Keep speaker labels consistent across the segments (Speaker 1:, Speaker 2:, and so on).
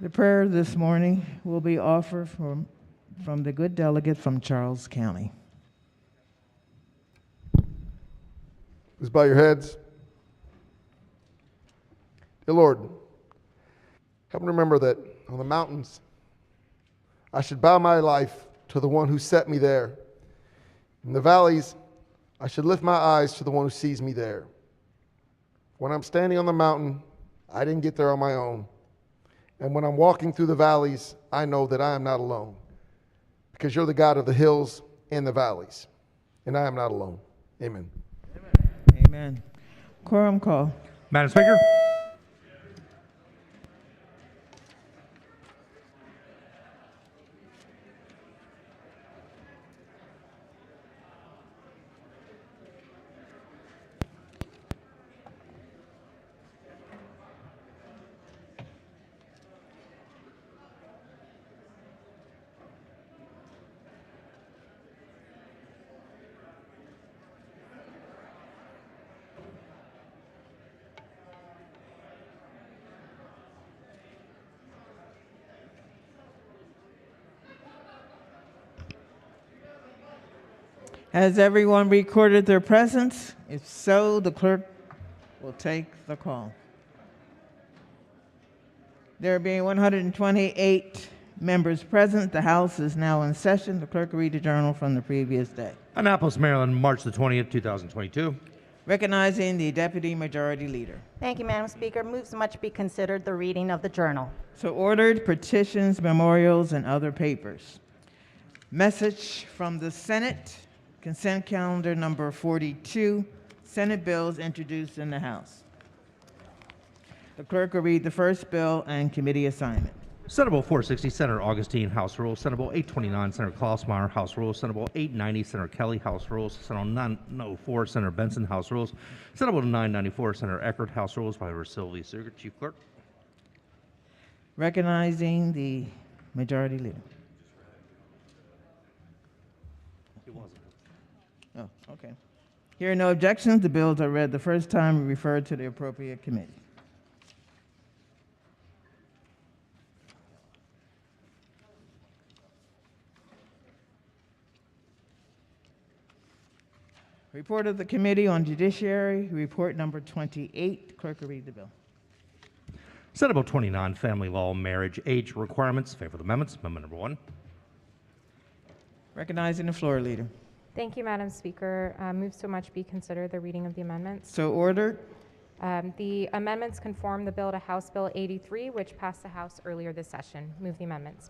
Speaker 1: The prayer this morning will be offered from the good delegate from Charles County.
Speaker 2: Please bow your heads. Dear Lord, help me remember that on the mountains, I should bow my life to the one who set me there. In the valleys, I should lift my eyes to the one who sees me there. When I'm standing on the mountain, I didn't get there on my own. And when I'm walking through the valleys, I know that I am not alone, because you're the God of the hills and the valleys, and I am not alone. Amen.
Speaker 1: Amen. Quorum call.
Speaker 3: Madam Speaker.
Speaker 1: Has everyone recorded their presence? If so, the clerk will take the call. There being 128 members present, the House is now in session. The clerk will read the journal from the previous day.
Speaker 3: Annapolis, Maryland, March the 20th, 2022.
Speaker 1: Recognizing the Deputy Majority Leader.
Speaker 4: Thank you, Madam Speaker. Moves much be considered the reading of the journal.
Speaker 1: So ordered. Petitions, memorials, and other papers. Message from the Senate. Consent calendar number 42. Senate bills introduced in the House. The clerk will read the first bill and committee assignment.
Speaker 3: Senate Bill 460, Senator Augustine, House Rules. Senate Bill 829, Senator Klausmeyer, House Rules. Senate Bill 890, Senator Kelly, House Rules. Senate Bill 904, Senator Benson, House Rules. Senate Bill 994, Senator Eckert, House Rules, by Sylvia Seeger, Chief Clerk.
Speaker 1: Recognizing the Majority Leader.
Speaker 3: It wasn't.
Speaker 1: Oh, okay. Hearing no objections, the bills are read the first time and referred to the appropriate committee. Report of the Committee on Judiciary, report number 28. Clerk will read the bill.
Speaker 3: Senate Bill 29, Family Law, Marriage, Age Requirements. Favorable amendments. Amendment number 1.
Speaker 1: Recognizing the floor leader.
Speaker 5: Thank you, Madam Speaker. Moves so much be considered the reading of the amendments.
Speaker 1: So ordered.
Speaker 5: The amendments conform the bill to House Bill 83, which passed the House earlier this session. Move the amendments.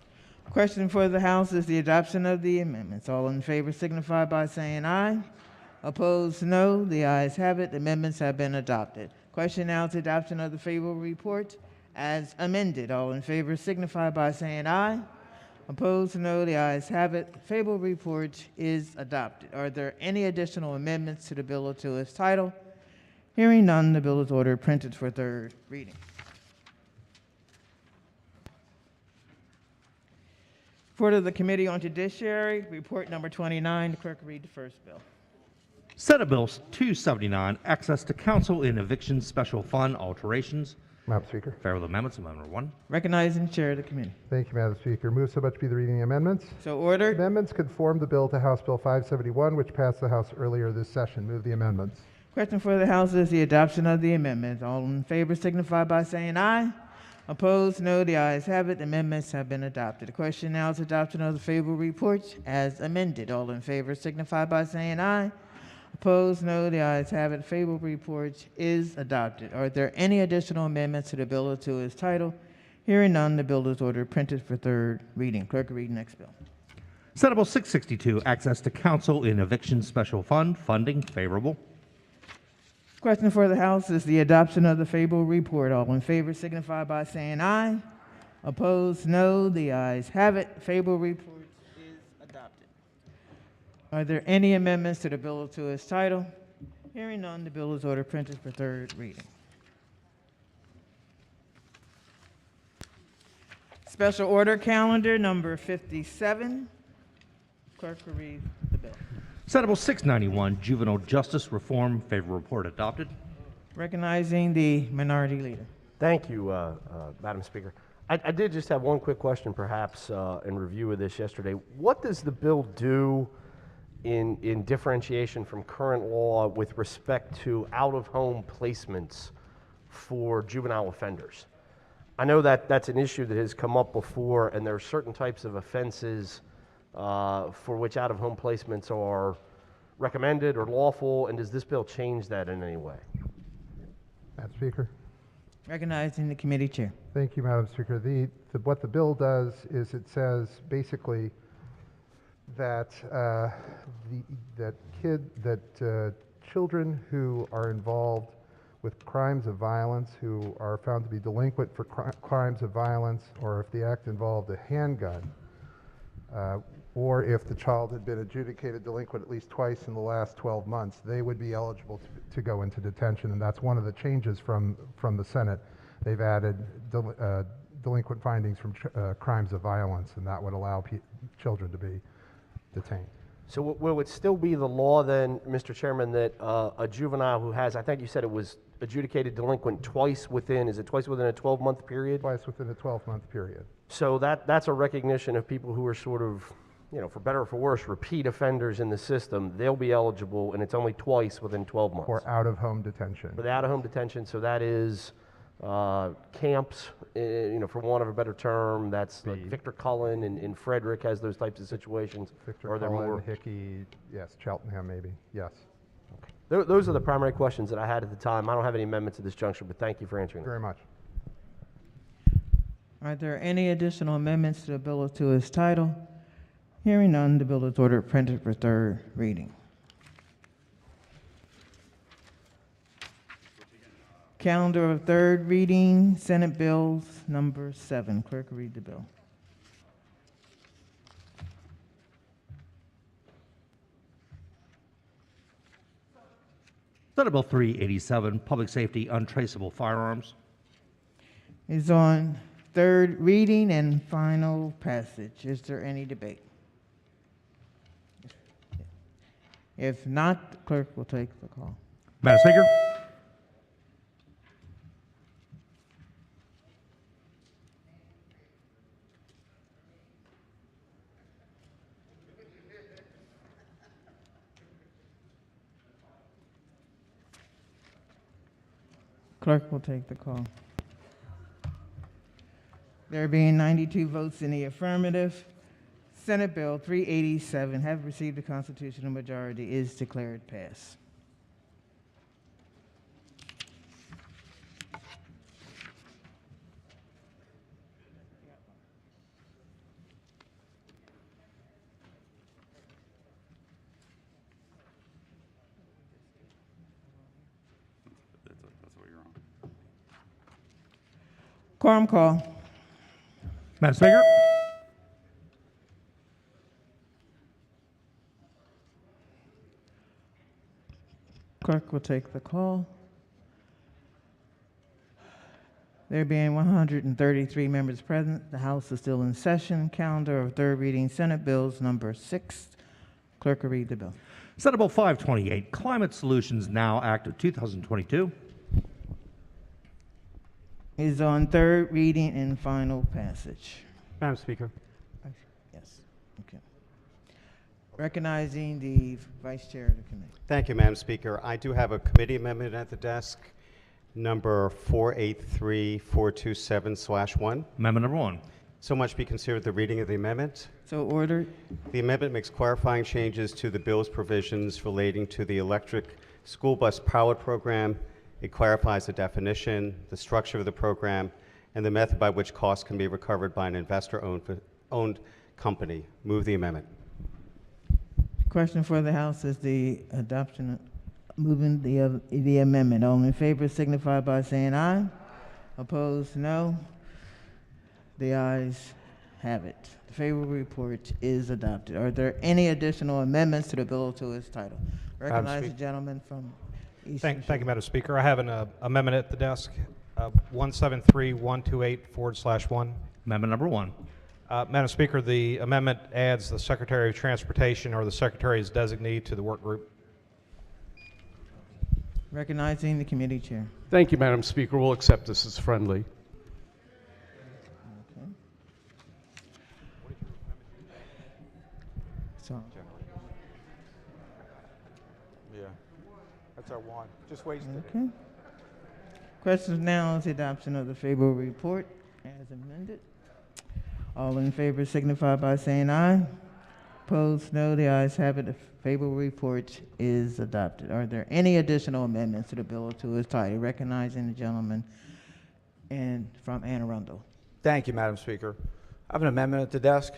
Speaker 1: Question for the House is the adoption of the amendments. All in favor signify by saying aye. Opposed, no. The ayes have it. The amendments have been adopted. Question now is adoption of the favorable report as amended. All in favor signify by saying aye. Opposed, no. The ayes have it. The favorable report is adopted. Are there any additional amendments to the bill or to its title? Hearing none, the bill is ordered printed for third reading. Report of the Committee on Judiciary, report number 29. The clerk will read the first bill.
Speaker 3: Senate Bill 279, Access to Counsel in Eviction Special Fund Alterations.
Speaker 6: Madam Speaker.
Speaker 3: Favorable amendments. Amendment number 1.
Speaker 1: Recognizing the chair of the committee.
Speaker 6: Thank you, Madam Speaker. Move so much be the reading of the amendments.
Speaker 1: So ordered.
Speaker 6: Amendments conform the bill to House Bill 571, which passed the House earlier this session. Move the amendments.
Speaker 1: Question for the House is the adoption of the amendments. All in favor signify by saying aye. Opposed, no. The ayes have it. The amendments have been adopted. The question now is adoption of the favorable report as amended. All in favor signify by saying aye. Opposed, no. The ayes have it. Favorable report is adopted. Are there any additional amendments to the bill or to its title? Hearing none, the bill is ordered printed for third reading. Clerk will read the next bill.
Speaker 3: Senate Bill 662, Access to Counsel in Eviction Special Fund Funding. Favorable.
Speaker 1: Question for the House is the adoption of the favorable report. All in favor signify by saying aye. Opposed, no. The ayes have it. Favorable report is adopted. Are there any amendments to the bill or to its title? Hearing none, the bill is ordered printed for third reading. Special order calendar number 57. Clerk will read the bill.
Speaker 3: Senate Bill 691, Juvenile Justice Reform. Favorable report adopted.
Speaker 1: Recognizing the minority leader.
Speaker 7: Thank you, Madam Speaker. I did just have one quick question, perhaps, in review of this yesterday. What does the bill do in differentiation from current law with respect to out-of-home placements for juvenile offenders? I know that that's an issue that has come up before, and there are certain types of offenses for which out-of-home placements are recommended or lawful, and does this bill change that in any way?
Speaker 6: Madam Speaker.
Speaker 1: Recognizing the committee chair.
Speaker 6: Thank you, Madam Speaker. What the bill does is it says basically that children who are involved with crimes of violence, who are found to be delinquent for crimes of violence, or if the act involved a handgun, or if the child had been adjudicated delinquent at least twice in the last 12 months, they would be eligible to go into detention, and that's one of the changes from the Senate. They've added delinquent findings from crimes of violence, and that would allow children to be detained.
Speaker 7: So will it still be the law then, Mr. Chairman, that a juvenile who has, I think you said it was adjudicated delinquent twice within, is it twice within a 12-month period?
Speaker 6: Twice within a 12-month period.
Speaker 7: So that's a recognition of people who are sort of, for better or for worse, repeat offenders in the system. They'll be eligible, and it's only twice within 12 months.
Speaker 6: For out-of-home detention.
Speaker 7: For the out-of-home detention, so that is camps, for want of a better term. That's like Victor Cullen and Frederick has those types of situations.
Speaker 6: Victor Cullen, Hickey, yes, Cheltenham maybe, yes.
Speaker 7: Those are the primary questions that I had at the time. I don't have any amendments at this juncture, but thank you for answering them.
Speaker 6: Very much.
Speaker 1: Are there any additional amendments to the bill or to its title? Hearing none, the bill is ordered printed for third reading. Calendar of third reading, Senate Bills number 7. Clerk, read the bill.
Speaker 3: Senate Bill 387, Public Safety Untraceable Firearms.
Speaker 1: Is on third reading and final passage. Is there any debate? If not, the clerk will take the call.
Speaker 3: Madam Speaker.
Speaker 1: Clerk will take the call. There being 92 votes in the affirmative, Senate Bill 387, have received a constitutional majority, is declared pass. Quorum call.
Speaker 3: Madam Speaker.
Speaker 1: Clerk will take the call. There being 133 members present, the House is still in session. Calendar of third reading, Senate Bills number 6. Clerk will read the bill.
Speaker 3: Senate Bill 528, Climate Solutions Now Act of 2022.
Speaker 1: Is on third reading and final passage.
Speaker 8: Madam Speaker.
Speaker 1: Yes. Okay. Recognizing the Vice Chair of the committee.
Speaker 8: Thank you, Madam Speaker. I do have a committee amendment at the desk, number 483427/1.
Speaker 3: Amendment number 1.
Speaker 8: So much be considered the reading of the amendment.
Speaker 1: So ordered.
Speaker 8: The amendment makes clarifying changes to the bill's provisions relating to the electric school bus pilot program. It clarifies the definition, the structure of the program, and the method by which costs can be recovered by an investor-owned company. Move the amendment.
Speaker 1: Question for the House is the adoption, moving the amendment. All in favor signify by saying aye. Opposed, no. The ayes have it. The favorable report is adopted. Are there any additional amendments to the bill or to its title? Recognize the gentleman from Eastern.
Speaker 9: Thank you, Madam Speaker. I have an amendment at the desk, 173128/1.
Speaker 3: Amendment number 1.
Speaker 9: Madam Speaker, the amendment adds the Secretary of Transportation or the Secretary's designee to the work group.
Speaker 1: Recognizing the committee chair.
Speaker 10: Thank you, Madam Speaker. We'll accept this as friendly.
Speaker 1: So,
Speaker 10: Yeah, that's our one. Just wasted it.
Speaker 1: okay. Questions now on the adoption of the favorable report as amended. All in favor signify by saying aye. Opposed, no. The ayes have it. The favorable report is adopted. Are there any additional amendments to the bill to its title? Recognizing the gentleman from Anne Arundel.
Speaker 10: Thank you, Madam Speaker. I have an amendment at the desk.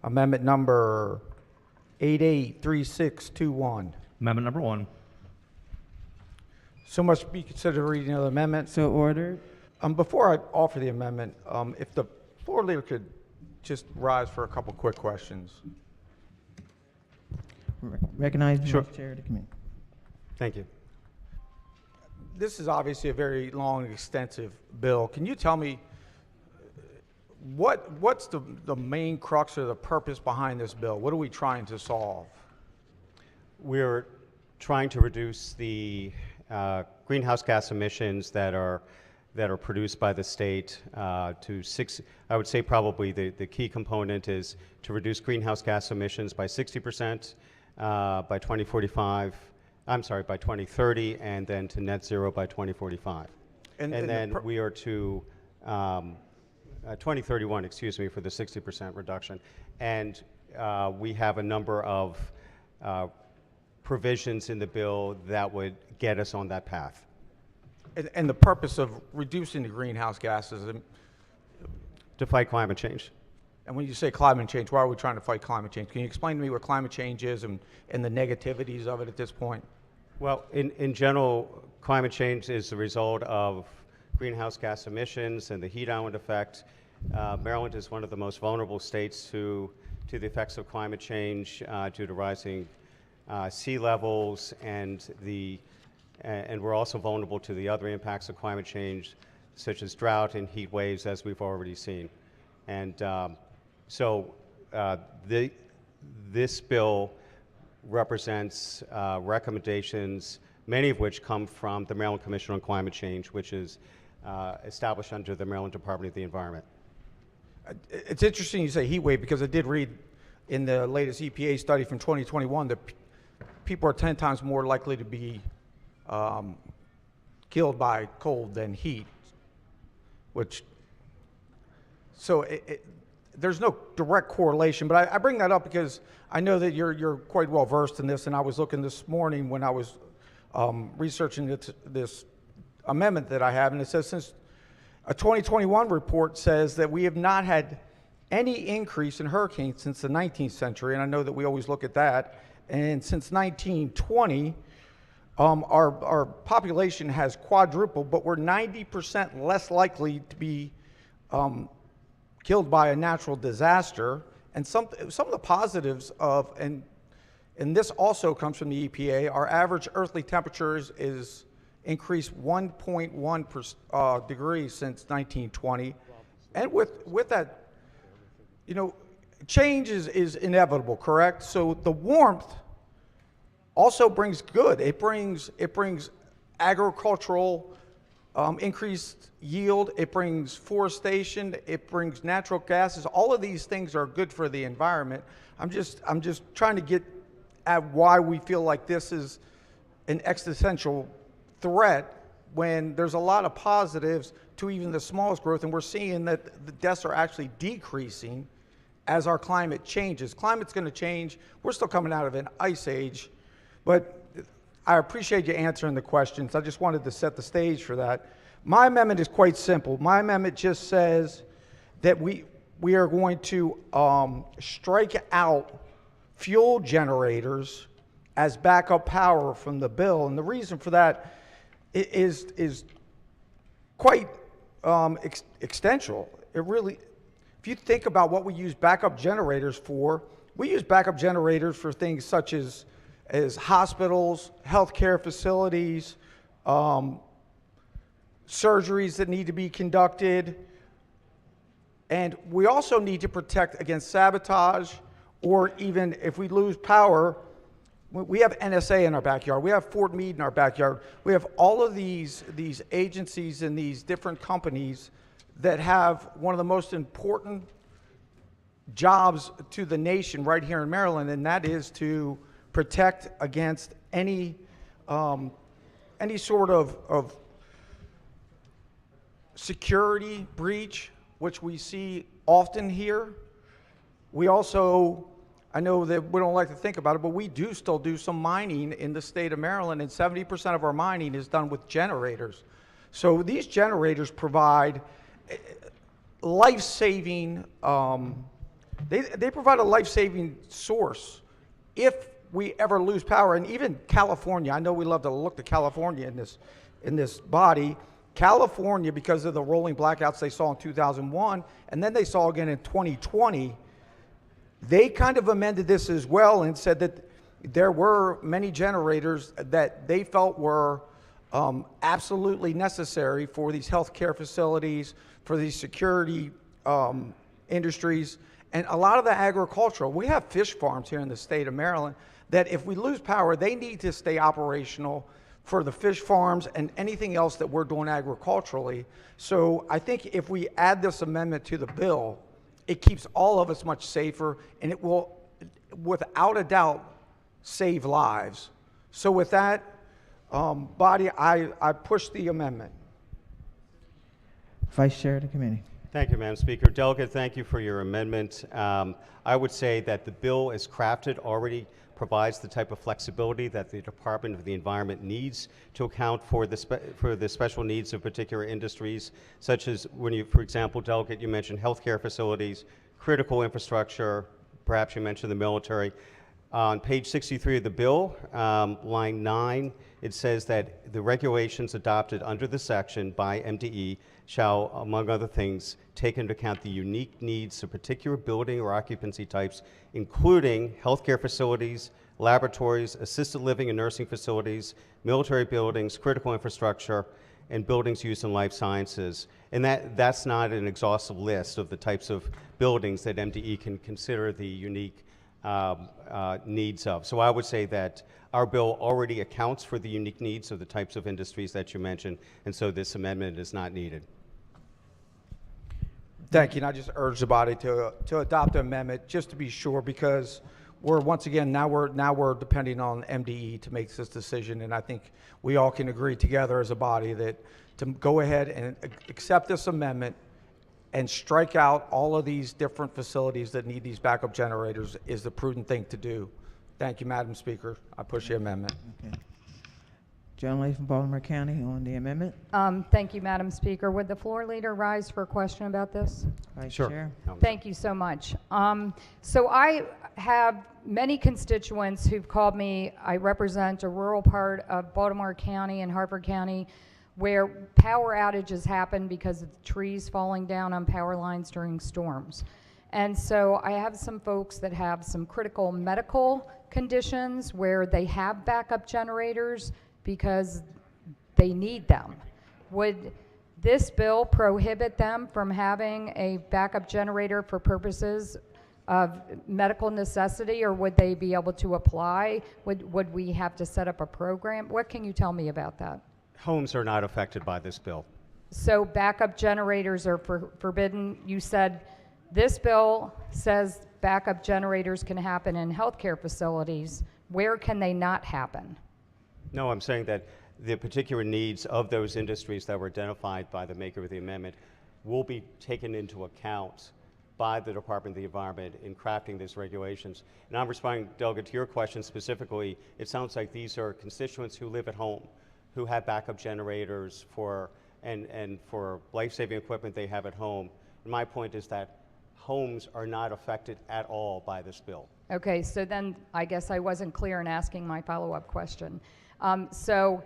Speaker 10: Amendment number 883621.
Speaker 3: Amendment number 1.
Speaker 10: So much be considered a reading of the amendment.
Speaker 1: So ordered.
Speaker 10: Before I offer the amendment, if the floor leader could just rise for a couple quick questions.
Speaker 1: Recognize the
Speaker 8: Sure.
Speaker 1: Vice Chair of the committee.
Speaker 8: Thank you.
Speaker 10: This is obviously a very long and extensive bill. Can you tell me what's the main crux or the purpose behind this bill? What are we trying to solve?
Speaker 8: We're trying to reduce the greenhouse gas emissions that are produced by the state to 6. I would say probably the key component is to reduce greenhouse gas emissions by 60% by 2045. I'm sorry, by 2030, and then to net zero by 2045. And then we are to 2031, excuse me, for the 60% reduction. And we have a number of provisions in the bill that would get us on that path.
Speaker 10: And the purpose of reducing the greenhouse gases,
Speaker 8: To fight climate change.
Speaker 10: and when you say climate change, why are we trying to fight climate change? Can you explain to me what climate change is and the negativities of it at this point?
Speaker 8: Well, in general, climate change is the result of greenhouse gas emissions and the heat island effect. Maryland is one of the most vulnerable states to the effects of climate change due to rising sea levels, and we're also vulnerable to the other impacts of climate change, such as drought and heat waves, as we've already seen. And so this bill represents recommendations, many of which come from the Maryland Commission on Climate Change, which is established under the Maryland Department of the Environment.
Speaker 10: It's interesting you say heat wave, because I did read in the latest EPA study from 2021 that people are 10 times more likely to be killed by cold than heat, so there's no direct correlation, but I bring that up because I know that you're quite well versed in this, and I was looking this morning when I was researching this amendment that I have, and it says since a 2021 report says that we have not had any increase in hurricanes since the 19th century, and I know that we always look at that, and since 1920, our population has quadrupled, but we're 90% less likely to be killed by a natural disaster. And some of the positives of, and this also comes from the EPA, our average earthly temperatures is increased 1.1 degrees since 1920. And with that, change is inevitable, correct? So the warmth also brings good. It brings agricultural increased yield. It brings forestation. It brings natural gases. All of these things are good for the environment. I'm just trying to get at why we feel like this is an existential threat when there's a lot of positives to even the smallest growth, and we're seeing that the deaths are actually decreasing as our climate changes. Climate's going to change. We're still coming out of an ice age, but I appreciate you answering the questions. I just wanted to set the stage for that. My amendment is quite simple. My amendment just says that we are going to strike out fuel generators as backup power from the bill, and the reason for that is quite existential. It really, if you think about what we use backup generators for, we use backup generators for things such as hospitals, healthcare facilities, surgeries that need to be conducted, and we also need to protect against sabotage, or even if we lose power. We have NSA in our backyard. We have Fort Meade in our backyard. We have all of these agencies and these different companies that have one of the most important jobs to the nation right here in Maryland, and that is to protect against any sort of security breach, which we see often here. We also, I know that we don't like to think about it, but we do still do some mining in the state of Maryland, and 70% of our mining is done with generators. So these generators provide life-saving, they provide a life-saving source if we ever lose power. And even California, I know we love to look to California in this body. California, because of the rolling blackouts they saw in 2001, and then they saw again in 2020, they kind of amended this as well and said that there were many generators that they felt were absolutely necessary for these healthcare facilities, for these security industries, and a lot of the agricultural. We have fish farms here in the state of Maryland that if we lose power, they need to stay operational for the fish farms and anything else that we're doing agriculturally. So I think if we add this amendment to the bill, it keeps all of us much safer, and it will, without a doubt, save lives. So with that, body, I push the amendment.
Speaker 1: Vice Chair of the Committee.
Speaker 8: Thank you, Madam Speaker. Delegate, thank you for your amendment. I would say that the bill as crafted already provides the type of flexibility that the Department of the Environment needs to account for the special needs of particular industries, such as when you, for example, Delegate, you mentioned healthcare facilities, critical infrastructure, perhaps you mentioned the military. On page 63 of the bill, line 9, it says that the regulations adopted under the section by MDE shall, among other things, take into account the unique needs of particular building or occupancy types, including healthcare facilities, laboratories, assisted living and nursing facilities, military buildings, critical infrastructure, and buildings used in life sciences. And that's not an exhaustive list of the types of buildings that MDE can consider the unique needs of. So I would say that our bill already accounts for the unique needs of the types of industries that you mentioned, and so this amendment is not needed.
Speaker 10: Thank you, and I just urge the body to adopt the amendment just to be sure, because we're once again now we're depending on MDE to make this decision, and I think we all can agree together as a body that to go ahead and accept this amendment and strike out all of these different facilities that need these backup generators is the prudent thing to do. Thank you, Madam Speaker. I push the amendment.
Speaker 1: Okay. Gentleman from Baltimore County on the amendment.
Speaker 11: Thank you, Madam Speaker. Would the floor leader rise for a question about this?
Speaker 1: Vice
Speaker 8: Sure.
Speaker 1: Chair.
Speaker 11: Thank you so much. So I have many constituents who've called me. I represent a rural part of Baltimore County and Harford County where power outages happen because of trees falling down on power lines during storms. And so I have some folks that have some critical medical conditions where they have backup generators because they need them. Would this bill prohibit them from having a backup generator for purposes of medical necessity, or would they be able to apply? Would we have to set up a program? What can you tell me about that?
Speaker 8: Homes are not affected by this bill.
Speaker 11: So backup generators are forbidden. You said this bill says backup generators can happen in healthcare facilities. Where can they not happen?
Speaker 8: No, I'm saying that the particular needs of those industries that were identified by the maker of the amendment will be taken into account by the Department of the Environment in crafting these regulations. And I'm responding, Delegate, to your question specifically. It sounds like these are constituents who live at home, who have backup generators and for life-saving equipment they have at home. And my point is that homes are not affected at all by this bill.
Speaker 11: Okay, so then I guess I wasn't clear in asking my follow-up question. So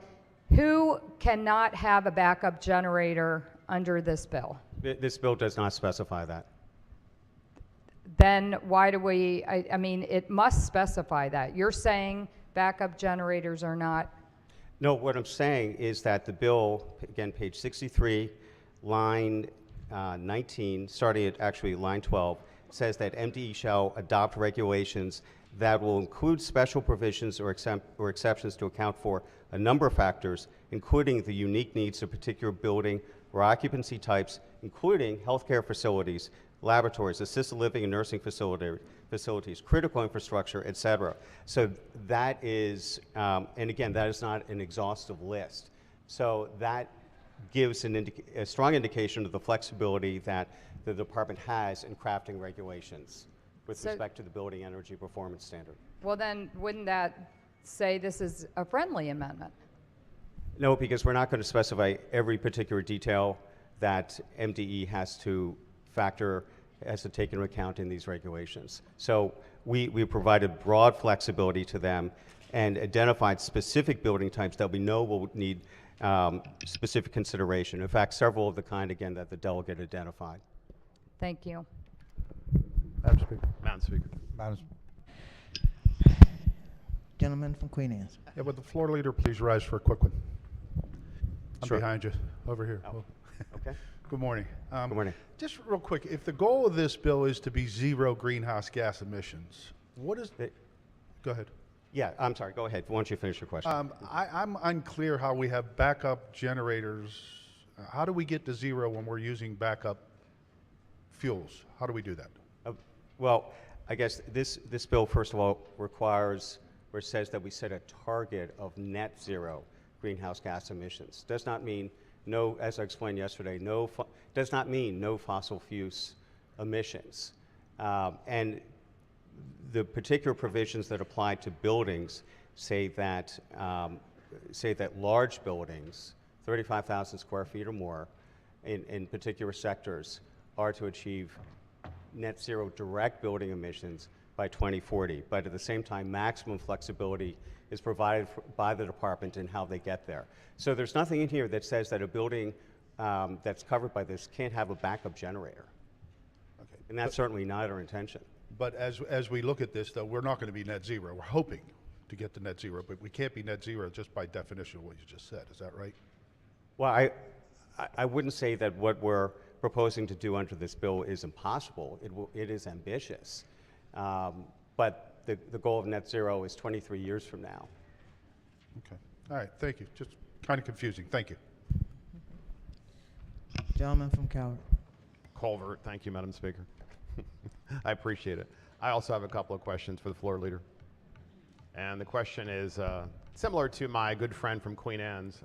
Speaker 11: who cannot have a backup generator under this bill?
Speaker 8: This bill does not specify that.
Speaker 11: Then why do we, I mean, it must specify that. You're saying backup generators are not.
Speaker 8: No, what I'm saying is that the bill, again, page 63, line 19, starting at actually line 12, says that MDE shall adopt regulations that will include special provisions or exceptions to account for a number of factors, including the unique needs of particular building or occupancy types, including healthcare facilities, laboratories, assisted living and nursing facilities, critical infrastructure, et cetera. So that is, and again, that is not an exhaustive list. So that gives a strong indication of the flexibility that the department has in crafting regulations with respect to the building energy performance standard.
Speaker 11: Well, then, wouldn't that say this is a friendly amendment?
Speaker 8: No, because we're not going to specify every particular detail that MDE has to take into account in these regulations. So we provided broad flexibility to them and identified specific building types that we know will need specific consideration. In fact, several of the kind, again, that the delegate identified.
Speaker 11: Thank you.
Speaker 6: Madam Speaker.
Speaker 12: Madam Speaker.
Speaker 1: Gentleman from Queen Anne's.
Speaker 12: Yeah, would the floor leader please rise for a quick one? I'm
Speaker 8: Sure.
Speaker 12: behind you, over here.
Speaker 8: Oh, okay.
Speaker 12: Good morning.
Speaker 8: Good morning.
Speaker 12: Just real quick, if the goal of this bill is to be zero greenhouse gas emissions, what is the, go ahead.
Speaker 8: Yeah, I'm sorry. Go ahead. Why don't you finish your question?
Speaker 12: I'm unclear how we have backup generators. How do we get to zero when we're using backup fuels? How do we do that?
Speaker 8: Well, I guess this bill, first of all, requires or says that we set a target of net zero greenhouse gas emissions. Does not mean no, as I explained yesterday, does not mean no fossil fuels emissions. And the particular provisions that apply to buildings say that large buildings, 35,000 square feet or more, in particular sectors, are to achieve net zero direct building emissions by 2040. But at the same time, maximum flexibility is provided by the department in how they get there. So there's nothing in here that says that a building that's covered by this can't have a backup generator. Okay. And that's certainly not our intention.
Speaker 12: But as we look at this, though, we're not going to be net zero. We're hoping to get to net zero, but we can't be net zero just by definition of what you just said. Is that right?
Speaker 8: Well, I wouldn't say that what we're proposing to do under this bill is impossible. It is ambitious. But the goal of net zero is 23 years from now.
Speaker 12: Okay. All right. Thank you. Just kind of confusing. Thank you.
Speaker 1: Gentleman from Calvert.
Speaker 13: Culvert. Thank you, Madam Speaker. I appreciate it. I also have a couple of questions for the floor leader. And the question is similar to my good friend from Queen Anne's.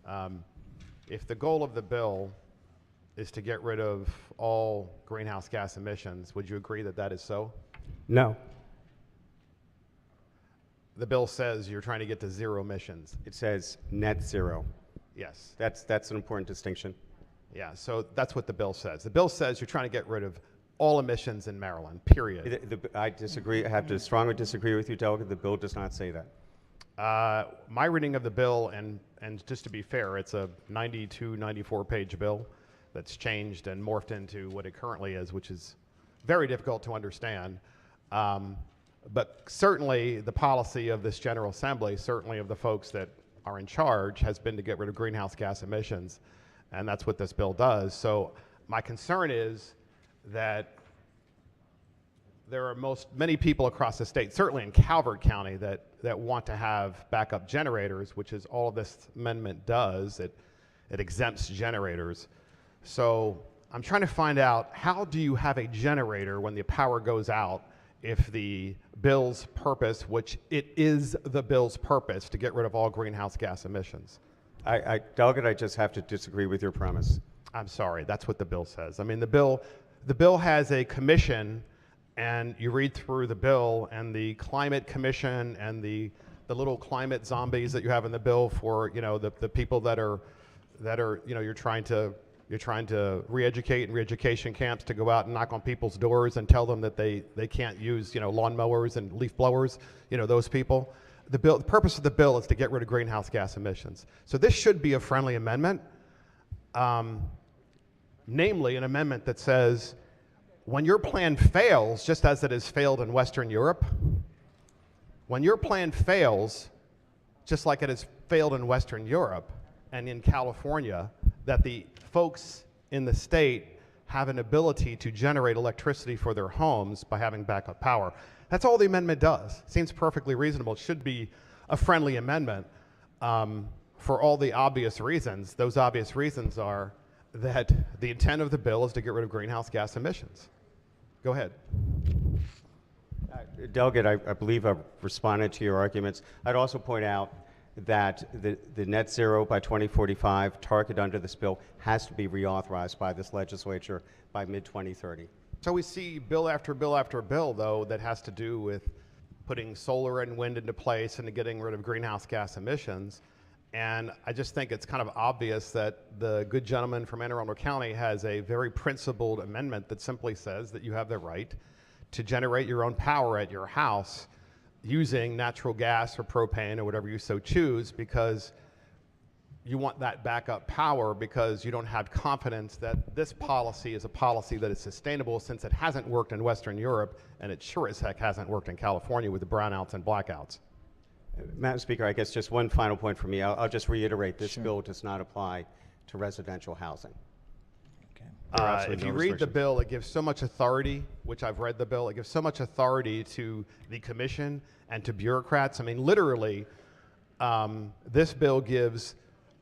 Speaker 13: If the goal of the bill is to get rid of all greenhouse gas emissions, would you agree that that is so?
Speaker 8: No.
Speaker 13: The bill says you're trying to get to zero emissions.
Speaker 8: It says net zero.
Speaker 13: Yes.
Speaker 8: That's an important distinction.
Speaker 13: Yeah, so that's what the bill says. The bill says you're trying to get rid of all emissions in Maryland, period.
Speaker 8: I disagree. I have to strongly disagree with you, Delegate. The bill does not say that.
Speaker 13: My reading of the bill, and just to be fair, it's a 92, 94-page bill that's changed and morphed into what it currently is, which is very difficult to understand. But certainly the policy of this General Assembly, certainly of the folks that are in charge, has been to get rid of greenhouse gas emissions, and that's what this bill does. So my concern is that there are many people across the state, certainly in Calvert County, that want to have backup generators, which is all this amendment does. It exempts generators. So I'm trying to find out, how do you have a generator when the power goes out if the bill's purpose, which it is the bill's purpose, to get rid of all greenhouse gas emissions?
Speaker 8: Delegate, I just have to disagree with your premise.
Speaker 13: I'm sorry, that's what the bill says. I mean, the bill has a commission, and you read through the bill, and the climate commission and the little climate zombies that you have in the bill for, you know, the people that are, you know, you're trying to re-educate in re-education camps to go out and knock on people's doors and tell them that they can't use, you know, lawnmowers and leaf blowers, you know, those people. The purpose of the bill is to get rid of greenhouse gas emissions. So this should be a friendly amendment, namely an amendment that says, when your plan fails, just as it has failed in Western Europe, when your plan fails, just like it has failed in Western Europe and in California, that the folks in the state have an ability to generate electricity for their homes by having backup power. That's all the amendment does. Seems perfectly reasonable. It should be a friendly amendment for all the obvious reasons. Those obvious reasons are that the intent of the bill is to get rid of greenhouse gas emissions. Go ahead.
Speaker 8: Delegate, I believe I've responded to your arguments. I'd also point out that the net zero by 2045 target under this bill has to be reauthorized by this legislature by mid-2030.
Speaker 13: So we see bill after bill after bill, though, that has to do with putting solar and wind into place and getting rid of greenhouse gas emissions. And I just think it's kind of obvious that the good gentleman from Anne Arundel County has a very principled amendment that simply says that you have the right to generate your own power at your house using natural gas or propane or whatever you so choose, because you want that backup power because you don't have confidence that this policy is a policy that is sustainable, since it hasn't worked in Western Europe and it sure as heck hasn't worked in California with the brownouts and blackouts.
Speaker 8: Madam Speaker, I guess just one final point for me. I'll just reiterate, this bill does not apply to residential housing.
Speaker 13: If you read the bill, it gives so much authority, which I've read the bill, it gives so much authority to the commission and to bureaucrats. I mean, literally, this bill gives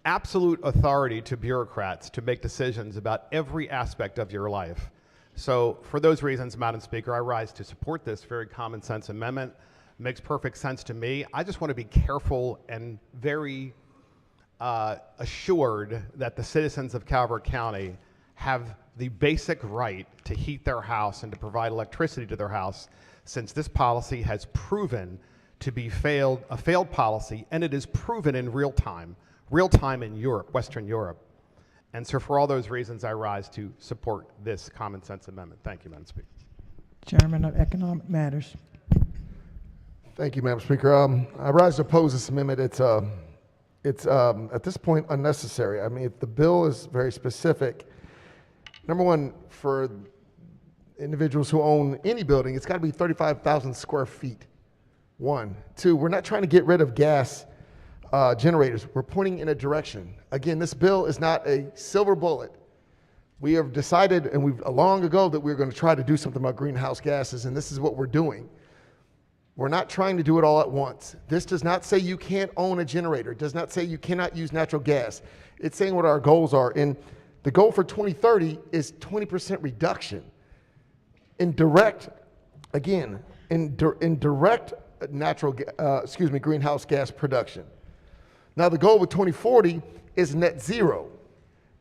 Speaker 13: absolute authority to bureaucrats to make decisions about every aspect of your life. So for those reasons, Madam Speaker, I rise to support this very common sense amendment. It makes perfect sense to me. I just want to be careful and very assured that the citizens of Calvert County have the basic right to heat their house and to provide electricity to their house, since this policy has proven to be a failed policy, and it is proven in real time in Europe, Western Europe. And so for all those reasons, I rise to support this common sense amendment. Thank you, Madam Speaker.
Speaker 1: Chairman of Economic Matters.
Speaker 2: Thank you, Madam Speaker. I rise to oppose this amendment. It's at this point unnecessary. I mean, if the bill is very specific, number one, for individuals who own any building, it's got to be 35,000 square feet. One. Two, we're not trying to get rid of gas generators. We're pointing in a direction. Again, this bill is not a silver bullet. We have decided, and we've long ago, that we're going to try to do something about greenhouse gases, and this is what we're doing. We're not trying to do it all at once. This does not say you can't own a generator. It does not say you cannot use natural gas. It's saying what our goals are. And the goal for 2030 is 20% reduction in direct, again, in direct greenhouse gas production. Now the goal with 2040 is net zero.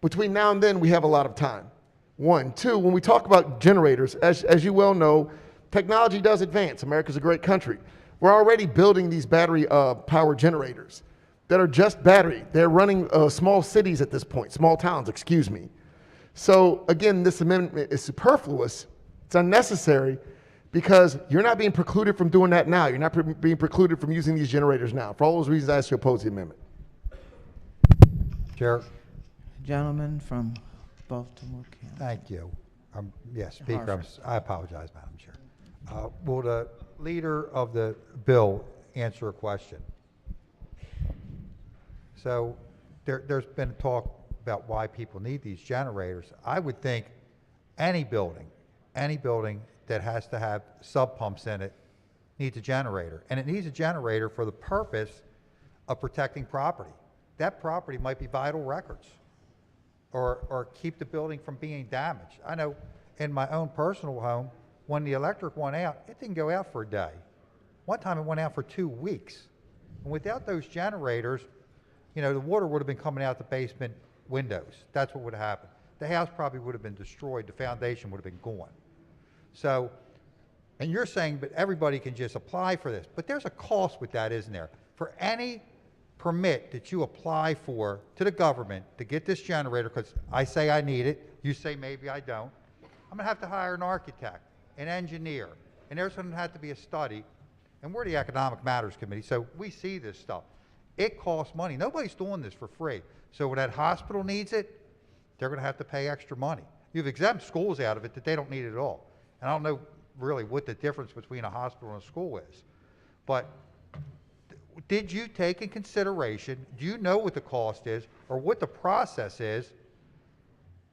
Speaker 2: Between now and then, we have a lot of time. One. Two, when we talk about generators, as you well know, technology does advance. America's a great country. We're already building these battery power generators that are just battery. They're running small cities at this point, small towns, excuse me. So again, this amendment is superfluous. It's unnecessary because you're not being precluded from doing that now. You're not being precluded from using these generators now. For all those reasons, I ask you to oppose the amendment.
Speaker 14: Chair.
Speaker 1: Gentleman from Baltimore County.
Speaker 14: Thank you. Yes, Speaker, I apologize, Madam Chair. Will the leader of the bill answer a question? So there's been talk about why people need these generators. I would think any building that has to have sub pumps in it needs a generator. And it needs a generator for the purpose of protecting property. That property might be vital records or keep the building from being damaged. I know in my own personal home, when the electric went out, it didn't go out for a day. One time it went out for 2 weeks. And without those generators, the water would have been coming out the basement windows. That's what would have happened. The house probably would have been destroyed. The foundation would have been gone. So, and you're saying, but everybody can just apply for this. But there's a cost with that, isn't there? For any permit that you apply for to the government to get this generator, because I say I need it, you say maybe I don't, I'm going to have to hire an architect, an engineer, and there's going to have to be a study. And we're the Economic Matters Committee, so we see this stuff. It costs money. Nobody's doing this for free. So when that hospital needs it, they're going to have to pay extra money. You've exempt schools out of it that they don't need it at all. And I don't know really what the difference between a hospital and a school is. But did you take in consideration, do you know what the cost is or what the process is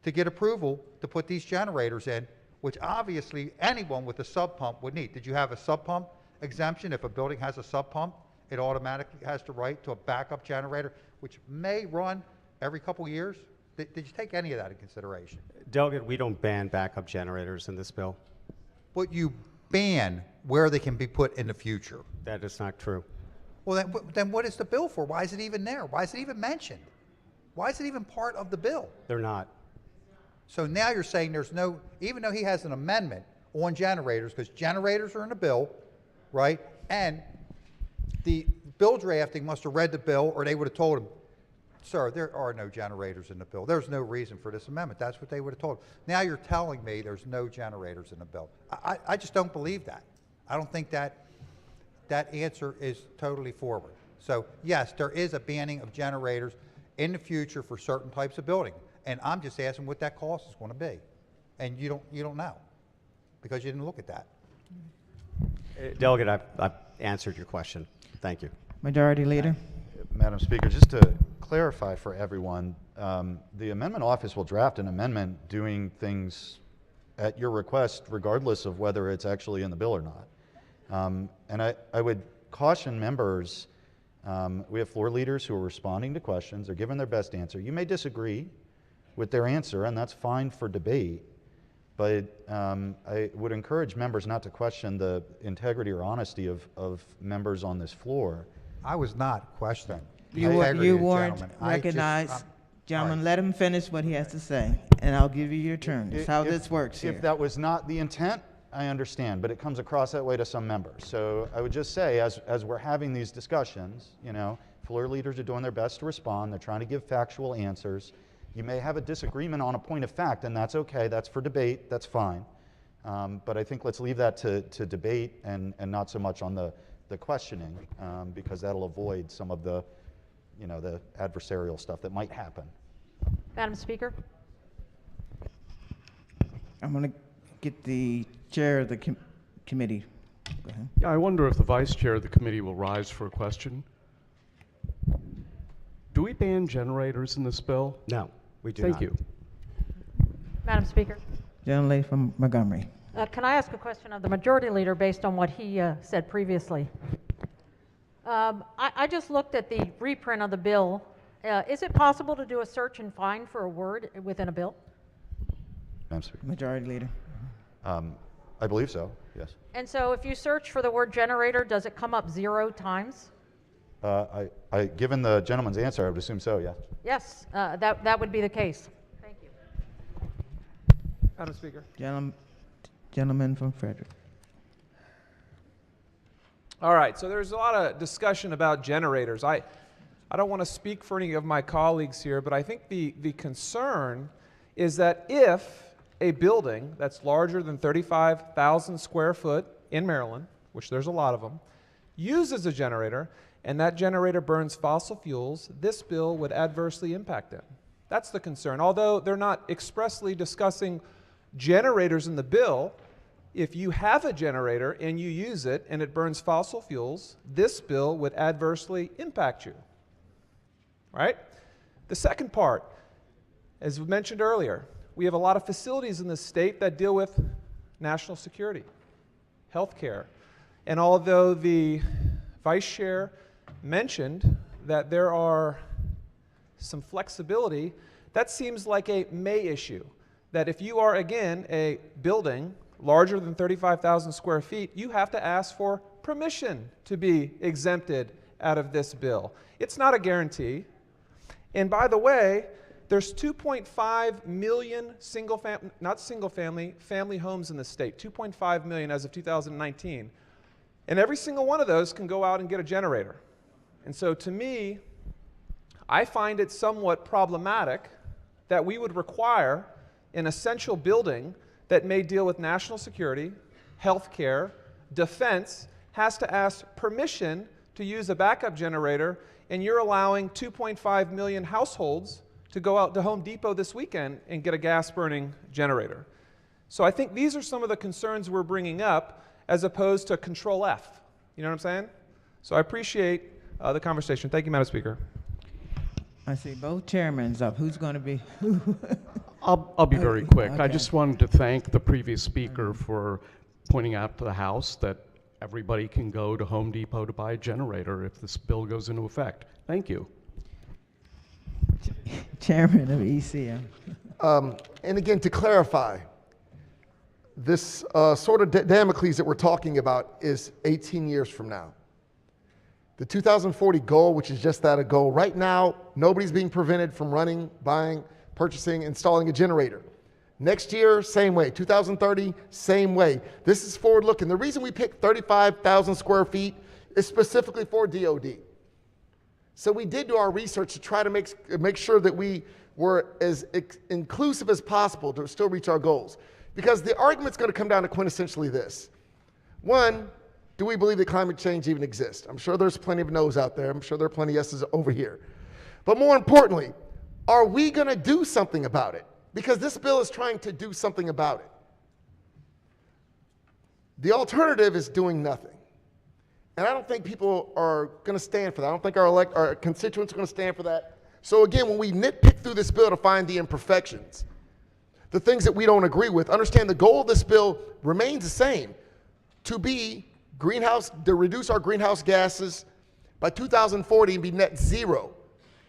Speaker 14: to get approval to put these generators in, which obviously anyone with a sub pump would need? Did you have a sub pump exemption? If a building has a sub pump, it automatically has the right to a backup generator, which may run every couple years. Did you take any of that in consideration?
Speaker 8: Delegate, we don't ban backup generators in this bill.
Speaker 14: but you ban where they can be put in the future.
Speaker 8: That is not true.
Speaker 14: Well, then what is the bill for? Why is it even there? Why is it even mentioned? Why is it even part of the bill?
Speaker 8: They're not.
Speaker 14: So now you're saying there's no, even though he has an amendment on generators, because generators are in the bill, right? And the bill drafting must have read the bill, or they would have told him, sir, there are no generators in the bill. There's no reason for this amendment. That's what they would have told him. Now you're telling me there's no generators in the bill. I just don't believe that. I don't think that answer is totally forward. So yes, there is a banning of generators in the future for certain types of building. And I'm just asking what that cost is going to be. And you don't know, because you didn't look at that.
Speaker 8: Delegate, I've answered your question. Thank you.
Speaker 1: Majority Leader.
Speaker 15: Madam Speaker, just to clarify for everyone, the amendment office will draft an amendment doing things at your request regardless of whether it's actually in the bill or not. And I would caution members, we have floor leaders who are responding to questions, they're giving their best answer. You may disagree with their answer, and that's fine for debate, but I would encourage members not to question the integrity or honesty of members on this floor.
Speaker 14: I was not questioning.
Speaker 1: You weren't recognized. Gentlemen, let him finish what he has to say, and I'll give you your turn. That's how this works here.
Speaker 15: If that was not the intent, I understand, but it comes across that way to some members. So I would just say, as we're having these discussions, you know, floor leaders are doing their best to respond. They're trying to give factual answers. You may have a disagreement on a point of fact, and that's okay. That's for debate. That's fine. But I think let's leave that to debate and not so much on the questioning, because that'll avoid some of the, you know, the adversarial stuff that might happen.
Speaker 16: Madam Speaker.
Speaker 1: I'm going to get the chair of the committee. Go ahead.
Speaker 17: Yeah, I wonder if the vice chair of the committee will rise for a question. Do we ban generators in this bill?
Speaker 8: No, we do
Speaker 17: Thank
Speaker 8: not.
Speaker 17: you.
Speaker 16: Madam Speaker.
Speaker 1: Gentlelady from Montgomery.
Speaker 16: Can I ask a question of the Majority Leader based on what he said previously? I just looked at the reprint of the bill. Is it possible to do a search and find for a word within a bill?
Speaker 1: Majority Leader.
Speaker 15: I believe so, yes.
Speaker 16: And so if you search for the word generator, does it come up 0 times?
Speaker 15: Given the gentleman's answer, I would assume so, yes.
Speaker 16: Yes, that would be the case. Thank you.
Speaker 18: Madam Speaker.
Speaker 1: Gentleman from Frederick.
Speaker 18: All right, so there's a lot of discussion about generators. I don't want to speak for any of my colleagues here, but I think the concern is that if a building that's larger than 35,000 square foot in Maryland, which there's a lot of them, uses a generator, and that generator burns fossil fuels, this bill would adversely impact them. That's the concern. Although they're not expressly discussing generators in the bill, if you have a generator and you use it and it burns fossil fuels, this bill would adversely impact you. Right? The second part, as we mentioned earlier, we have a lot of facilities in this state that deal with national security, healthcare. And although the Vice Chair mentioned that there are some flexibility, that seems like a may issue. That if you are, again, a building larger than 35,000 square feet, you have to ask for permission to be exempted out of this bill. It's not a guarantee. And by the way, there's 2.5 million family homes in the state, 2.5 million as of 2019. And every single one of those can go out and get a generator. And so to me, I find it somewhat problematic that we would require an essential building that may deal with national security, healthcare, defense, has to ask permission to use a backup generator, and you're allowing 2.5 million households to go out to Home Depot this weekend and get a gas-burning generator. So I think these are some of the concerns we're bringing up as opposed to Control F. You know what I'm saying? So I appreciate the conversation. Thank you, Madam Speaker.
Speaker 1: I see both chairmen's up. Who's going to be?
Speaker 17: I'll be very quick.
Speaker 1: Okay.
Speaker 17: I just wanted to thank the previous speaker for pointing out to the House that everybody can go to Home Depot to buy a generator if this bill goes into effect. Thank you.
Speaker 1: Chairman of ECM.
Speaker 2: And again, to clarify, this sort of Damocles that we're talking about is 18 years from now. The 2040 goal, which is just that, a goal. Right now, nobody's being prevented from running, buying, purchasing, installing a generator. Next year, same way. 2030, same way. This is forward looking. The reason we picked 35,000 square feet is specifically for DOD. So we did do our research to try to make sure that we were as inclusive as possible to still reach our goals. Because the argument's going to come down to quintessentially this. One, do we believe that climate change even exists? I'm sure there's plenty of no's out there. I'm sure there are plenty of yeses over here. But more importantly, are we going to do something about it? Because this bill is trying to do something about it. The alternative is doing nothing. And I don't think people are going to stand for that. I don't think our constituents are going to stand for that. So again, when we nitpick through this bill to find the imperfections, the things that we don't agree with, understand the goal of this bill remains the same, to reduce our greenhouse gases by 2040 and be net zero.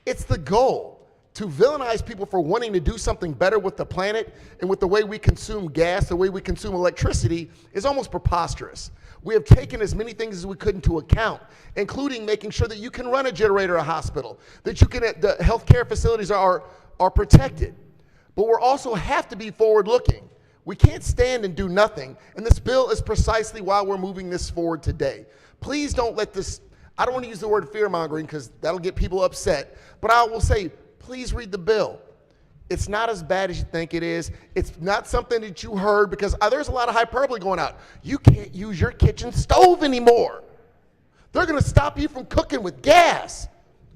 Speaker 2: It's the goal. To villainize people for wanting to do something better with the planet and with the way we consume gas, the way we consume electricity, is almost preposterous. We have taken as many things as we could into account, including making sure that you can run a generator at a hospital, that the healthcare facilities are protected. But we also have to be forward-looking. We can't stand and do nothing, and this bill is precisely why we're moving this forward today. Please don't let this, I don't want to use the word fear-mongering because that'll get people upset, but I will say, please read the bill. It's not as bad as you think it is. It's not something that you heard because there's a lot of hyperbole going out. You can't use your kitchen stove anymore. They're going to stop you from cooking with gas.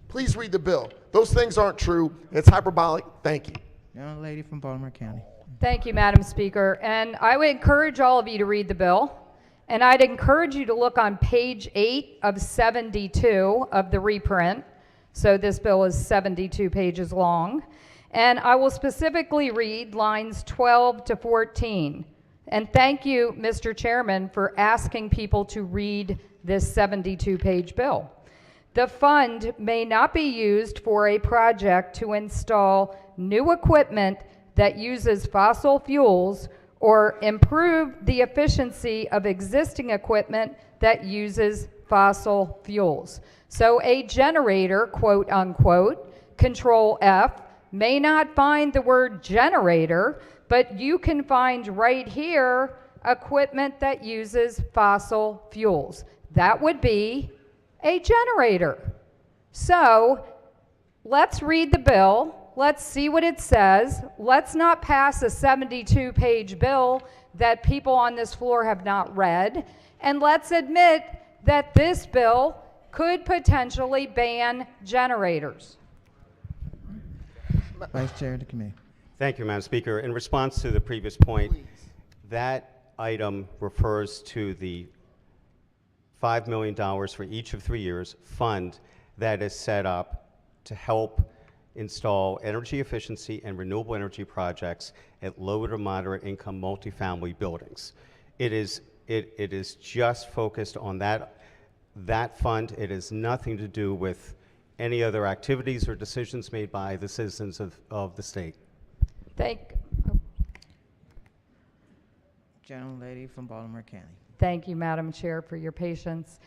Speaker 2: Please read the bill. Those things aren't true. It's hyperbolic. Thank you.
Speaker 1: Young lady from Baltimore County.
Speaker 11: Thank you, Madam Speaker. And I would encourage all of you to read the bill. And I'd encourage you to look on page 8 of 72 of the reprint. So this bill is 72 pages long. And I will specifically read lines 12 to 14. And thank you, Mr. Chairman, for asking people to read this 72-page bill. The fund may not be used for a project to install new equipment that uses fossil fuels or improve the efficiency of existing equipment that uses fossil fuels. So a generator, quote unquote, Control F, may not find the word generator, but you can find right here equipment that uses fossil fuels. That would be a generator. So let's read the bill. Let's see what it says. Let's not pass a 72-page bill that people on this floor have not read. And let's admit that this bill could potentially ban generators.
Speaker 1: Vice Chair of the Committee.
Speaker 8: Thank you, Madam Speaker. In response to the previous point, that item refers to the $5 million for each of 3 years fund that is set up to help install energy efficiency and renewable energy projects at low to moderate income multifamily buildings. It is just focused on that fund. It has nothing to do with any other activities or decisions made by the citizens of the state.
Speaker 1: Gentlelady from Baltimore County.
Speaker 11: Thank you, Madam Chair, for your patience.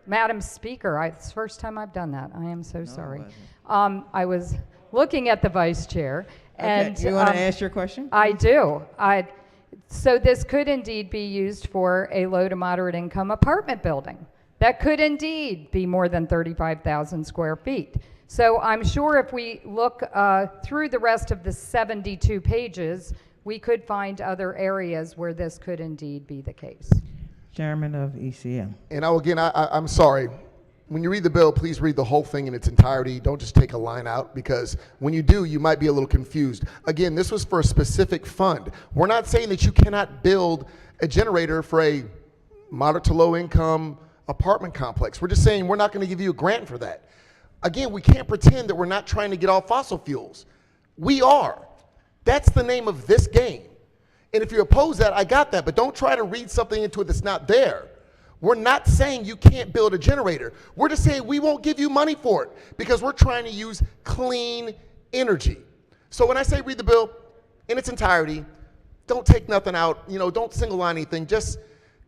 Speaker 11: Madam Speaker, it's the first time I've done that. I am so sorry. I was looking at the Vice Chair. And
Speaker 1: okay. You want to ask your question?
Speaker 11: I do. So this could indeed be used for a low to moderate income apartment building. That could indeed be more than 35,000 square feet. So I'm sure if we look through the rest of the 72 pages, we could find other areas where this could indeed be the case.
Speaker 1: Chairman of ECM.
Speaker 2: And I'm sorry. When you read the bill, please read the whole thing in its entirety. Don't just take a line out, because when you do, you might be a little confused. Again, this was for a specific fund. We're not saying that you cannot build a generator for a moderate to low income apartment complex. We're just saying we're not going to give you a grant for that. Again, we can't pretend that we're not trying to get off fossil fuels. We are. That's the name of this game. And if you oppose that, I got that, but don't try to read something into it that's not there. We're not saying you can't build a generator. We're just saying we won't give you money for it because we're trying to use clean energy. So when I say read the bill in its entirety, don't take nothing out, you know, don't single line anything, just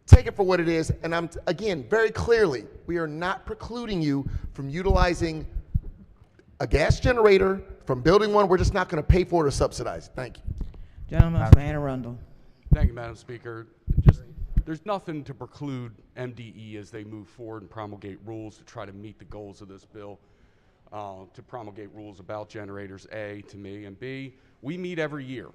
Speaker 2: take it for what it is. And I'm, again, very clearly, we are not precluding you from utilizing a gas generator, from building one. We're just not going to pay for it or subsidize it. Thank you.
Speaker 1: Gentleman from Anne Arundel.
Speaker 19: Thank you, Madam Speaker. Just, there's nothing to preclude MDE as they move forward and promulgate rules to try to meet the goals of this bill, to promulgate rules about generators, A, to me, and B, we meet every year.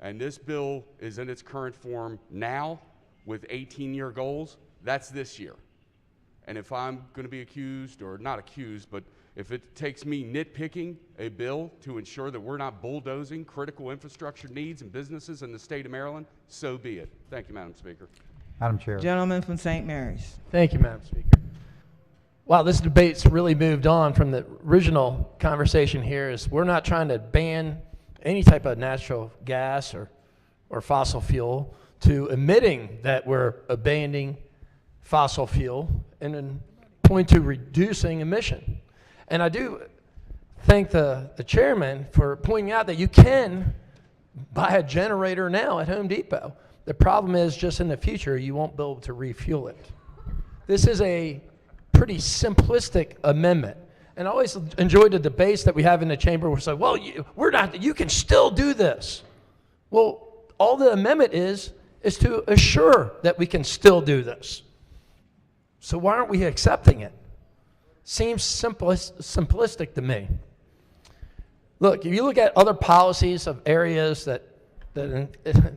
Speaker 19: And this bill is in its current form now with 18-year goals. That's this year. And if I'm going to be accused, or not accused, but if it takes me nitpicking a bill to ensure that we're not bulldozing critical infrastructure needs and businesses in the state of Maryland, so be it. Thank you, Madam Speaker.
Speaker 14: Madam Chair.
Speaker 1: Gentleman from St. Mary's.
Speaker 20: Thank you, Madam Speaker. Wow, this debate's really moved on from the original conversation here. Is we're not trying to ban any type of natural gas or fossil fuel to admitting that we're abandoning fossil fuel and then point to reducing emission. And I do thank the chairman for pointing out that you can buy a generator now at Home Depot. The problem is just in the future, you won't be able to refuel it. This is a pretty simplistic amendment. And I always enjoyed the debates that we have in the chamber where we say, well, you can still do this. Well, all the amendment is to assure that we can still do this. So why aren't we accepting it? Seems simplistic to me. Look, if you look at other policies of areas that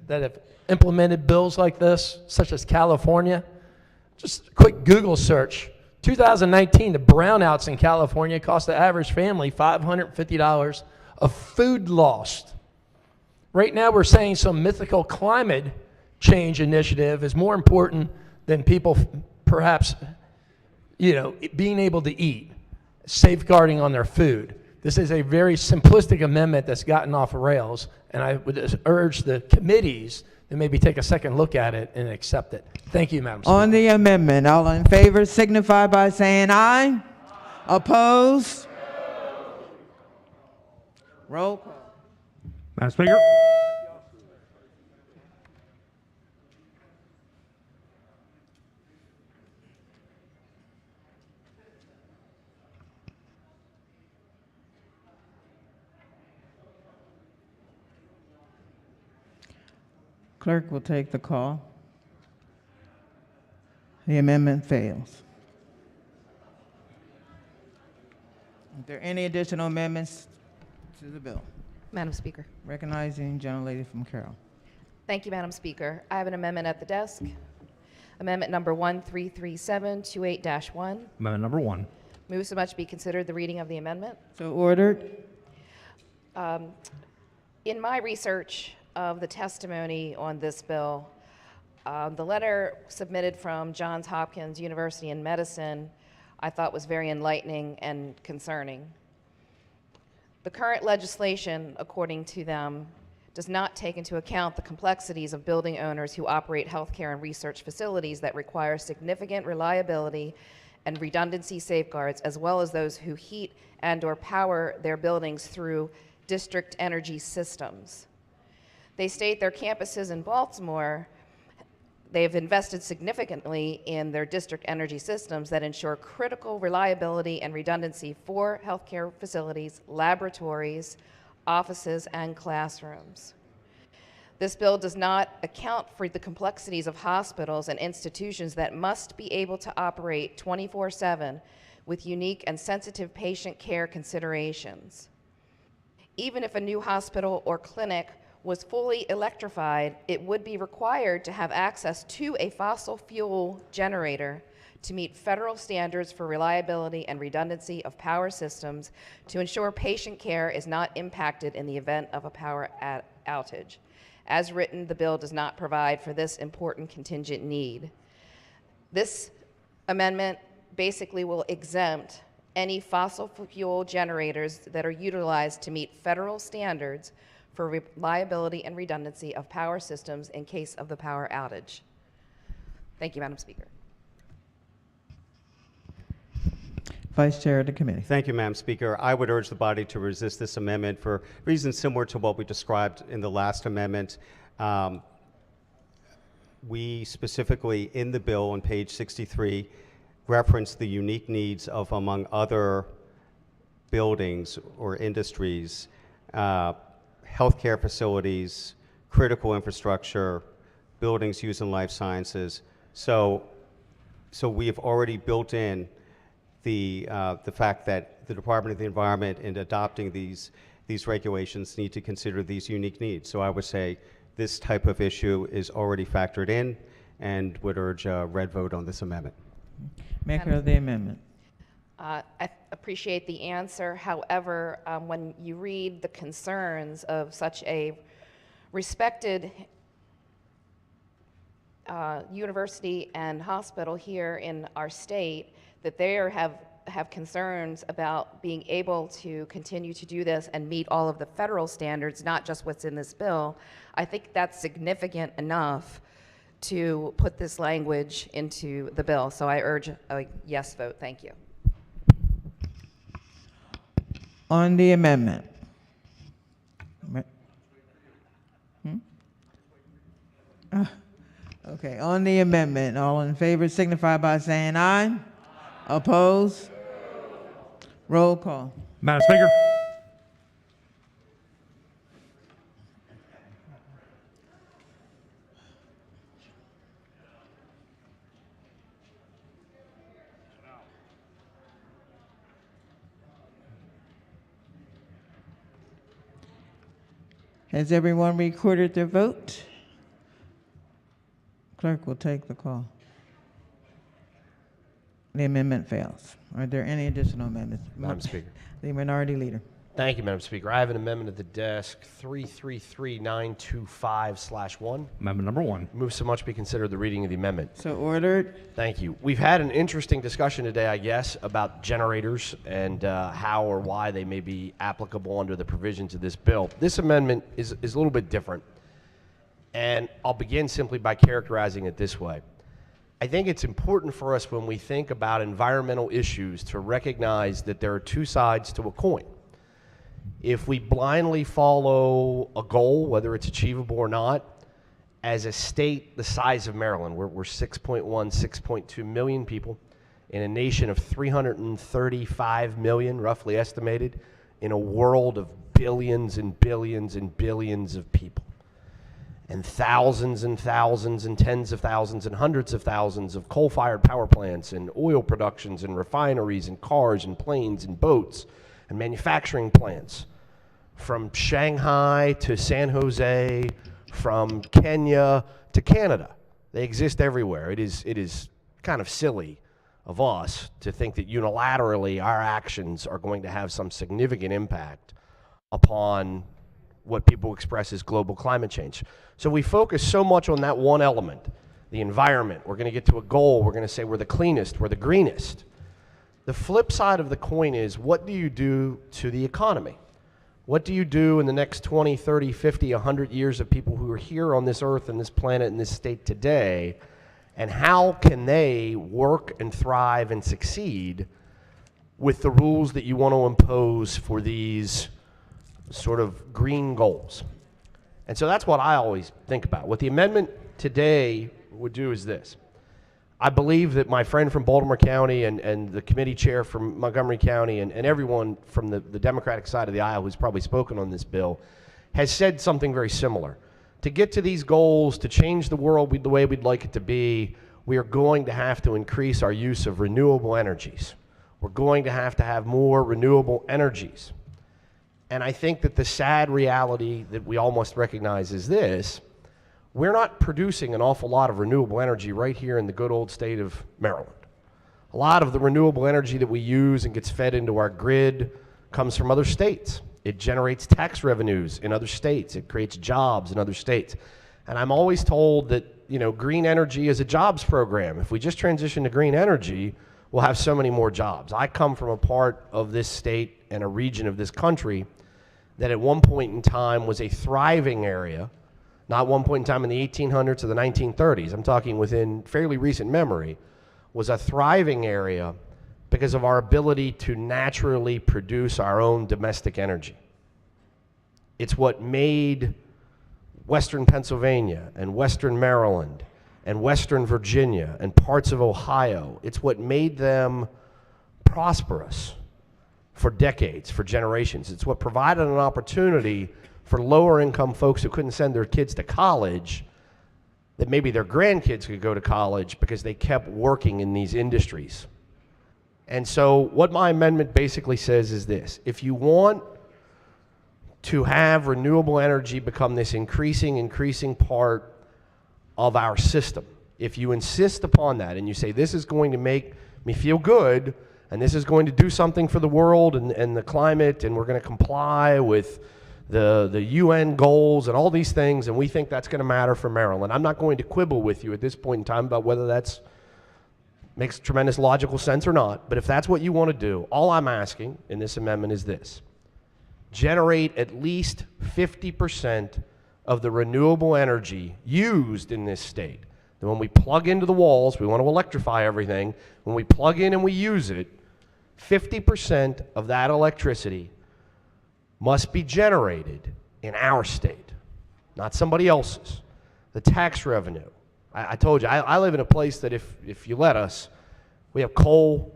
Speaker 20: have implemented bills like this, such as California, just a quick Google search. 2019, the brownouts in California cost the average family $550 of food lost. Right now, we're saying some mythical climate change initiative is more important than people perhaps, being able to eat, safeguarding on their food. This is a very simplistic amendment that's gotten off rails, and I would urge the committees to maybe take a second look at it and accept it. Thank you, Madam Speaker.
Speaker 1: On the amendment, all in favor signify by saying aye. Opposed? Roll call.
Speaker 3: Madam Speaker.
Speaker 1: Clerk will take the call. The amendment fails. Are there any additional amendments to the bill?
Speaker 21: Madam Speaker.
Speaker 1: Recognizing gentlelady from Carroll.
Speaker 21: Thank you, Madam Speaker. I have an amendment at the desk. Amendment number 133728-1.
Speaker 3: Amendment number 1.
Speaker 21: Move so much be considered the reading of the amendment.
Speaker 1: So ordered.
Speaker 21: In my research of the testimony on this bill, the letter submitted from Johns Hopkins University in Medicine I thought was very enlightening and concerning. The current legislation, according to them, does not take into account the complexities of building owners who operate healthcare and research facilities that require significant reliability and redundancy safeguards, as well as those who heat and/or power their buildings through district energy systems. They state their campuses in Baltimore, they've invested significantly in their district energy systems that ensure critical reliability and redundancy for healthcare facilities, laboratories, offices, and classrooms. This bill does not account for the complexities of hospitals and institutions that must be able to operate 24/7 with unique and sensitive patient care considerations. Even if a new hospital or clinic was fully electrified, it would be required to have access to a fossil fuel generator to meet federal standards for reliability and redundancy of power systems to ensure patient care is not impacted in the event of a power outage. As written, the bill does not provide for this important contingent need. This amendment basically will exempt any fossil fuel generators that are utilized to meet federal standards for reliability and redundancy of power systems in case of the power outage. Thank you, Madam Speaker.
Speaker 1: Vice Chair of the Committee.
Speaker 8: Thank you, Madam Speaker. I would urge the body to resist this amendment for reasons similar to what we described in the last amendment. We specifically, in the bill on page 63, reference the unique needs of, among other buildings or industries, healthcare facilities, critical infrastructure, buildings used in life sciences. So we have already built in the fact that the Department of the Environment, in adopting these regulations, need to consider these unique needs. So I would say this type of issue is already factored in, and would urge a red vote on this amendment.
Speaker 1: Maker of the amendment.
Speaker 21: I appreciate the answer. However, when you read the concerns of such a respected university and hospital here in our state, that they have concerns about being able to continue to do this and meet all of the federal standards, not just what's in this bill, I think that's significant enough to put this language into the bill. So I urge a yes vote. Thank you.
Speaker 1: On the amendment. Okay, on the amendment, all in favor signify by saying aye. Oppose? Roll call.
Speaker 3: Madam Speaker.
Speaker 1: Has everyone recorded their vote? Clerk will take the call. The amendment fails. Are there any additional amendments?
Speaker 4: Madam Speaker.
Speaker 1: The minority leader.
Speaker 4: Thank you, Madam Speaker. I have an amendment at the desk, 333925/1.
Speaker 3: Amendment number 1.
Speaker 4: Move so much be considered the reading of the amendment.
Speaker 1: So ordered.
Speaker 4: Thank you. We've had an interesting discussion today, I guess, about generators and how or why they may be applicable under the provisions of this bill. This amendment is a little bit different, and I'll begin simply by characterizing it this way. I think it's important for us when we think about environmental issues to recognize that there are two sides to a coin. If we blindly follow a goal, whether it's achievable or not, as a state the size of Maryland, we're 6.1, 6.2 million people in a nation of 335 million, roughly estimated, in a world of billions and billions and billions of people. And thousands and thousands and tens of thousands and hundreds of thousands of coal-fired power plants and oil productions and refineries and cars and planes and boats and manufacturing plants, from Shanghai to San Jose, from Kenya to Canada. They exist everywhere. It is kind of silly of us to think that unilaterally our actions are going to have some significant impact upon what people express as global climate change. So we focus so much on that one element, the environment. We're going to get to a goal. We're going to say we're the cleanest, we're the greenest. The flip side of the coin is, what do you do to the economy? What do you do in the next 20, 30, 50, 100 years of people who are here on this earth and this planet and this state today, and how can they work and thrive and succeed with the rules that you want to impose for these sort of green goals? And so that's what I always think about. What the amendment today would do is this. I believe that my friend from Baltimore County and the committee chair from Montgomery County and everyone from the Democratic side of the aisle who's probably spoken on this bill has said something very similar. To get to these goals, to change the world the way we'd like it to be, we are going to have to increase our use of renewable energies. We're going to have more renewable energies. And I think that the sad reality that we all must recognize is this: we're not producing an awful lot of renewable energy right here in the good old state of Maryland. A lot of the renewable energy that we use and gets fed into our grid comes from other states. It generates tax revenues in other states. It creates jobs in other states. And I'm always told that, green energy is a jobs program. If we just transition to green energy, we'll have so many more jobs. I come from a part of this state and a region of this country that at one point in time was a thriving area. Not one point in time in the 1800s or the 1930s, I'm talking within fairly recent memory, was a thriving area because of our ability to naturally produce our own domestic energy. It's what made Western Pennsylvania and Western Maryland and Western Virginia and parts of Ohio. It's what made them prosperous for decades, for generations. It's what provided an opportunity for lower income folks who couldn't send their kids to college, that maybe their grandkids could go to college because they kept working in these industries. And so what my amendment basically says is this: if you want to have renewable energy become this increasing part of our system, if you insist upon that and you say this is going to make me feel good and this is going to do something for the world and the climate, and we're going to comply with the UN goals and all these things, and we think that's going to matter for Maryland. I'm not going to quibble with you at this point in time about whether that's makes tremendous logical sense or not, but if that's what you want to do, all I'm asking in this amendment is this: generate at least 50% of the renewable energy used in this state. Then when we plug into the walls, we want to electrify everything. When we plug in and we use it, 50% of that electricity must be generated in our state, not somebody else's. The tax revenue. I told you, I live in a place that if you let us, we have coal,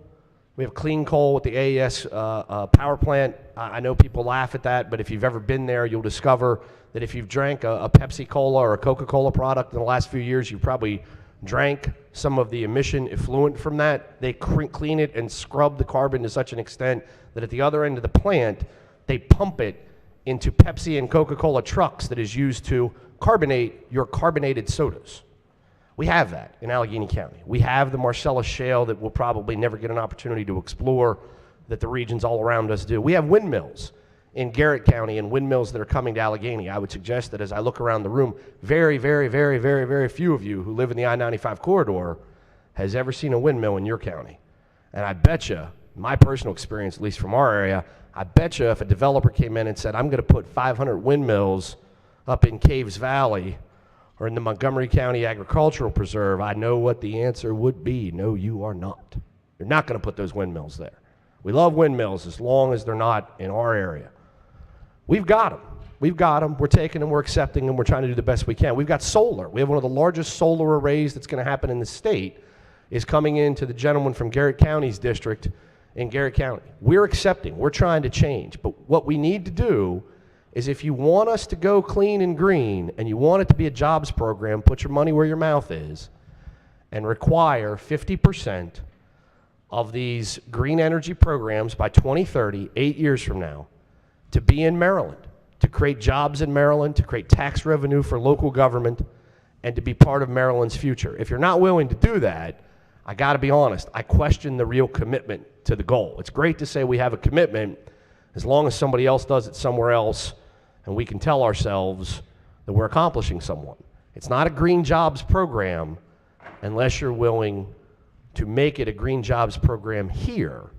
Speaker 4: we have clean coal with the AES power plant. I know people laugh at that, but if you've ever been there, you'll discover that if you've drank a Pepsi-Cola or a Coca-Cola product in the last few years, you probably drank some of the emission effluent from that. They clean it and scrub the carbon to such an extent that at the other end of the plant, they pump it into Pepsi and Coca-Cola trucks that is used to carbonate your carbonated sodas. We have that in Allegheny County. We have the Marcellus Shale that we'll probably never get an opportunity to explore, that the regions all around us do. We have windmills in Garrett County and windmills that are coming to Allegheny. I would suggest that as I look around the room, very, very, very, very, very few of you who live in the I-95 corridor has ever seen a windmill in your county. And I bet you, my personal experience, at least from our area, I bet you if a developer came in and said, I'm going to put 500 windmills up in Caves Valley or in the Montgomery County Agricultural Preserve, I know what the answer would be. No, you are not. You're not going to put those windmills there. We love windmills as long as they're not in our area. We've got them. We've got them. We're taking them. We're accepting them. We're trying to do the best we can. We've got solar. We have one of the largest solar arrays that's going to happen in the state is coming into the gentleman from Garrett County's district in Garrett County. We're accepting. We're trying to change. But what we need to do is if you want us to go clean and green and you want it to be a jobs program, put your money where your mouth is and require 50% of these green energy programs by 2030, 8 years from now, to be in Maryland, to create jobs in Maryland, to create tax revenue for local government, and to be part of Maryland's future. If you're not willing to do that, I got to be honest, I question the real commitment to the goal. It's great to say we have a commitment as long as somebody else does it somewhere else and we can tell ourselves that we're accomplishing someone. It's not a green jobs program unless you're willing to make it a green jobs program here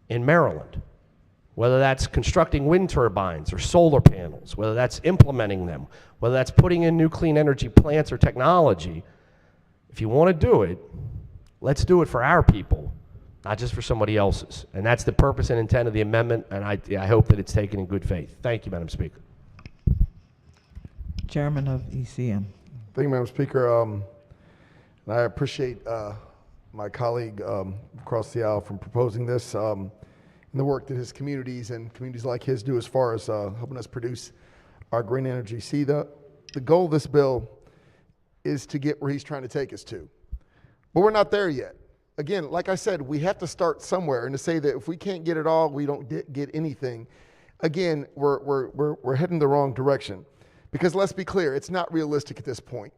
Speaker 4: in Maryland. Whether that's constructing wind turbines or solar panels, whether that's implementing them, whether that's putting in new clean energy plants or technology, if you want to do it, let's do it for our people, not just for somebody else's. And that's the purpose and intent of the amendment, and I hope that it's taken in good faith. Thank you, Madam Speaker.
Speaker 1: Chairman of ECM.
Speaker 2: Thank you, Madam Speaker. And I appreciate my colleague across the aisle from proposing this and the work that his communities and communities like his do as far as helping us produce our green energy. See, the goal of this bill is to get where he's trying to take us to. But we're not there yet. Again, like I said, we have to start somewhere, and to say that if we can't get it all, we don't get anything. Again, we're heading the wrong direction. Because let's be clear, it's not realistic at this point.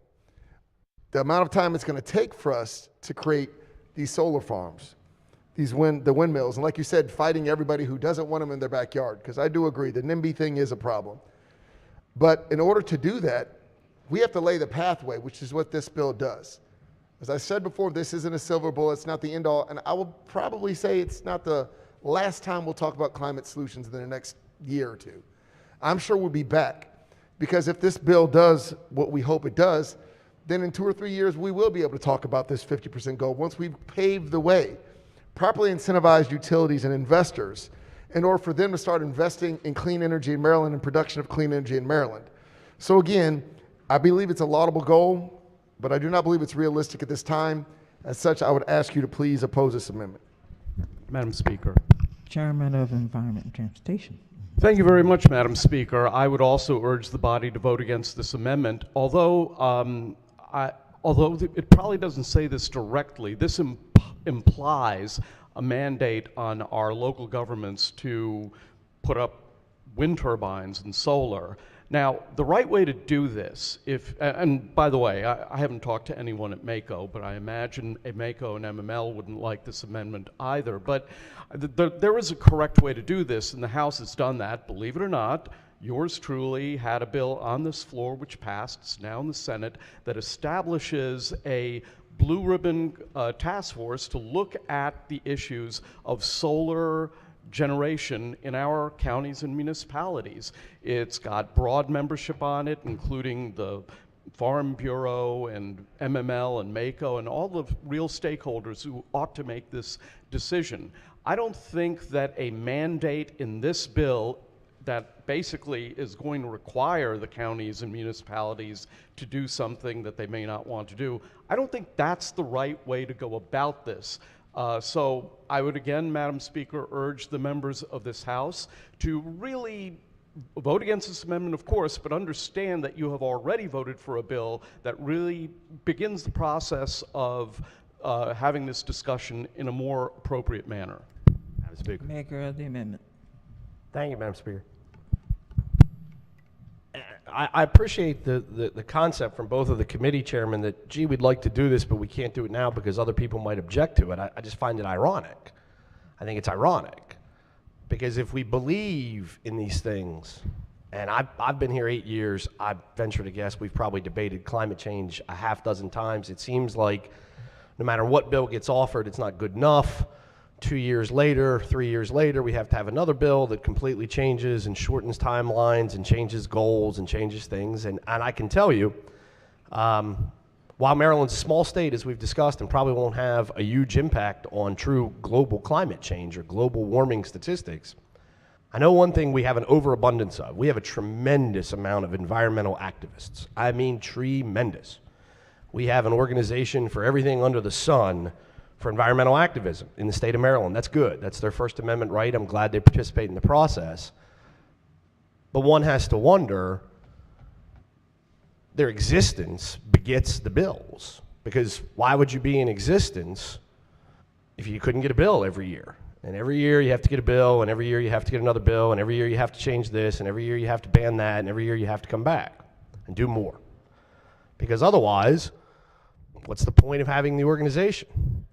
Speaker 2: The amount of time it's going to take for us to create these solar farms, the windmills, and like you said, fighting everybody who doesn't want them in their backyard, because I do agree, the NIMBY thing is a problem. But in order to do that, we have to lay the pathway, which is what this bill does. As I said before, this isn't a silver bullet, it's not the end all, and I will probably say it's not the last time we'll talk about climate solutions in the next year or two. I'm sure we'll be back, because if this bill does what we hope it does, then in 2 or 3 years, we will be able to talk about this 50% goal once we've paved the way, properly incentivized utilities and investors in order for them to start investing in clean energy in Maryland and production of clean energy in Maryland. So again, I believe it's a laudable goal, but I do not believe it's realistic at this time. As such, I would ask you to please oppose this amendment.
Speaker 17: Madam Speaker.
Speaker 1: Chairman of Environment and Transportation.
Speaker 17: Thank you very much, Madam Speaker. I would also urge the body to vote against this amendment, although it probably doesn't say this directly. This implies a mandate on our local governments to put up wind turbines and solar. Now, the right way to do this, and by the way, I haven't talked to anyone at MACO, but I imagine MACO and MML wouldn't like this amendment either. But there is a correct way to do this, and the House has done that, believe it or not. Yours truly had a bill on this floor which passed, it's now in the Senate, that establishes a blue ribbon task force to look at the issues of solar generation in our counties and municipalities. It's got broad membership on it, including the Farm Bureau and MML and MACO and all the real stakeholders who ought to make this decision. I don't think that a mandate in this bill that basically is going to require the counties and municipalities to do something that they may not want to do, I don't think that's the right way to go about this. So I would again, Madam Speaker, urge the members of this House to really vote against this amendment, of course, but understand that you have already voted for a bill that really begins the process of having this discussion in a more appropriate manner.
Speaker 4: Madam Speaker.
Speaker 1: Maker of the amendment.
Speaker 4: Thank you, Madam Speaker. I appreciate the concept from both of the committee chairmen that, gee, we'd like to do this, but we can't do it now because other people might object to it. I just find it ironic. I think it's ironic because if we believe in these things, and I've been here 8 years, I venture to guess we've probably debated climate change a half dozen times. It seems like no matter what bill gets offered, it's not good enough. 2 years later, 3 years later, we have to have another bill that completely changes and shortens timelines and changes goals and changes things. And I can tell you, while Maryland's a small state, as we've discussed, and probably won't have a huge impact on true global climate change or global warming statistics, I know one thing we have an overabundance of. We have a tremendous amount of environmental activists. I mean tremendous. We have an organization for everything under the sun for environmental activism in the state of Maryland. That's good. That's their First Amendment right. I'm glad they participate in the process. But one has to wonder, their existence begets the bills. Because why would you be in existence if you couldn't get a bill every year? And every year you have to get a bill, and every year you have to get another bill, and every year you have to change this, and every year you have to ban that, and every year you have to come back and do more. Because otherwise, what's the point of having the organization?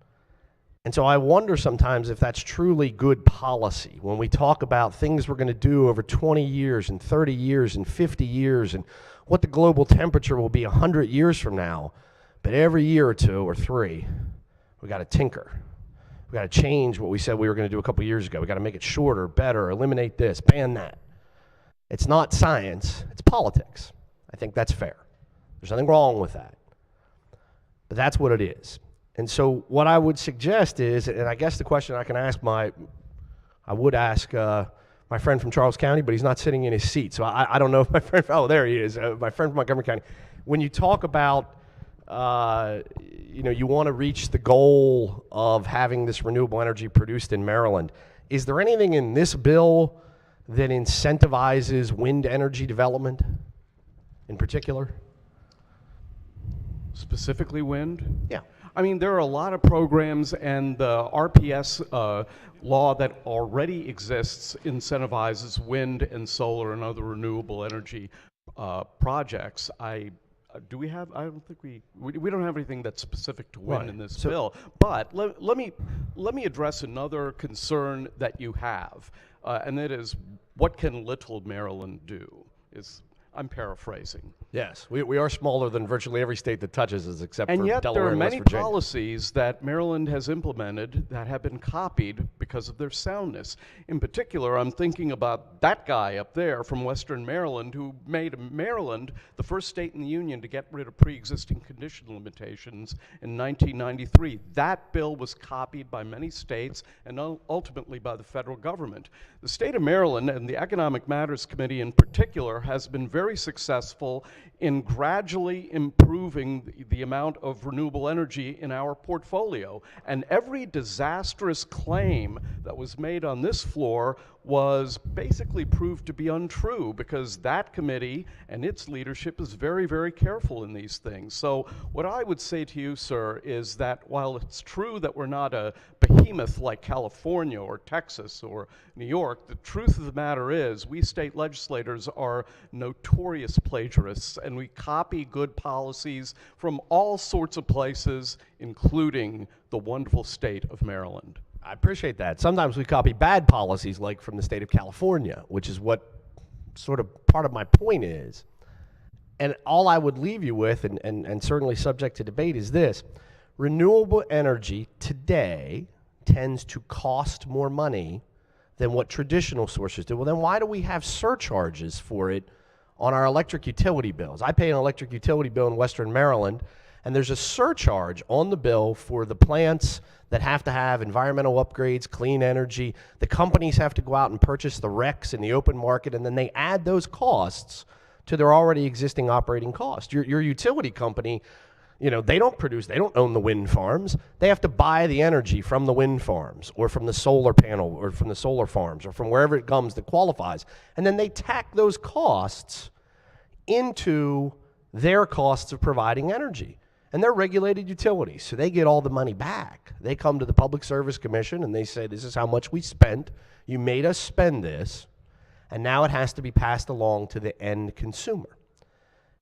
Speaker 4: And so I wonder sometimes if that's truly good policy when we talk about things we're going to do over 20 years and 30 years and 50 years and what the global temperature will be 100 years from now. But every year or two or three, we got to tinker. We got to change what we said we were going to do a couple years ago. We got to make it shorter, better, eliminate this, ban that. It's not science, it's politics. I think that's fair. There's nothing wrong with that. But that's what it is. And so what I would suggest is, and I guess the question I can ask my friend from Charles County, but he's not sitting in his seat. So I don't know if my friend, oh, there he is, my friend from Montgomery County. When you talk about, you want to reach the goal of having this renewable energy produced in Maryland, is there anything in this bill that incentivizes wind energy development in particular?
Speaker 17: Specifically wind?
Speaker 4: Yeah.
Speaker 17: I mean, there are a lot of programs, and the RPS law that already exists incentivizes wind and solar and other renewable energy projects. Do we have? I don't think we don't have anything that's specific to wind in this bill. But let me address another concern that you have, and that is, what can Little Maryland do? I'm paraphrasing.
Speaker 4: Yes, we are smaller than virtually every state that touches us, except for Delaware and West Virginia.
Speaker 17: And yet there are many policies that Maryland has implemented that have been copied because of their soundness. In particular, I'm thinking about that guy up there from Western Maryland who made Maryland the first state in the union to get rid of pre-existing condition limitations in 1993. That bill was copied by many states and ultimately by the federal government. The state of Maryland, and the Economic Matters Committee in particular, has been very very successful in gradually improving the amount of renewable energy in our portfolio. And every disastrous claim that was made on this floor was basically proved to be untrue, because that committee and its leadership is very, very careful in these things. So what I would say to you, sir, is that while it's true that we're not a behemoth like California or Texas or New York, the truth of the matter is we state legislators are notorious plagiarists, and we copy good policies from all sorts of places, including the wonderful state of Maryland.
Speaker 4: I appreciate that. Sometimes we copy bad policies, like from the state of California, which is what sort of part of my point is. And all I would leave you with, and certainly subject to debate, is this. Renewable energy today tends to cost more money than what traditional sources do. Well, then why do we have surcharges for it on our electric utility bills? I pay an electric utility bill in Western Maryland, and there's a surcharge on the bill for the plants that have to have environmental upgrades, clean energy. The companies have to go out and purchase the RECs in the open market, and then they add those costs to their already existing operating cost. Your utility company, you know, they don't produce, they don't own the wind farms. They have to buy the energy from the wind farms or from the solar panel or from the solar farms or from wherever it comes that qualifies. And then they tack those costs into their costs of providing energy. And they're regulated utilities, so they get all the money back. They come to the Public Service Commission and they say, this is how much we spent. You made us spend this, and now it has to be passed along to the end consumer.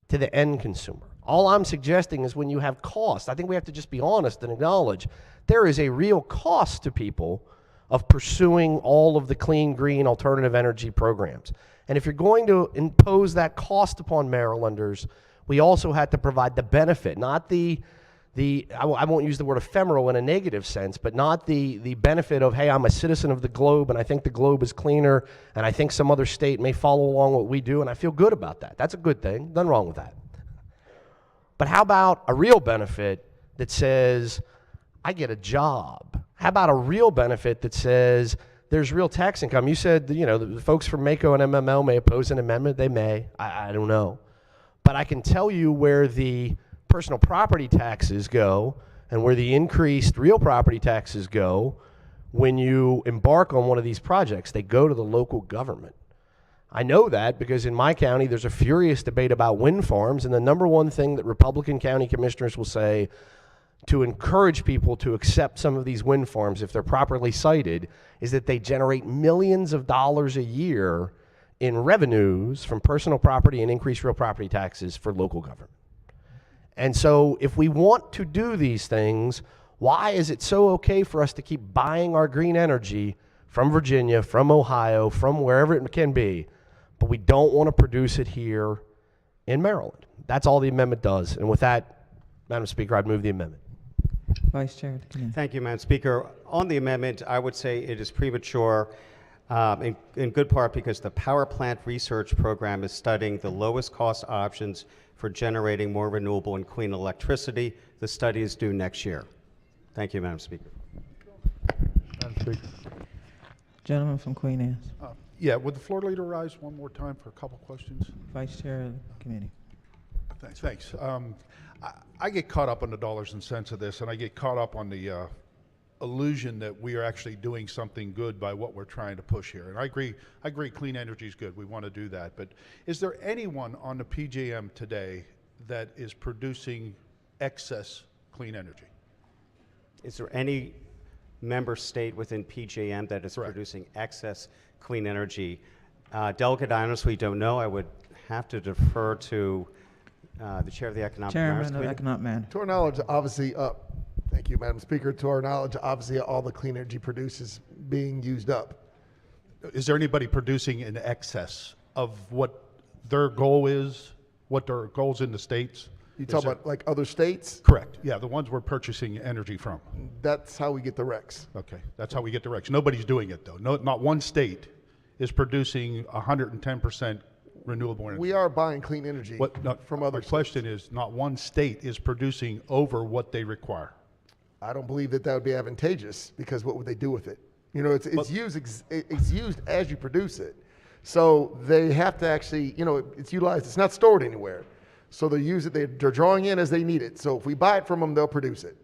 Speaker 4: To the end consumer. All I'm suggesting is when you have cost, I think we have to just be honest and acknowledge there is a real cost to people of pursuing all of the clean, green, alternative energy programs. And if you're going to impose that cost upon Marylanders, we also had to provide the benefit, not I won't use the word ephemeral in a negative sense, but not the benefit of, hey, I'm a citizen of the globe and I think the globe is cleaner and I think some other state may follow along what we do and I feel good about that. That's a good thing. Nothing wrong with that. But how about a real benefit that says, I get a job? How about a real benefit that says there's real tax income? You said, you know, the folks from MACO and MML may oppose an amendment. They may. I don't know. But I can tell you where the personal property taxes go and where the increased real property taxes go when you embark on one of these projects. They go to the local government. I know that because in my county there's a furious debate about wind farms, and the number one thing that Republican county commissioners will say to encourage people to accept some of these wind farms if they're properly sited is that they generate millions of dollars a year in revenues from personal property and increased real property taxes for local government. And so if we want to do these things, why is it so okay for us to keep buying our green energy from Virginia, from Ohio, from wherever it can be, but we don't want to produce it here in Maryland? That's all the amendment does. And with that, Madam Speaker, I'd move the amendment.
Speaker 1: Vice Chair.
Speaker 8: Thank you, Madam Speaker. On the amendment, I would say it is premature, in good part because the power plant research program is studying the lowest cost options for generating more renewable and clean electricity. The study is due next year. Thank you, Madam Speaker.
Speaker 12: Madam Speaker.
Speaker 1: Gentleman from Queen Anne's.
Speaker 12: Yeah, would the floor leader rise one more time for a couple questions?
Speaker 1: Vice Chair of the committee.
Speaker 12: Thanks. I get caught up on the dollars and cents of this, and I get caught up on the illusion that we are actually doing something good by what we're trying to push here. And I agree clean energy is good. We want to do that. But is there anyone on the PJM today that is producing excess clean energy?
Speaker 8: Is there any member state within PJM that is producing excess clean energy? Delegate, I honestly don't know. I would have to defer to the Chair of the Economic Matters
Speaker 1: Chairman of Economic Matters.
Speaker 2: To our knowledge, obviously, thank you, Madam Speaker. To our knowledge, obviously, all the clean energy produced is being used up.
Speaker 12: Is there anybody producing in excess of what their goal is, what their goals in the states?
Speaker 2: You talk about like other states?
Speaker 12: Correct. Yeah, the ones we're purchasing energy from.
Speaker 2: That's how we get the RECs.
Speaker 12: Okay, that's how we get the RECs. Nobody's doing it though. No, not one state is producing 110% renewable energy.
Speaker 2: We are buying clean energy from other states.
Speaker 12: The question is, not one state is producing over what they require.
Speaker 2: I don't believe that would be advantageous, because what would they do with it? You know, it's used as you produce it. So they have to actually, it's utilized, it's not stored anywhere. So they use it, they're drawing in as they need it. So if we buy it from them, they'll produce it.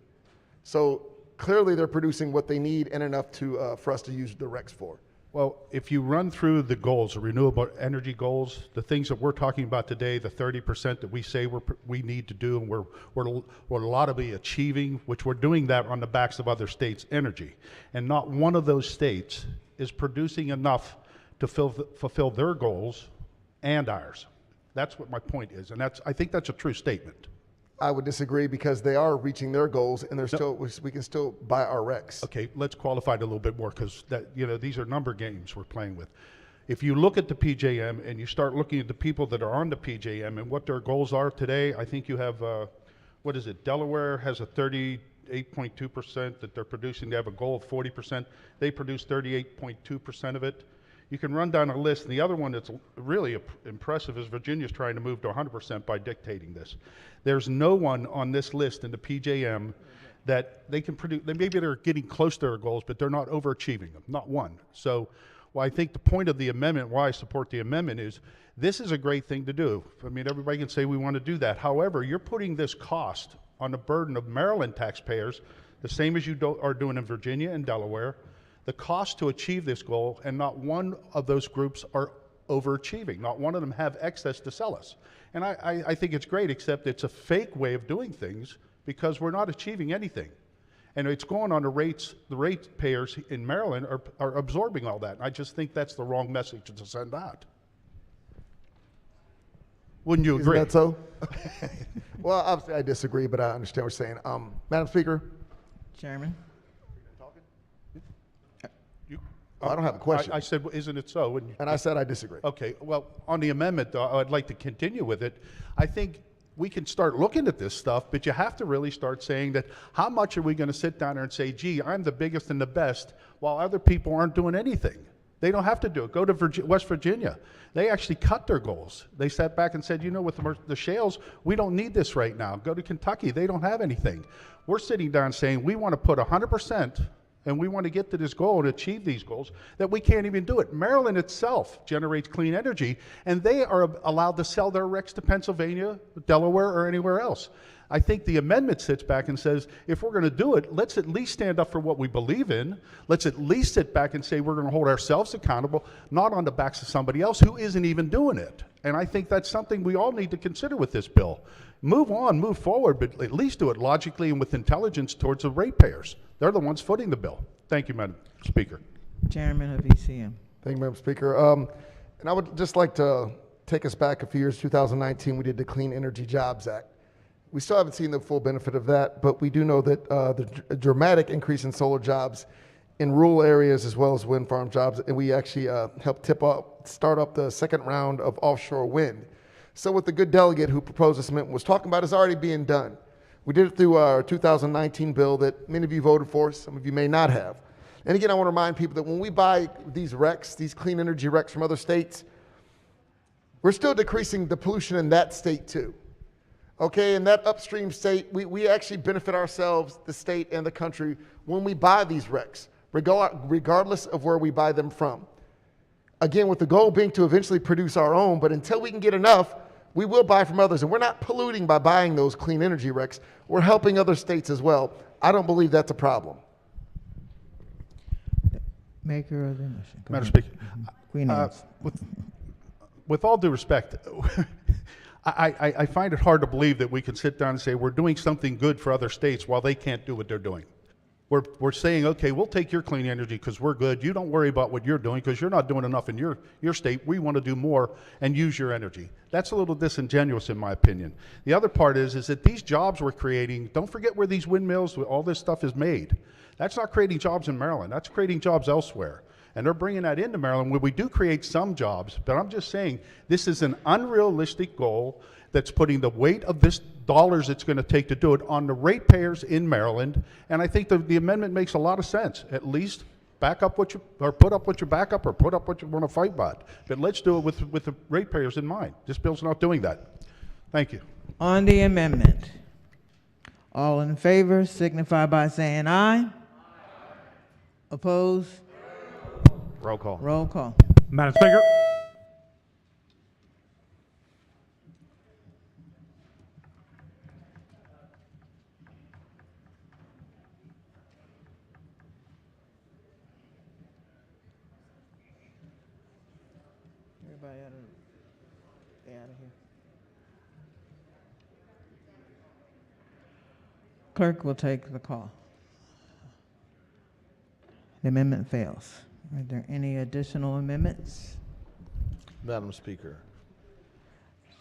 Speaker 2: So clearly they're producing what they need and enough for us to use the RECs for.
Speaker 12: Well, if you run through the goals, the renewable energy goals, the things that we're talking about today, the 30% that we say we need to do, and we're a lot of the achieving, which we're doing that on the backs of other states' energy. And not one of those states is producing enough to fulfill their goals and ours. That's what my point is, and I think that's a true statement.
Speaker 2: I would disagree because they are reaching their goals, and we can still buy our RECs.
Speaker 12: Okay, let's qualify it a little bit more because these are number games we're playing with. If you look at the PJM and you start looking at the people that are on the PJM and what their goals are today, I think you have, Delaware has a 38.2% that they're producing. They have a goal of 40%. They produce 38.2% of it. You can run down a list, and the other one that's really impressive is Virginia's trying to move to 100% by dictating this. There's no one on this list in the PJM that they can produce. Maybe they're getting close to their goals, but they're not overachieving them, not one. So I think the point of the amendment, why I support the amendment, is this is a great thing to do. I mean, everybody can say we want to do that. However, you're putting this cost on the burden of Maryland taxpayers, the same as you are doing in Virginia and Delaware. The cost to achieve this goal, and not one of those groups are overachieving. Not one of them have excess to sell us. And I think it's great, except it's a fake way of doing things because we're not achieving anything. And it's going on the rates, the ratepayers in Maryland are absorbing all that. And I just think that's the wrong message to send out. Wouldn't you agree?
Speaker 2: Isn't that so? Well, obviously I disagree, but I understand what you're saying. Madam Speaker?
Speaker 1: Chairman?
Speaker 2: I don't have a question.
Speaker 12: I said, well, isn't it so?
Speaker 2: And I said I disagree.
Speaker 12: Okay, well, on the amendment, though, I'd like to continue with it. I think we can start looking at this stuff, but you have to really start saying that how much are we going to sit down there and say, gee, I'm the biggest and the best, while other people aren't doing anything? They don't have to do it. Go to West Virginia. They actually cut their goals. They sat back and said, with the shales, we don't need this right now. Go to Kentucky. They don't have anything. We're sitting down saying we want to put 100%, and we want to get to this goal and achieve these goals, that we can't even do it. Maryland itself generates clean energy, and they are allowed to sell their RECs to Pennsylvania, Delaware, or anywhere else. I think the amendment sits back and says, if we're going to do it, let's at least stand up for what we believe in. Let's at least sit back and say we're going to hold ourselves accountable, not on the backs of somebody else who isn't even doing it. And I think that's something we all need to consider with this bill. Move on, move forward, but at least do it logically and with intelligence towards the ratepayers. They're the ones footing the bill. Thank you, Madam Speaker.
Speaker 1: Chairman of ECM.
Speaker 2: Thank you, Madam Speaker. And I would just like to take us back a few years. 2019, we did the Clean Energy Jobs Act. We still haven't seen the full benefit of that, but we do know that the dramatic increase in solar jobs in rural areas as well as wind farm jobs, and we actually helped start up the second round of offshore wind. So what the good delegate who proposed this amendment was talking about is already being done. We did it through our 2019 bill that many of you voted for, some of you may not have. And again, I want to remind people that when we buy these RECs, these clean energy RECs from other states, we're still decreasing the pollution in that state too. Okay, in that upstream state, we actually benefit ourselves, the state and the country, when we buy these RECs, regardless of where we buy them from. Again, with the goal being to eventually produce our own, but until we can get enough, we will buy from others. And we're not polluting by buying those clean energy RECs. We're helping other states as well. I don't believe that's a problem.
Speaker 1: Maker of the motion.
Speaker 12: Madam Speaker,
Speaker 1: Queen Anne's.
Speaker 12: with all due respect, I find it hard to believe that we can sit down and say we're doing something good for other states while they can't do what they're doing. We're saying, okay, we'll take your clean energy because we're good. You don't worry about what you're doing because you're not doing enough in your state. We want to do more and use your energy. That's a little disingenuous in my opinion. The other part is that these jobs we're creating, don't forget where these windmills, all this stuff is made. That's not creating jobs in Maryland. That's creating jobs elsewhere. And they're bringing that into Maryland where we do create some jobs. But I'm just saying this is an unrealistic goal that's putting the weight of this dollars it's going to take to do it on the ratepayers in Maryland. And I think the amendment makes a lot of sense. At least back up what you, or put up what you back up, or put up what you want to fight about. But let's do it with the ratepayers in mind. This bill's not doing that. Thank you.
Speaker 1: On the amendment, all in favor signify by saying aye. Opposed?
Speaker 13: Roll call.
Speaker 1: Roll call.
Speaker 3: Madam Speaker,
Speaker 1: Everybody they out of here. Clerk will take the call. The amendment fails. Are there any additional amendments?
Speaker 5: Madam Speaker.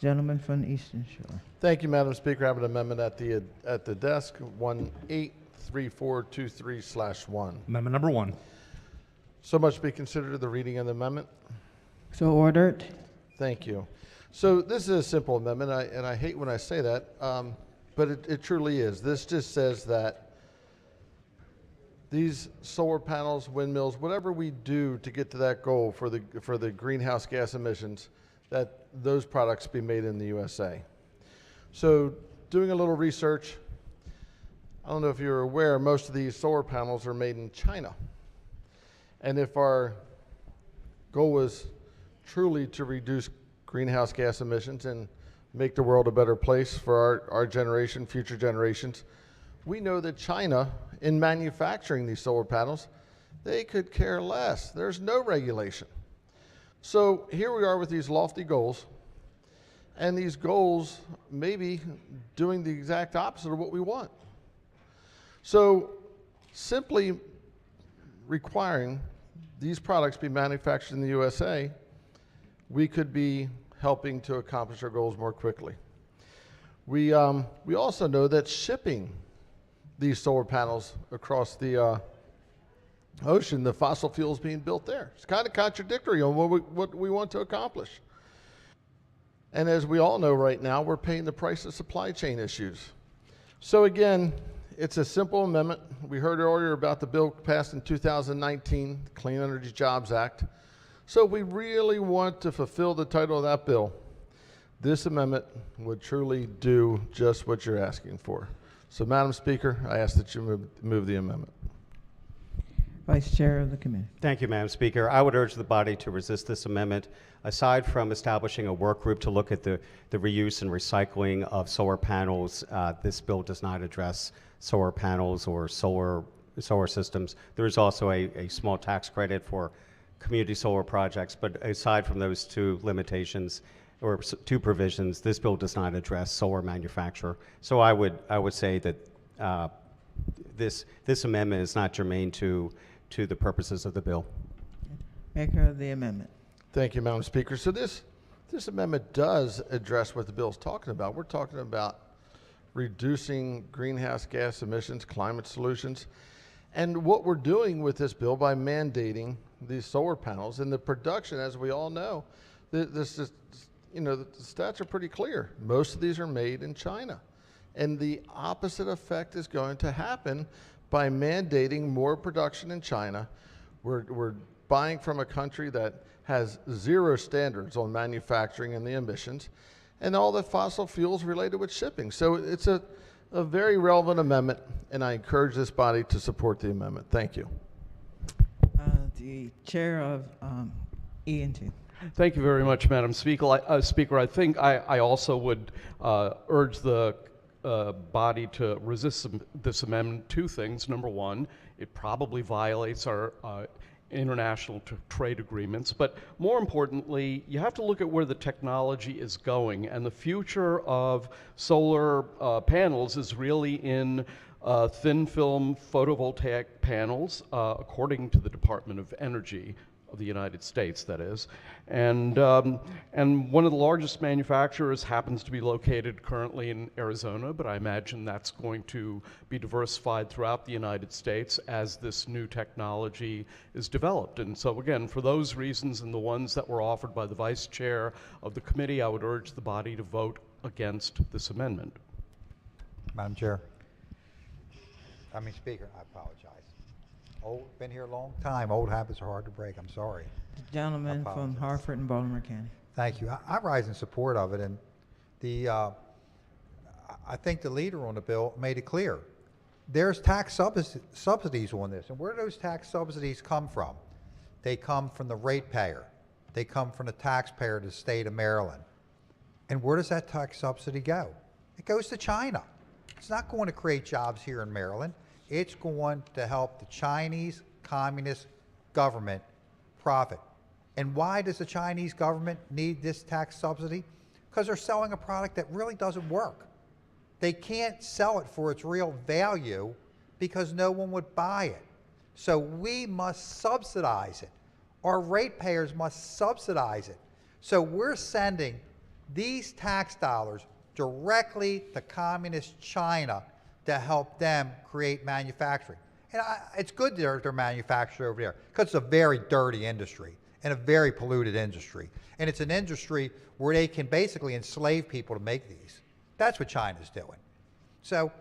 Speaker 1: Gentleman from the Eastern Shore.
Speaker 5: Thank you, Madam Speaker. I have an amendment at the desk, 183423/1.
Speaker 3: Amendment number 1.
Speaker 5: So much be considered the reading of the amendment.
Speaker 1: So ordered.
Speaker 5: Thank you. So this is a simple amendment, and I hate when I say that, but it truly is. This just says that these solar panels, windmills, whatever we do to get to that goal for the greenhouse gas emissions, that those products be made in the USA. So doing a little research, I don't know if you're aware, most of these solar panels are made in China. And if our goal was truly to reduce greenhouse gas emissions and make the world a better place for our generation, future generations, we know that China, in manufacturing these solar panels, they could care less. There's no regulation. So here we are with these lofty goals, and these goals may be doing the exact opposite of what we want. So simply requiring these products be manufactured in the USA, we could be helping to accomplish our goals more quickly. We also know that shipping these solar panels across the ocean, the fossil fuels being built there, it's kind of contradictory on what we want to accomplish. And as we all know right now, we're paying the price of supply chain issues. So again, it's a simple amendment. We heard earlier about the bill passed in 2019, the Clean Energy Jobs Act. So we really want to fulfill the title of that bill. This amendment would truly do just what you're asking for. So Madam Speaker, I ask that you move the amendment.
Speaker 1: Vice Chair of the Committee.
Speaker 8: Thank you, Madam Speaker. I would urge the body to resist this amendment. Aside from establishing a work group to look at the reuse and recycling of solar panels, this bill does not address solar panels or solar systems. There is also a small tax credit for community solar projects, but aside from those two limitations or two provisions, this bill does not address solar manufacture. So I would say that this amendment is not germane to the purposes of the bill.
Speaker 1: Maker of the amendment.
Speaker 5: Thank you, Madam Speaker. So this amendment does address what the bill is talking about. We're talking about reducing greenhouse gas emissions, climate solutions, and what we're doing with this bill by mandating these solar panels and the production, as we all know, the stats are pretty clear. Most of these are made in China, and the opposite effect is going to happen by mandating more production in China. We're buying from a country that has zero standards on manufacturing and the emissions, and all the fossil fuels related with shipping. So it's a very relevant amendment, and I encourage this body to support the amendment. Thank you.
Speaker 1: The Chair of E&T.
Speaker 17: Thank you very much, Madam Speaker. I think I also would urge the body to resist this amendment. Two things. Number one, it probably violates our international trade agreements, but more importantly, you have to look at where the technology is going, and the future of solar panels is really in thin film photovoltaic panels, according to the Department of Energy of the United States, that is. And one of the largest manufacturers happens to be located currently in Arizona, but I imagine that's going to be diversified throughout the United States as this new technology is developed. And so again, for those reasons and the ones that were offered by the Vice Chair of the committee, I would urge the body to vote against this amendment.
Speaker 14: Madam Chair. Speaker, I apologize. Been here a long time. Old habits are hard to break. I'm sorry.
Speaker 1: The gentleman from Hartford and Baltimore County.
Speaker 14: Thank you. I rise in support of it, and I think the leader on the bill made it clear. There's tax subsidies on this, and where do those tax subsidies come from? They come from the ratepayer. They come from the taxpayer of the state of Maryland. And where does that tax subsidy go? It goes to China. It's not going to create jobs here in Maryland. It's going to help the Chinese Communist government profit. And why does the Chinese government need this tax subsidy? Because they're selling a product that really doesn't work. They can't sell it for its real value because no one would buy it. So we must subsidize it. Our ratepayers must subsidize it. So we're sending these tax dollars directly to communist China to help them create manufacturing. And it's good they're manufactured over there because it's a very dirty industry and a very polluted industry. And it's an industry where they can basically enslave people to make these. That's what China's doing. So,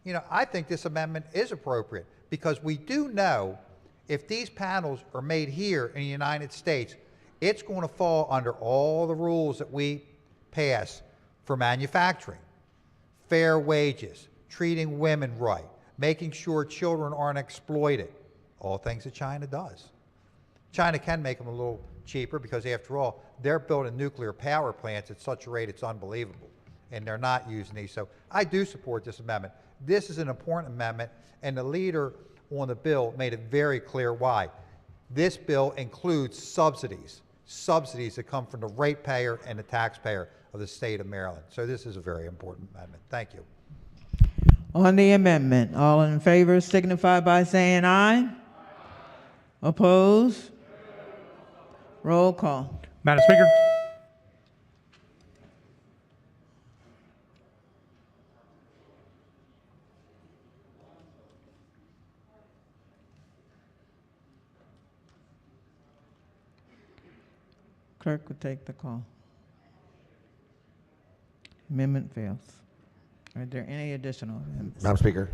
Speaker 14: you know, I think this amendment is appropriate because we do know if these panels are made here in the United States, it's going to fall under all the rules that we pass for manufacturing. Fair wages, treating women right, making sure children aren't exploited, all things that China does. China can make them a little cheaper because after all, they're building nuclear power plants at such a rate it's unbelievable, and they're not using these. So I do support this amendment. This is an important amendment, and the leader on the bill made it very clear why. This bill includes subsidies that come from the ratepayer and the taxpayer of the state of Maryland. So this is a very important amendment. Thank you.
Speaker 1: On the amendment, all in favor signify by saying aye. Oppose? Roll call.
Speaker 3: Madam Speaker.
Speaker 1: Clerk will take the call. Amendment fails. Are there any additional amendments?
Speaker 7: Madam Speaker.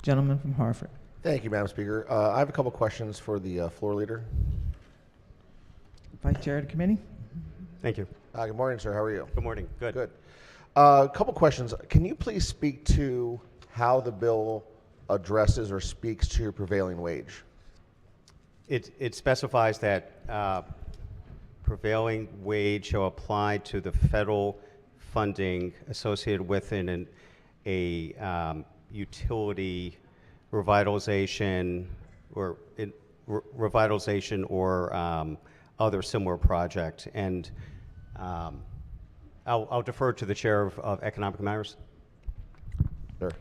Speaker 1: Gentleman from Hartford.
Speaker 7: Thank you, Madam Speaker. I have a couple questions for the floor leader.
Speaker 1: Vice Chair of the committee.
Speaker 8: Thank you.
Speaker 7: Good morning, sir. How are you?
Speaker 8: Good morning. Good.
Speaker 7: Good. A couple questions. Can you please speak to how the bill addresses or speaks to your prevailing wage?
Speaker 8: It specifies that prevailing wage shall apply to the federal funding associated with a utility revitalization or other similar project. And I'll defer to the Chair of Economic Matters.
Speaker 7: Sure.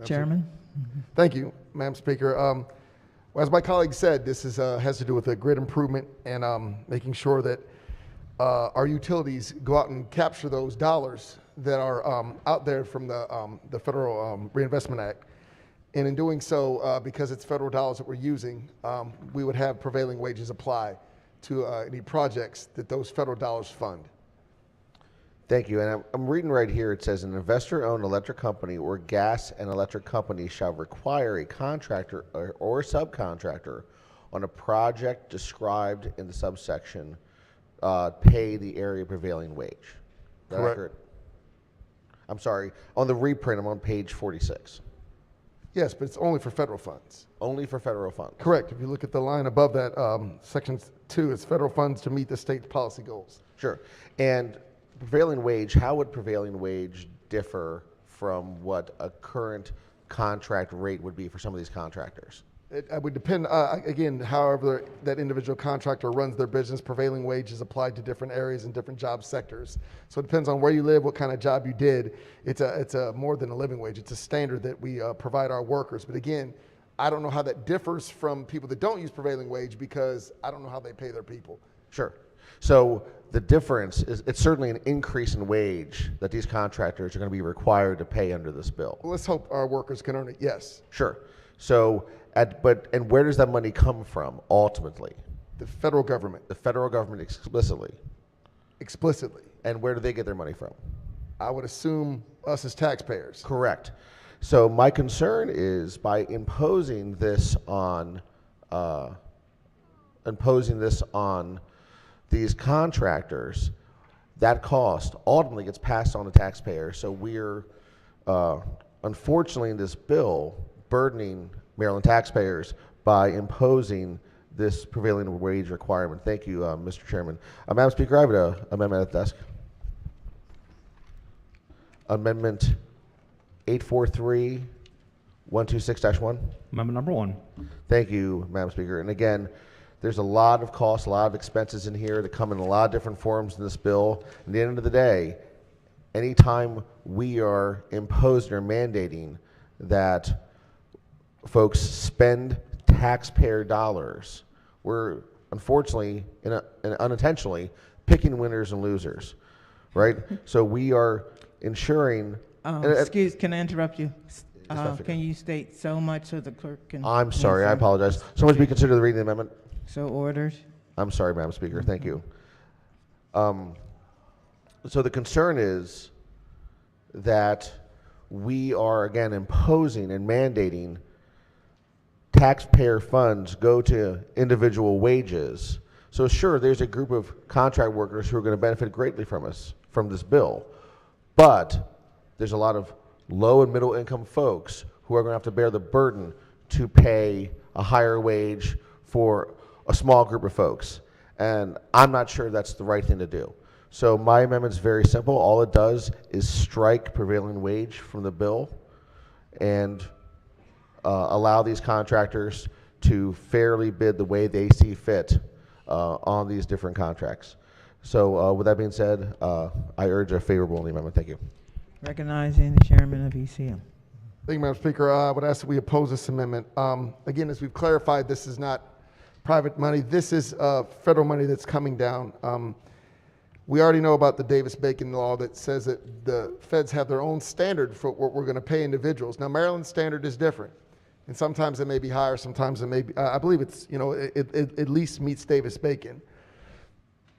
Speaker 1: Chairman.
Speaker 2: Thank you, Madam Speaker. As my colleague said, this has to do with the grid improvement and making sure that our utilities go out and capture those dollars that are out there from the Federal Reinvestment Act. And in doing so, because it's federal dollars that we're using, we would have prevailing wages apply to any projects that those federal dollars fund.
Speaker 7: Thank you. And I'm reading right here. It says an investor-owned electric company or gas and electric company shall require a contractor or subcontractor on a project described in the subsection pay the area prevailing wage. Is that
Speaker 2: Correct.
Speaker 7: accurate? I'm sorry. On the reprint, I'm on page 46.
Speaker 2: Yes, but it's only for federal funds.
Speaker 7: Only for federal funds.
Speaker 2: Correct. If you look at the line above that, section 2, it's federal funds to meet the state's policy goals.
Speaker 7: Sure. And prevailing wage, how would prevailing wage differ from what a current contract rate would be for some of these contractors?
Speaker 2: It would depend, again, however that individual contractor runs their business. Prevailing wage is applied to different areas and different job sectors. So it depends on where you live, what kind of job you did. It's a more than a living wage. It's a standard that we provide our workers. But again, I don't know how that differs from people that don't use prevailing wage because I don't know how they pay their people.
Speaker 7: Sure. So the difference is it's certainly an increase in wage that these contractors are going to be required to pay under this bill.
Speaker 2: Well, let's hope our workers can earn it, yes.
Speaker 7: Sure. So, and where does that money come from ultimately?
Speaker 2: The federal government.
Speaker 7: The federal government explicitly?
Speaker 2: Explicitly.
Speaker 7: And where do they get their money from?
Speaker 2: I would assume us as taxpayers.
Speaker 7: Correct. So my concern is by imposing this on these contractors, that cost ultimately gets passed on to taxpayers. So we're, unfortunately in this bill, burdening Maryland taxpayers by imposing this prevailing wage requirement. Thank you, Mr. Chairman. Madam Speaker, I have an amendment at the desk. Amendment 843-126-1.
Speaker 3: Amendment number 1.
Speaker 7: Thank you, Madam Speaker. And again, There's a lot of costs, a lot of expenses in here that come in a lot of different forms in this bill. At the end of the day, anytime we are imposing or mandating that folks spend taxpayer dollars, we're unfortunately and unintentionally picking winners and losers, right? So we are ensuring.
Speaker 1: Excuse, can I interrupt you? Can you state so much so the clerk can?
Speaker 7: I'm sorry, I apologize. So much be considered the reading of the amendment.
Speaker 1: So ordered.
Speaker 7: I'm sorry, Madam Speaker. Thank you. So the concern is that we are again imposing and mandating taxpayer funds go to individual wages. So sure, there's a group of contract workers who are going to benefit greatly from this bill, but there's a lot of low and middle income folks who are going to have to bear the burden to pay a higher wage for a small group of folks. And I'm not sure that's the right thing to do. So my amendment is very simple. All it does is strike prevailing wage from the bill and allow these contractors to fairly bid the way they see fit on these different contracts. So with that being said, I urge a favorable on the amendment. Thank you.
Speaker 1: Recognizing the chairman of ECM.
Speaker 2: Thank you, Madam Speaker. I would ask that we oppose this amendment. Again, as we've clarified, this is not private money. This is federal money that's coming down. We already know about the Davis-Bacon law that says that the feds have their own standard for what we're going to pay individuals. Now, Maryland's standard is different, and sometimes it may be higher, sometimes it may be. I believe it's it at least meets Davis-Bacon.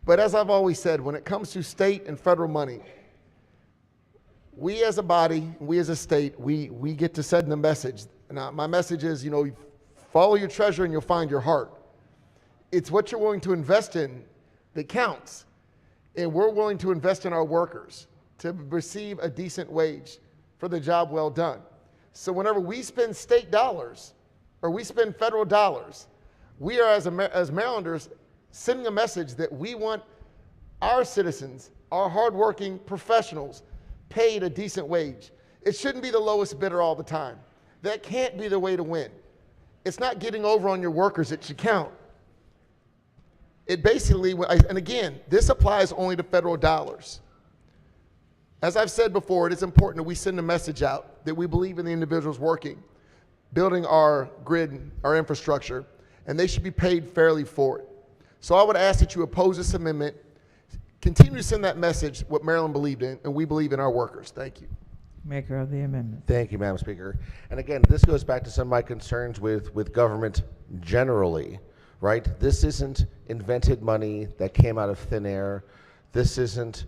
Speaker 2: But as I've always said, when it comes to state and federal money, we as a body, we as a state, we get to send the message. Now, my message is, follow your treasure and you'll find your heart. It's what you're willing to invest in that counts. And we're willing to invest in our workers to receive a decent wage for the job well done. So whenever we spend state dollars or we spend federal dollars, we are, as Marylanders, sending a message that we want our citizens, our hardworking professionals, paid a decent wage. It shouldn't be the lowest bidder all the time. That can't be the way to win. It's not getting over on your workers that should count. It basically, and again, this applies only to federal dollars. As I've said before, it is important that we send a message out that we believe in the individuals working, building our grid, our infrastructure, and they should be paid fairly for it. So I would ask that you oppose this amendment, continue to send that message, what Maryland believed in, and we believe in our workers. Thank you.
Speaker 1: Maker of the amendment.
Speaker 7: Thank you, Madam Speaker. And again, this goes back to some of my concerns with government generally, right? This isn't invented money that came out of thin air. This isn't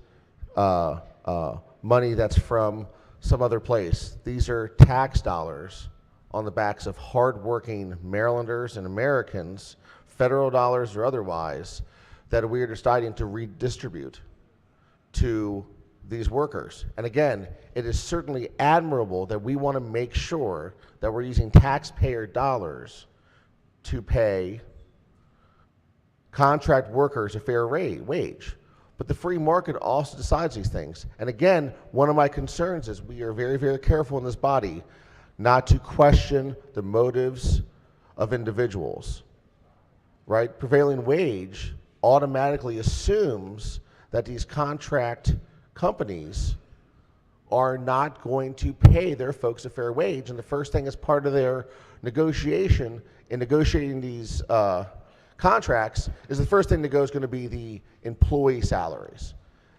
Speaker 7: money that's from some other place. These are tax dollars on the backs of hardworking Marylanders and Americans, federal dollars or otherwise, that we are deciding to redistribute to these workers. And again, it is certainly admirable that we want to make sure that we're using taxpayer dollars to pay contract workers a fair wage. But the free market also decides these things. And again, one of my concerns is we are very, very careful in this body not to question the motives of individuals, right? Prevailing wage automatically assumes that these contract companies are not going to pay their folks a fair wage. And the first thing as part of their negotiation in negotiating these contracts is the first thing that goes going to be the employee salaries.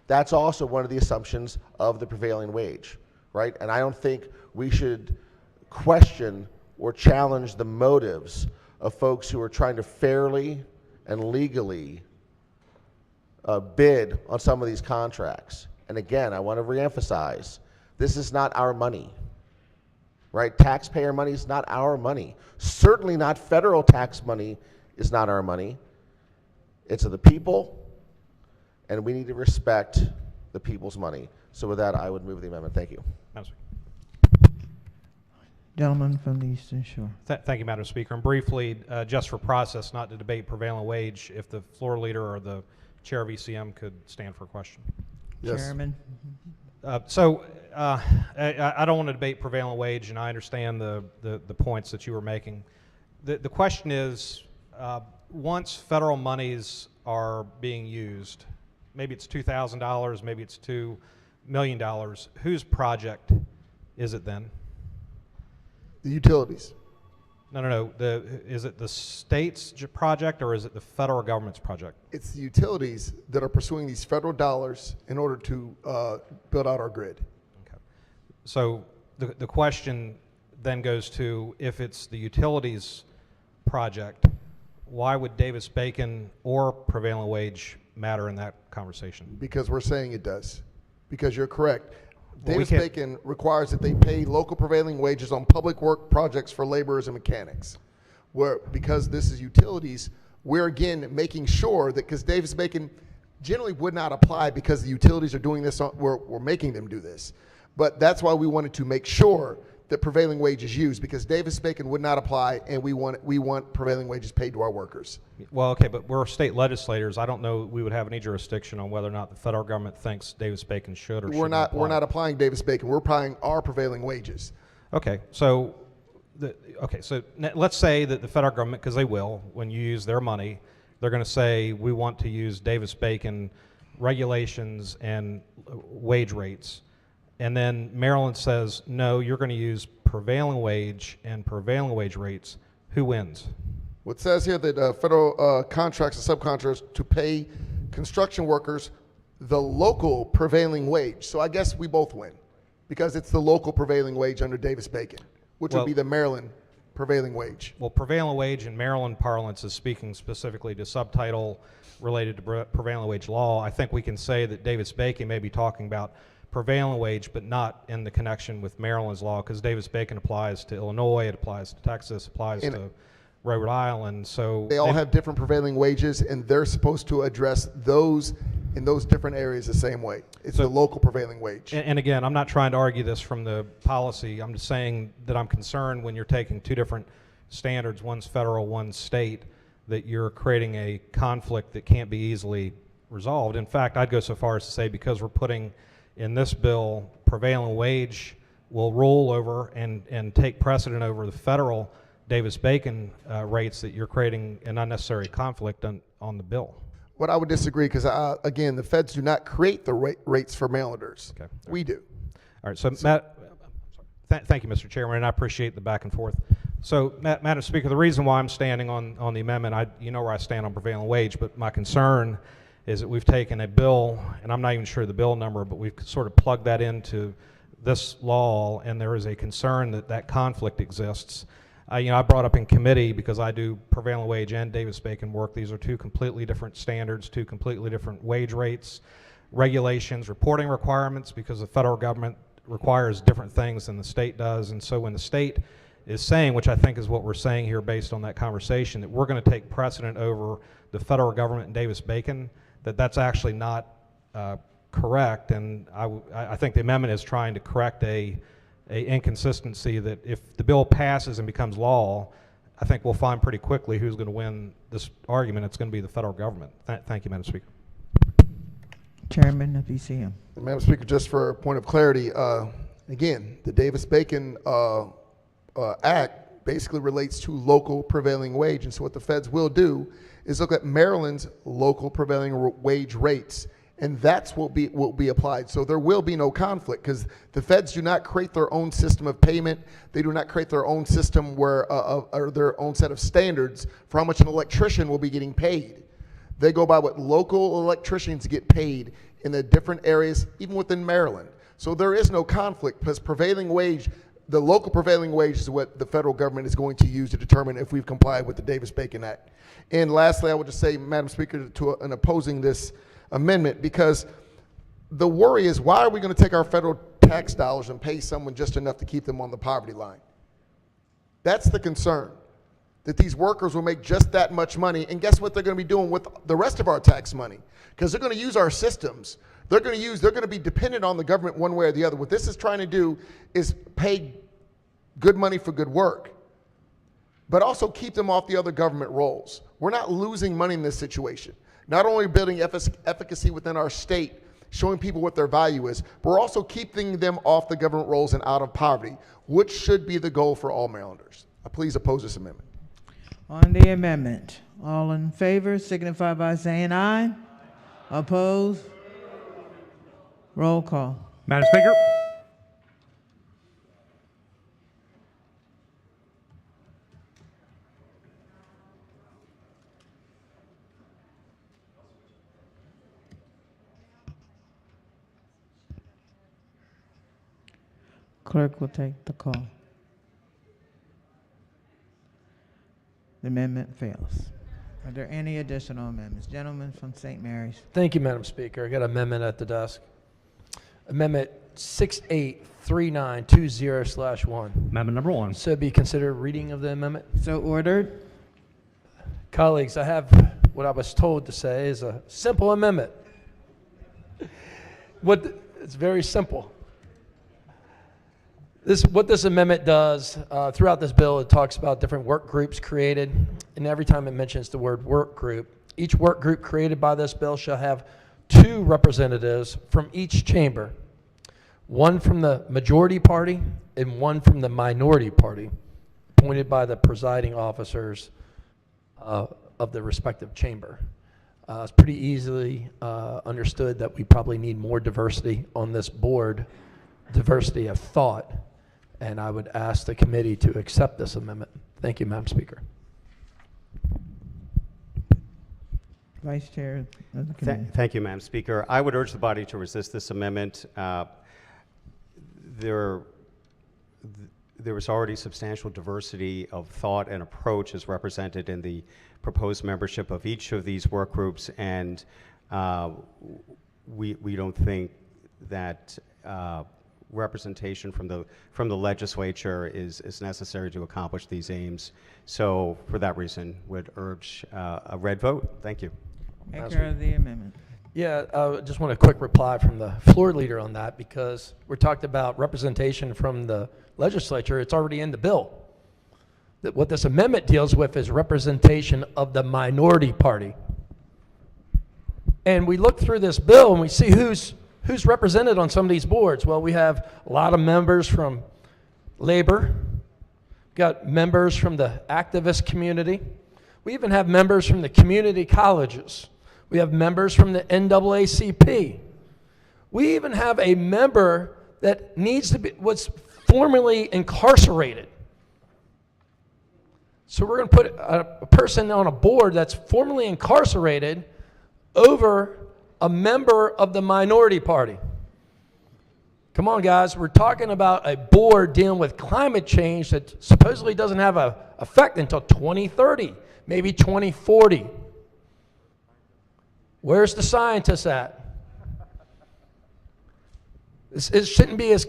Speaker 7: That's also one of the assumptions of the prevailing wage, right? And I don't think we should question or challenge the motives of folks who are trying to fairly and legally bid on some of these contracts. And again, I want to reemphasize, this is not our money, right? Taxpayer money is not our money. Certainly not federal tax money is not our money. It's of the people, and we need to respect the people's money. So with that, I would move the amendment. Thank you.
Speaker 1: Gentleman from the Eastern Shore.
Speaker 9: Thank you, Madam Speaker. And briefly, just for process, not to debate prevailing wage, if the floor leader or the chair of ECM could stand for a question.
Speaker 2: Yes.
Speaker 1: Chairman.
Speaker 9: I don't want to debate prevailing wage, and I understand the points that you were making. The question is, Once federal monies are being used, maybe it's $2,000, maybe it's $2 million, whose project is it then?
Speaker 2: The utilities.
Speaker 9: No. Is it the state's project or is it the federal government's project?
Speaker 2: It's the utilities that are pursuing these federal dollars in order to build out our grid.
Speaker 9: So the question then goes to, if it's the utilities project, why would Davis-Bacon or prevailing wage matter in that conversation?
Speaker 2: Because we're saying it does. Because you're correct.
Speaker 9: Well,
Speaker 2: Davis-Bacon requires that they pay local prevailing wages on public work projects for laborers and mechanics. Because this is utilities, we're again making sure that, because Davis-Bacon generally would not apply because the utilities are doing this, we're making them do this. But that's why we wanted to make sure that prevailing wage is used, because Davis-Bacon would not apply, and we want prevailing wages paid to our workers.
Speaker 9: Well, okay, but we're state legislators. I don't know we would have any jurisdiction on whether or not the federal government thinks Davis-Bacon should or shouldn't apply.
Speaker 2: We're not applying Davis-Bacon. We're applying our prevailing wages.
Speaker 9: Okay, so let's say that the federal government, because they will, when you use their money, they're going to say we want to use Davis-Bacon regulations and wage rates. And then Maryland says, no, you're going to use prevailing wage and prevailing wage rates. Who wins?
Speaker 2: Well, it says here that federal contracts and subcontractors to pay construction workers the local prevailing wage. So I guess we both win, because it's the local prevailing wage under Davis-Bacon, which would be the Maryland prevailing wage.
Speaker 9: Well, prevailing wage in Maryland parlance is speaking specifically to subtitle related to prevailing wage law. I think we can say that Davis-Bacon may be talking about prevailing wage, but not in the connection with Maryland's law, because Davis-Bacon applies to Illinois, it applies to Texas, applies to Rhode Island. So
Speaker 2: they all have different prevailing wages, and they're supposed to address those in those different areas the same way. It's the local prevailing wage.
Speaker 9: And again, I'm not trying to argue this from the policy. I'm just saying that I'm concerned when you're taking two different standards, one's federal, one's state, that you're creating a conflict that can't be easily resolved. In fact, I'd go so far as to say, because we're putting in this bill prevailing wage will roll over and take precedent over the federal Davis-Bacon rates, that you're creating an unnecessary conflict on the bill.
Speaker 2: What I would disagree, because again, the feds do not create the rates for Marylanders.
Speaker 9: Okay.
Speaker 2: We do.
Speaker 9: All right, so Matt, thank you, Mr. Chairman, and I appreciate the back and forth. So, Madam Speaker, the reason why I'm standing on the amendment, you know where I stand on prevailing wage, but my concern is that we've taken a bill, and I'm not even sure the bill number, but we've sort of plugged that into this law, and there is a concern that that conflict exists. I brought up in committee, because I do prevailing wage and Davis-Bacon work. These are two completely different standards, two completely different wage rates, regulations, reporting requirements, because the federal government requires different things than the state does. And so when the state is saying, which I think is what we're saying here based on that conversation, that we're going to take precedent over the federal government and Davis-Bacon, that's actually not correct. And I think the amendment is trying to correct a inconsistency that if the bill passes and becomes law, I think we'll find pretty quickly who's going to win this argument. It's going to be the federal government. Thank you, Madam Speaker.
Speaker 1: Chairman of ECM.
Speaker 2: Madam Speaker, just for a point of clarity, again, the Davis-Bacon Act basically relates to local prevailing wage. And so what the feds will do is look at Maryland's local prevailing wage rates, and that's what will be applied. So there will be no conflict, because the feds do not create their own system of payment. They do not create their own system or their own set of standards for how much an electrician will be getting paid. They go by what local electricians get paid in the different areas, even within Maryland. So there is no conflict, because prevailing wage, the local prevailing wage, is what the federal government is going to use to determine if we've complied with the Davis-Bacon Act. And lastly, I would just say, Madam Speaker, in opposing this amendment, because the worry is, why are we going to take our federal tax dollars and pay someone just enough to keep them on the poverty line? That's the concern, that these workers will make just that much money, and guess what they're going to be doing with the rest of our tax money? Because they're going to use our systems. They're going to be dependent on the government one way or the other. What this is trying to do is pay good money for good work, but also keep them off the other government rolls. We're not losing money in this situation. Not only building efficacy within our state, showing people what their value is, but we're also keeping them off the government rolls and out of poverty, which should be the goal for all Marylanders. Please oppose this amendment.
Speaker 1: On the amendment, all in favor signify by saying aye. Opposed? Roll call.
Speaker 3: Madam Speaker.
Speaker 1: Clerk will take the call. The amendment fails. Are there any additional amendments? Gentleman from St. Mary's.
Speaker 20: Thank you, Madam Speaker. I got an amendment at the desk. Amendment 683920/1.
Speaker 3: Amendment number 1.
Speaker 20: So be considered reading of the amendment.
Speaker 1: So ordered.
Speaker 20: Colleagues, I have what I was told to say is a simple amendment. It's very simple. What this amendment does, throughout this bill, it talks about different work groups created, and every time it mentions the word work group, each work group created by this bill shall have 2 representatives from each chamber, one from the majority party and one from the minority party, appointed by the presiding officers of the respective chamber. It's pretty easily understood that we probably need more diversity on this board, diversity of thought, and I would ask the committee to accept this amendment. Thank you, Madam Speaker.
Speaker 1: Vice Chair of the committee.
Speaker 8: Thank you, Madam Speaker. I would urge the body to resist this amendment. There was already substantial diversity of thought and approach as represented in the proposed membership of each of these work groups, and we don't think that representation from the legislature is necessary to accomplish these aims. So for that reason, would urge a red vote. Thank you.
Speaker 1: Maker of the amendment.
Speaker 20: Yeah, I just want a quick reply from the floor leader on that, because we're talking about representation from the legislature. It's already in the bill. What this amendment deals with is representation of the minority party. And we look through this bill and we see who's represented on some of these boards. Well, we have a lot of members from labor, got members from the activist community. We even have members from the community colleges. We have members from the NAACP. We even have a member that was formerly incarcerated. So we're going to put a person on a board that's formerly incarcerated over a member of the minority party. Come on, guys. We're talking about a board dealing with climate change that supposedly doesn't have an effect until 2030, maybe 2040. Where's the scientists at? It shouldn't be as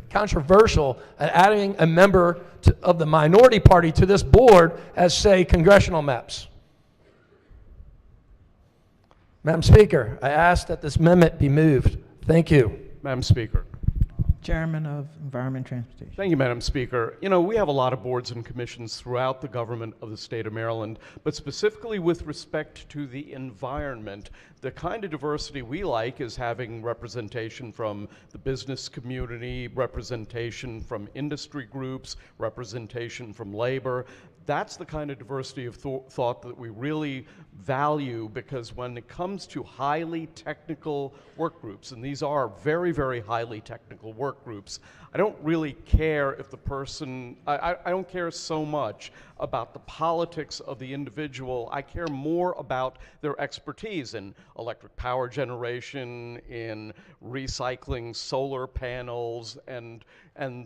Speaker 20: controversial at adding a member of the minority party to this board as, say, congressional maps. Madam Speaker, I ask that this amendment be moved. Thank you.
Speaker 17: Madam Speaker.
Speaker 1: Chairman of Environment and Transportation.
Speaker 17: Thank you, Madam Speaker. You know, we have a lot of boards and commissions throughout the government of the state of Maryland, but specifically with respect to the environment, the kind of diversity we like is having representation from the business community, representation from industry groups, representation from labor. That's the kind of diversity of thought that we really value, because when it comes to highly technical work groups, and these are very, very highly technical work groups, I don't really care if the person, I don't care so much about the politics of the individual. I care more about their expertise in electric power generation, in recycling solar panels, and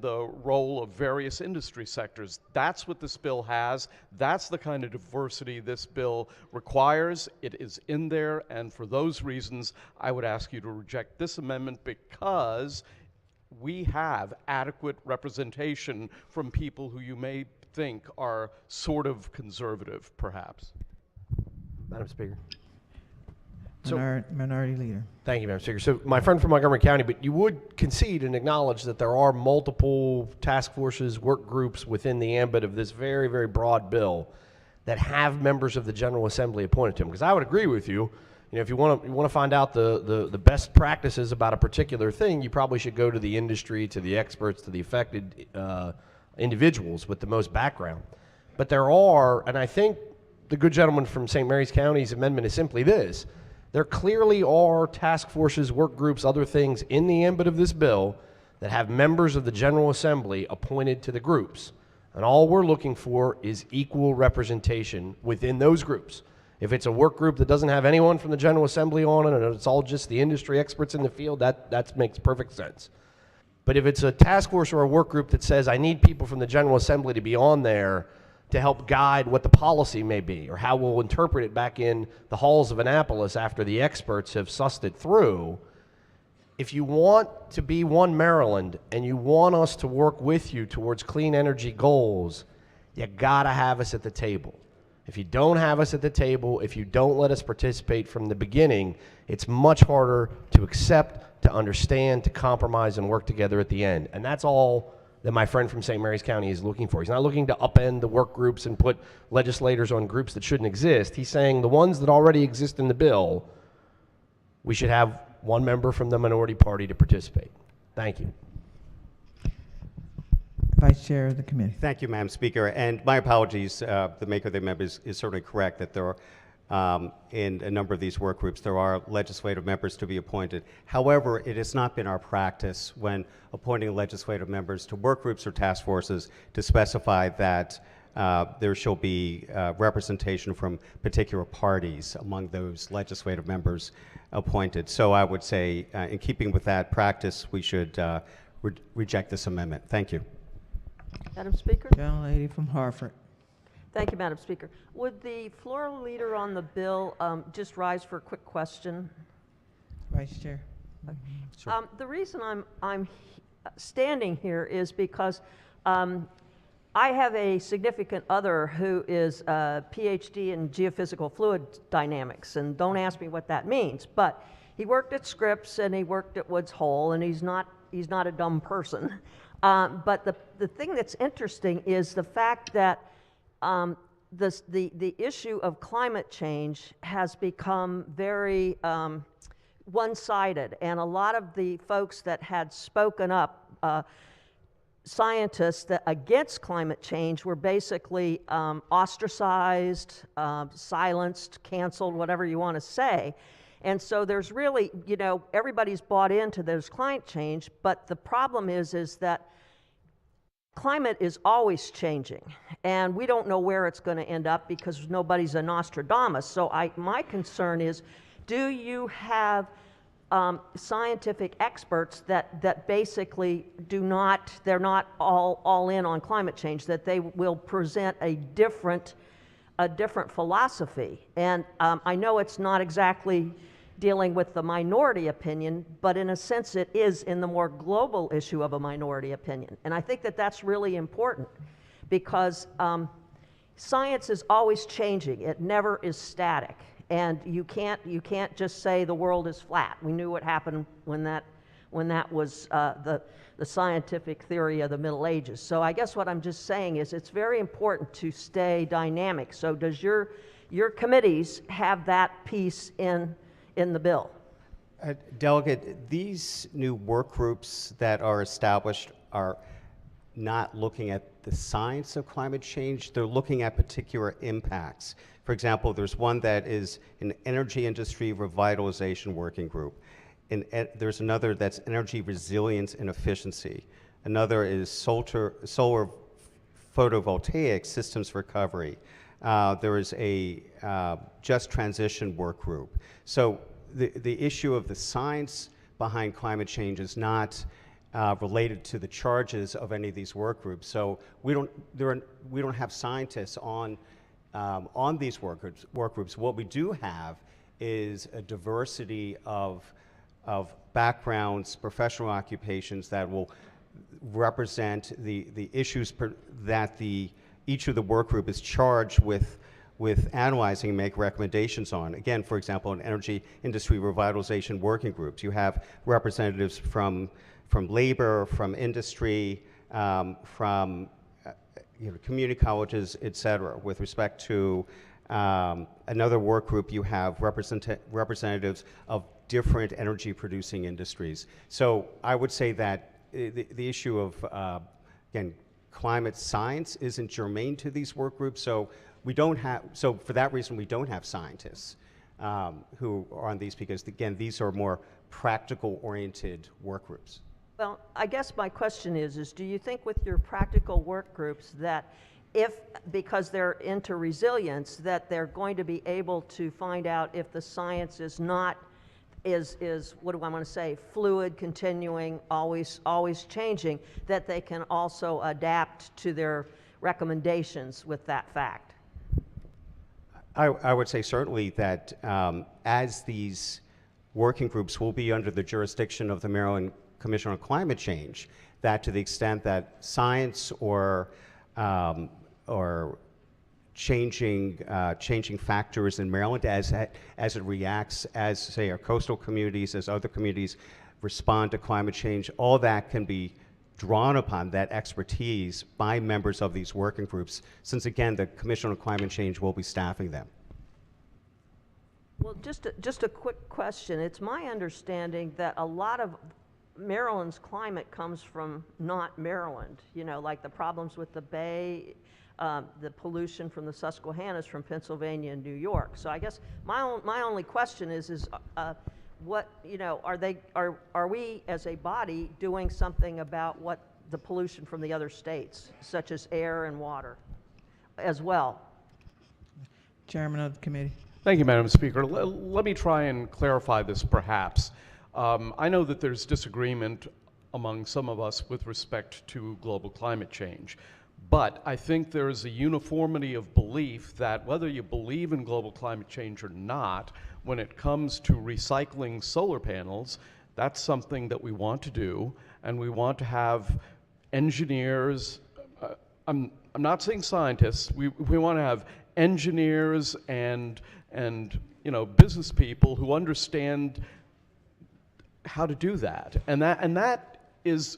Speaker 17: the role of various industry sectors. That's what this bill has. That's the kind of diversity this bill requires. It is in there, and for those reasons, I would ask you to reject this amendment, because we have adequate representation from people who you may think are sort of conservative, perhaps.
Speaker 4: Madam Speaker.
Speaker 1: Minority Leader.
Speaker 4: Thank you, Madam Speaker. So my friend from Montgomery County, but you would concede and acknowledge that there are multiple task forces, work groups within the ambit of this very, very broad bill that have members of the General Assembly appointed to them. Because I would agree with you. You know, if you want to find out the best practices about a particular thing, you probably should go to the industry, to the experts, to the affected individuals with the most background. But there are, and I think the good gentleman from St. Mary's County's amendment is simply this: there clearly are task forces, work groups, other things in the ambit of this bill that have members of the General Assembly appointed to the groups. And all we're looking for is equal representation within those groups. If it's a work group that doesn't have anyone from the General Assembly on it, and it's all just the industry experts in the field, that makes perfect sense. But if it's a task force or a work group that says, I need people from the General Assembly to be on there to help guide what the policy may be, or how we'll interpret it back in the halls of Annapolis after the experts have sussed it through, if you want to be one Maryland and you want us to work with you towards clean energy goals, you gotta have us at the table. If you don't have us at the table, if you don't let us participate from the beginning, it's much harder to accept, to understand, to compromise, and work together at the end. And that's all that my friend from St. Mary's County is looking for. He's not looking to upend the work groups and put legislators on groups that shouldn't exist. He's saying the ones that already exist in the bill, we should have one member from the minority party to participate. Thank you.
Speaker 1: Vice Chair of the committee.
Speaker 8: Thank you, Madam Speaker. And my apologies, the maker of the amendment is certainly correct that there are, in a number of these work groups, there are legislative members to be appointed. However, it has not been our practice when appointing legislative members to work groups or task forces to specify that there shall be representation from particular parties among those legislative members appointed. So I would say, in keeping with that practice, we should reject this amendment. Thank you.
Speaker 10: Madam Speaker?
Speaker 1: Gentlelady from Hartford.
Speaker 10: Thank you, Madam Speaker. Would the floor leader on the bill just rise for a quick question?
Speaker 1: Vice Chair.
Speaker 10: Sure. The reason I'm standing here is because I have a significant other who is a PhD in geophysical fluid dynamics, and don't ask me what that means, but he worked at Scripps and he worked at Woods Hole, and he's not a dumb person. But the thing that's interesting is the fact that the issue of climate change has become very one-sided, and a lot of the folks that had spoken up, scientists that against climate change, were basically ostracized, silenced, canceled, whatever you want to say. And so there's really, everybody's bought into there's climate change, but the problem is that climate is always changing, and we don't know where it's going to end up because nobody's a Nostradamus. So my concern is, do you have scientific experts that basically they're not all in on climate change, that they will present a different philosophy? And I know it's not exactly dealing with the minority opinion, but in a sense it is in the more global issue of a minority opinion. And I think that that's really important because science is always changing. It never is static. And you can't just say the world is flat. We knew what happened when that was the scientific theory of the Middle Ages. So I guess what I'm just saying is it's very important to stay dynamic. So does your committees have that piece in the bill?
Speaker 8: Delegate, these new work groups that are established are not looking at the science of climate change. They're looking at particular impacts. For example, there's one that is an energy industry revitalization working group. And there's another that's energy resilience and efficiency. Another is solar photovoltaic systems recovery. There is a just transition work group. So the issue of the science behind climate change is not related to the charges of any of these work groups. So we don't have scientists on these work groups. What we do have is a diversity of backgrounds, professional occupations that will represent the issues that each of the work group is charged with analyzing and make recommendations on. Again, for example, in energy industry revitalization working groups, you have representatives from labor, from industry, from community colleges, et cetera. With respect to another work group, you have representatives of different energy producing industries. So I would say that the issue of, again, climate science isn't germane to these work groups, so for that reason, we don't have scientists who are on these, because again, these are more practical-oriented work groups.
Speaker 10: Well, I guess my question is do you think with your practical work groups that because they're into resilience, that they're going to be able to find out if the science is not, what do I want to say, fluid, continuing, always changing, that they can also adapt to their recommendations with that fact?
Speaker 8: I would say certainly that as these working groups will be under the jurisdiction of the Maryland Commission on Climate Change, that to the extent that science or changing factors in Maryland as it reacts, as say our coastal communities, as other communities respond to climate change, all that can be drawn upon, that expertise, by members of these working groups, since again the Commission on Climate Change will be staffing them.
Speaker 10: Well, just a quick question. It's my understanding that a lot of Maryland's climate comes from not Maryland, like the problems with the Bay, the pollution from the Susquehannas from Pennsylvania and New York. So I guess my only question is what, are we as a body doing something about what the pollution from the other states, such as air and water, as well?
Speaker 1: Chairman of the committee.
Speaker 17: Thank you, Madam Speaker. Let me try and clarify this perhaps. I know that there's disagreement among some of us with respect to global climate change, but I think there is a uniformity of belief that whether you believe in global climate change or not, when it comes to recycling solar panels, that's something that we want to do, and we want to have engineers, I'm not saying scientists, we want to have engineers and business people who understand how to do that. And that is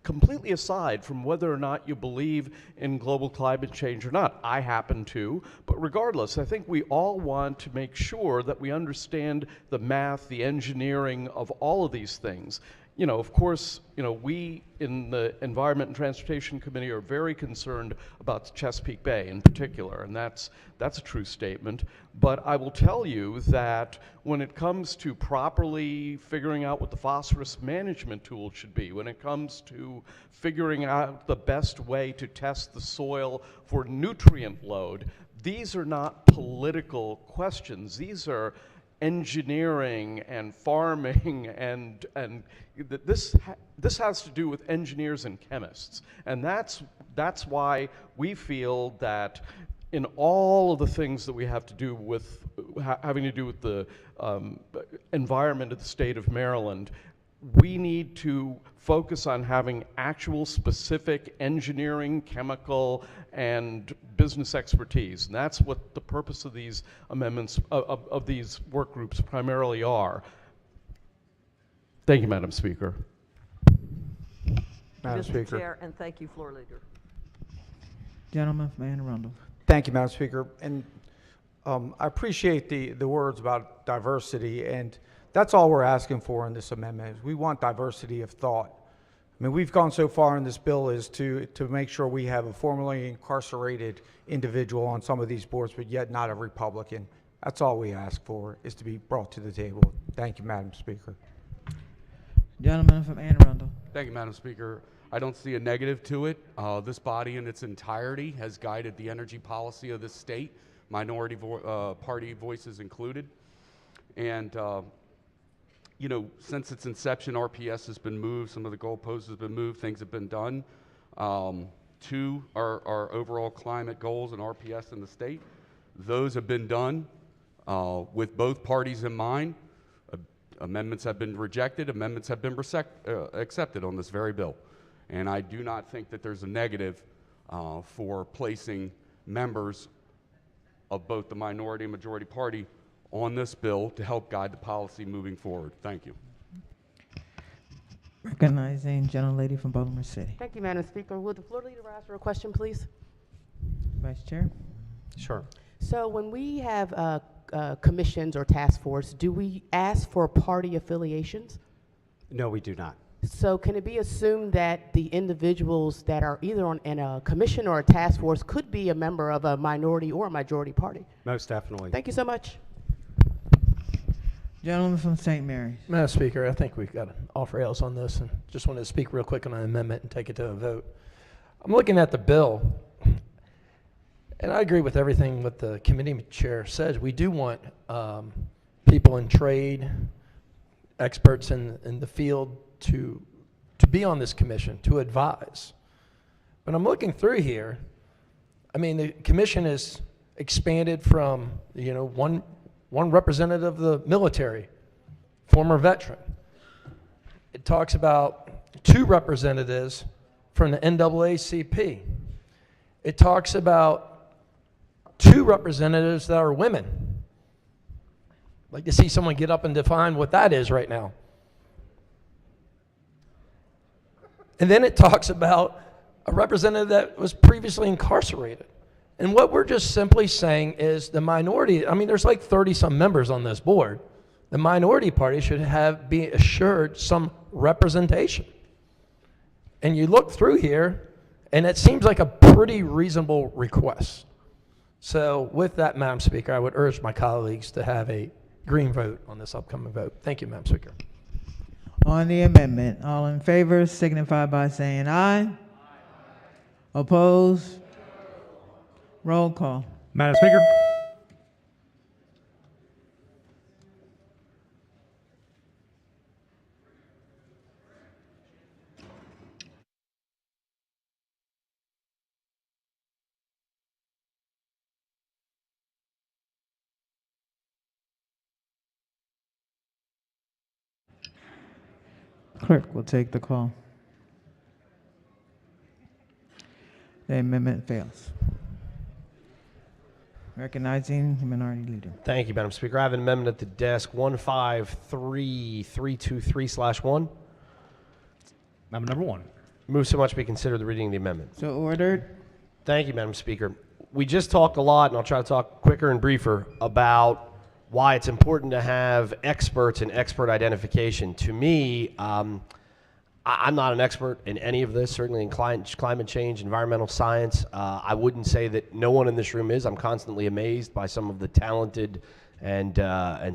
Speaker 17: completely aside from whether or not you believe in global climate change or not. I happen to, but regardless, I think we all want to make sure that we understand the math, the engineering of all of these things. Of course, we in the Environment and Transportation Committee are very concerned about Chesapeake Bay in particular, and that's a true statement. But I will tell you that when it comes to properly figuring out what the phosphorus management tool should be, when it comes to figuring out the best way to test the soil for nutrient load, these are not political questions. These are engineering and farming, and this has to do with engineers and chemists, and that's why we feel that in all of the things that we have to do with having to do with the environment of the state of Maryland, we need to focus on having actual specific engineering, chemical, and business expertise. And that's what the purpose of these amendments, of these work groups primarily are. Thank you, Madam Speaker.
Speaker 10: Madam Speaker. Chair, and thank you, Floor Leader.
Speaker 1: Gentleman from Anne Arundel.
Speaker 6: Thank you, Madam Speaker. And I appreciate the words about diversity, and that's all we're asking for in this amendment. Is we want diversity of thought. I mean, we've gone so far in this bill as to make sure we have a formerly incarcerated individual on some of these boards, but yet not a Republican. That's all we ask for, is to be brought to the table. Thank you, Madam Speaker.
Speaker 1: Gentleman from Anne Arundel.
Speaker 19: Thank you, Madam Speaker. I don't see a negative to it. This body in its entirety has guided the energy policy of this state, minority party voices included. And since its inception, RPS has been moved, some of the goalposts have been moved, things have been done to our overall climate goals and RPS in the state. Those have been done with both parties in mind. Amendments have been rejected, amendments have been accepted on this very bill. And I do not think that there's a negative for placing members of both the minority and majority party on this bill to help guide the policy moving forward. Thank you.
Speaker 1: Recognizing gentlelady from Baltimore City.
Speaker 22: Thank you, Madam Speaker. Would the floor leader ask for a question, please?
Speaker 1: Vice Chair.
Speaker 8: Sure.
Speaker 22: So when we have commissions or task force, do we ask for party affiliations?
Speaker 8: No, we do not.
Speaker 22: So can it be assumed that the individuals that are either in a commission or a task force could be a member of a minority or a majority party?
Speaker 8: Most definitely.
Speaker 22: Thank you so much.
Speaker 1: Gentleman from St. Mary's.
Speaker 20: Madam Speaker, I think we've got off rails on this, and just wanted to speak real quick on an amendment and take it to a vote. I'm looking at the bill, and I agree with everything what the committee chair says. We do want people in trade, experts in the field to be on this commission, to advise. But I'm looking through here, I mean, the commission is expanded from, one representative of the military, former veteran. It talks about 2 representatives from the NAACP. It talks about 2 representatives that are women. I'd like to see someone get up and define what that is right now. And then it talks about a representative that was previously incarcerated. And what we're just simply saying is the minority, I mean, there's like 30-some members on this board. The minority party should be assured some representation. And you look through here, and it seems like a pretty reasonable request. So with that, Madam Speaker, I would urge my colleagues to have a green vote on this upcoming vote. Thank you, Madam Speaker.
Speaker 1: On the amendment, all in favor signify by saying aye. Opposed? Roll call.
Speaker 3: Madam Speaker.
Speaker 1: Clerk will take the call. The amendment fails. Recognizing the minority leader.
Speaker 4: Thank you, Madam Speaker. I have an amendment at the desk, 153323/1.
Speaker 3: Amendment number 1.
Speaker 4: Move so much be considered the reading of the amendment.
Speaker 1: So ordered.
Speaker 4: Thank you, Madam Speaker. We just talked a lot, and I'll try to talk quicker and briefer, about why it's important to have experts and expert identification. To me, I'm not an expert in any of this, certainly in climate change, environmental science. I wouldn't say that no one in this room is. I'm constantly amazed by some of the talented and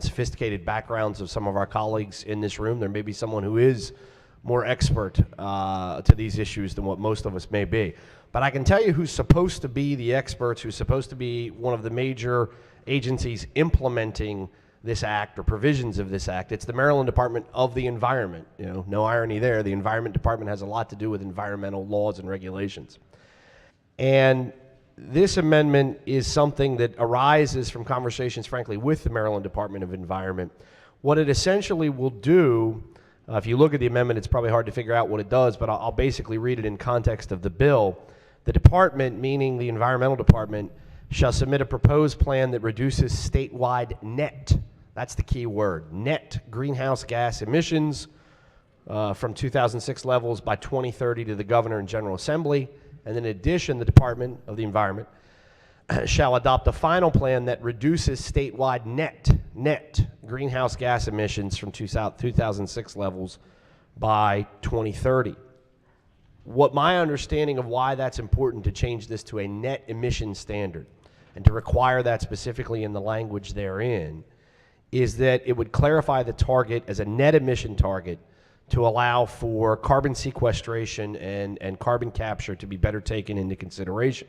Speaker 4: sophisticated backgrounds of some of our colleagues in this room. There may be someone who is more expert to these issues than what most of us may be. But I can tell you who's supposed to be the experts, who's supposed to be one of the major agencies implementing this act or provisions of this act. It's the Maryland Department of the Environment. No irony there. The Environment Department has a lot to do with environmental laws and regulations. And this amendment is something that arises from conversations, frankly, with the Maryland Department of Environment. What it essentially will do, if you look at the amendment, it's probably hard to figure out what it does, but I'll basically read it in context of the bill. The department, meaning the Environmental Department, shall submit a proposed plan that reduces statewide net, that's the key word, net greenhouse gas emissions from 2006 levels by 2030 to the Governor and General Assembly. And in addition, the Department of the Environment shall adopt a final plan that reduces statewide net greenhouse gas emissions from 2006 levels by 2030. What my understanding of why that's important to change this to a net emission standard and to require that specifically in the language therein is that it would clarify the target as a net emission target to allow for carbon sequestration and carbon capture to be better taken into consideration.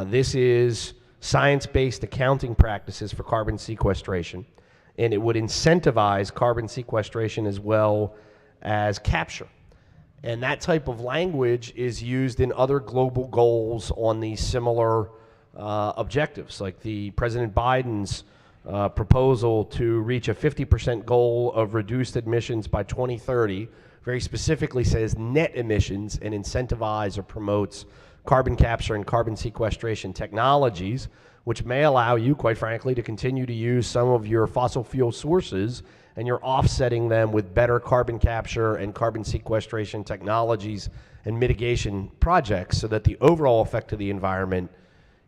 Speaker 4: This is science-based accounting practices for carbon sequestration, and it would incentivize carbon sequestration as well as capture. And that type of language is used in other global goals on these similar objectives, like the President Biden's proposal to reach a 50% goal of reduced emissions by 2030, very specifically says net emissions and incentivizes or promotes carbon capture and carbon sequestration technologies, which may allow you, quite frankly, to continue to use some of your fossil fuel sources, and you're offsetting them with better carbon capture and carbon sequestration technologies and mitigation projects so that the overall effect to the environment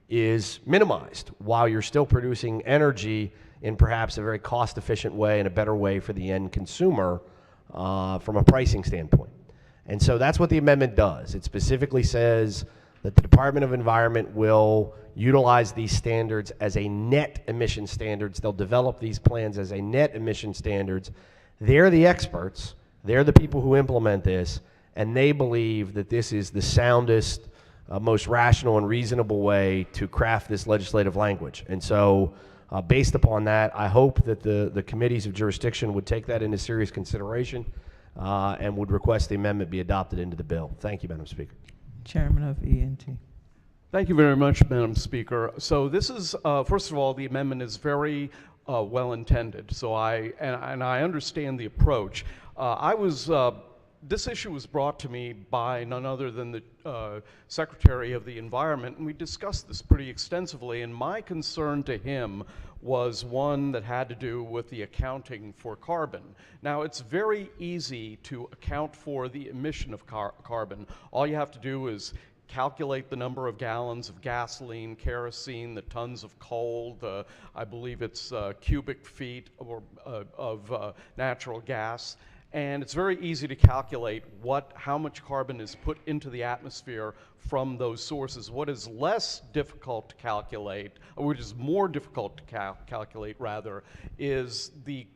Speaker 4: is minimized while you're still producing energy in perhaps a very cost-efficient way and a better way for the end consumer from a pricing standpoint. And so that's what the amendment does. It specifically says that the Department of Environment will utilize these standards as a net emission standards. They'll develop these plans as a net emission standards. They're the experts. They're the people who implement this, and they believe that this is the soundest, most rational and reasonable way to craft this legislative language. And so based upon that, I hope that the committees of jurisdiction would take that into serious consideration and would request the amendment be adopted into the bill. Thank you, Madam Speaker.
Speaker 1: Chairman of ENT.
Speaker 17: Thank you very much, Madam Speaker. So this is, first of all, the amendment is very well intended. So I understand the approach. This issue was brought to me by none other than the Secretary of the Environment, and we discussed this pretty extensively, and my concern to him was one that had to do with the accounting for carbon. Now, it's very easy to account for the emission of carbon. All you have to do is calculate the number of gallons of gasoline, kerosene, the tons of coal, I believe it's cubic feet of natural gas. And it's very easy to calculate how much carbon is put into the atmosphere from those sources. What is less difficult to calculate, or which is more difficult to calculate rather, is the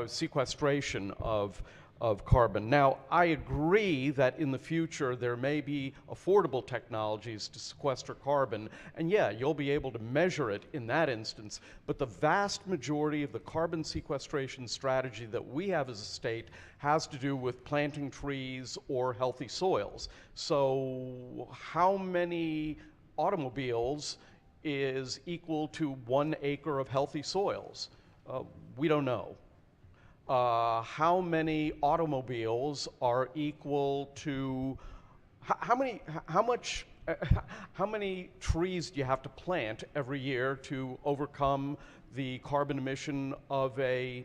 Speaker 17: sequestration of carbon. Now, I agree that in the future there may be affordable technologies to sequester carbon, and yeah, you'll be able to measure it in that instance, but the vast majority of the carbon sequestration strategy that we have as a state has to do with planting trees or healthy soils. So how many automobiles is equal to 1 acre of healthy soils? We don't know. How many automobiles are equal to how many trees do you have to plant every year to overcome the carbon emission of a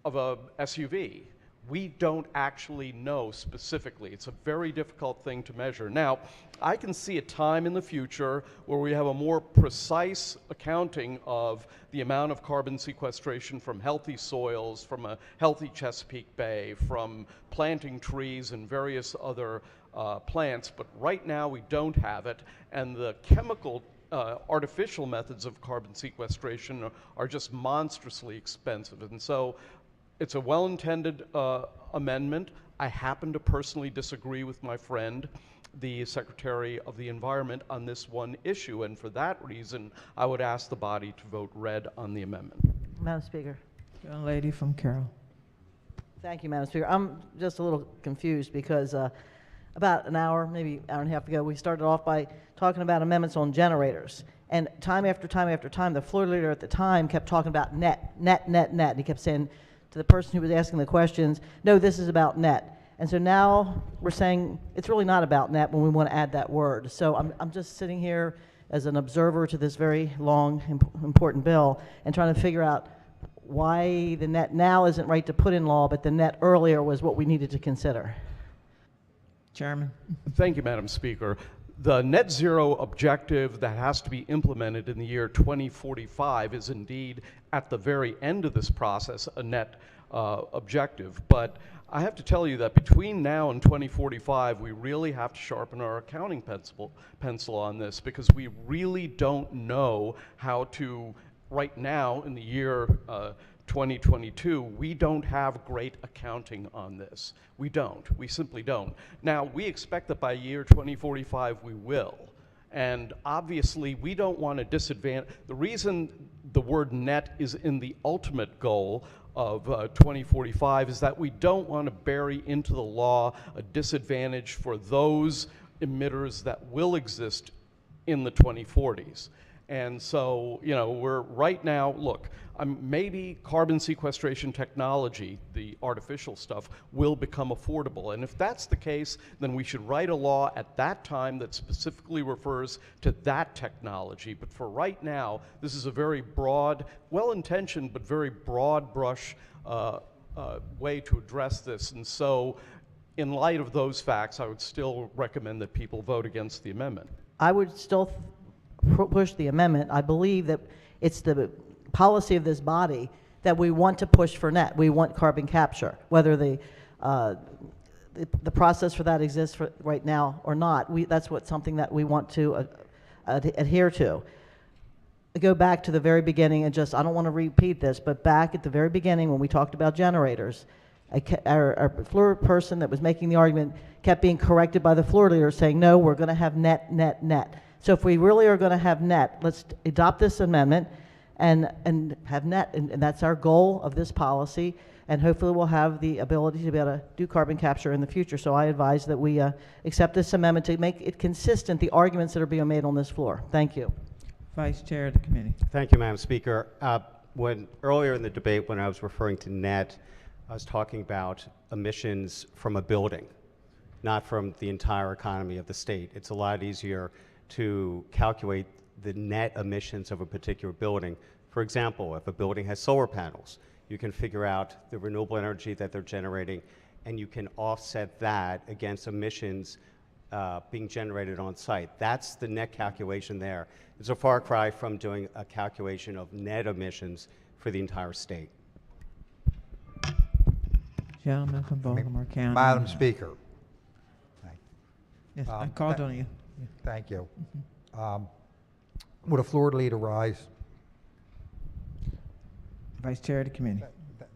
Speaker 17: SUV? We don't actually know specifically. It's a very difficult thing to measure. Now, I can see a time in the future where we have a more precise accounting of the amount of carbon sequestration from healthy soils, from a healthy Chesapeake Bay, from planting trees and various other plants, but right now we don't have it, and the chemical artificial methods of carbon sequestration are just monstrously expensive. And so it's a well-intended amendment. I happen to personally disagree with my friend, the Secretary of the Environment, on this one issue, and for that reason, I would ask the body to vote red on the amendment.
Speaker 15: Madam Speaker.
Speaker 1: Young lady from Carroll.
Speaker 15: Thank you, Madam Speaker. I'm just a little confused because about an hour, maybe hour and a half ago, we started off by talking about amendments on generators. And time after time after time, the floor leader at the time kept talking about net. And he kept saying to the person who was asking the questions, no, this is about net. And so now we're saying it's really not about net when we want to add that word. So I'm just sitting here as an observer to this very long, important bill and trying to figure out why the net now isn't right to put in law, but the net earlier was what we needed to consider.
Speaker 1: Chairman.
Speaker 17: Thank you, Madam Speaker. The net zero objective that has to be implemented in the year 2045 is indeed at the very end of this process a net objective. But I have to tell you that between now and 2045, we really have to sharpen our accounting pencil on this, because we really don't know how to, right now in the year 2022, we don't have great accounting on this. We don't. We simply don't. Now, we expect that by year 2045 we will. And obviously, we don't want to disadvantage. The reason the word net is in the ultimate goal of 2045 is that we don't want to bury into the law a disadvantage for those emitters that will exist in the 2040s. And so, you know, we're right now, look, maybe carbon sequestration technology, the artificial stuff, will become affordable. And if that's the case, then we should write a law at that time that specifically refers to that technology. But for right now, this is a very broad, well-intentioned, but very broad brush way to address this. And so, in light of those facts, I would still recommend that people vote against the amendment.
Speaker 15: I would still push the amendment. I believe that it's the policy of this body that we want to push for net. We want carbon capture, whether the process for that exists right now or not. That's something that we want to adhere to. Go back to the very beginning and I don't want to repeat this, but back at the very beginning when we talked about generators, our floor person that was making the argument kept being corrected by the floor leader saying, no, we're going to have net, net, net. So if we really are going to have net, let's adopt this amendment and have net, and that's our goal of this policy, and hopefully we'll have the ability to be able to do carbon capture in the future. So I advise that we accept this amendment to make it consistent, the arguments that are being made on this floor. Thank you.
Speaker 1: Vice Chair of the committee.
Speaker 8: Thank you, Madam Speaker. Earlier in the debate, when I was referring to net, I was talking about emissions from a building, not from the entire economy of the state. It's a lot easier to calculate the net emissions of a particular building. For example, if a building has solar panels, you can figure out the renewable energy that they're generating, and you can offset that against emissions being generated on site. That's the net calculation there. It's a far cry from doing a calculation of net emissions for the entire state.
Speaker 1: Gentleman from Baltimore County.
Speaker 14: Madam Speaker.
Speaker 1: Yes, I called on you.
Speaker 14: Thank you. Would a floor leader rise?
Speaker 1: Vice Chair of the committee.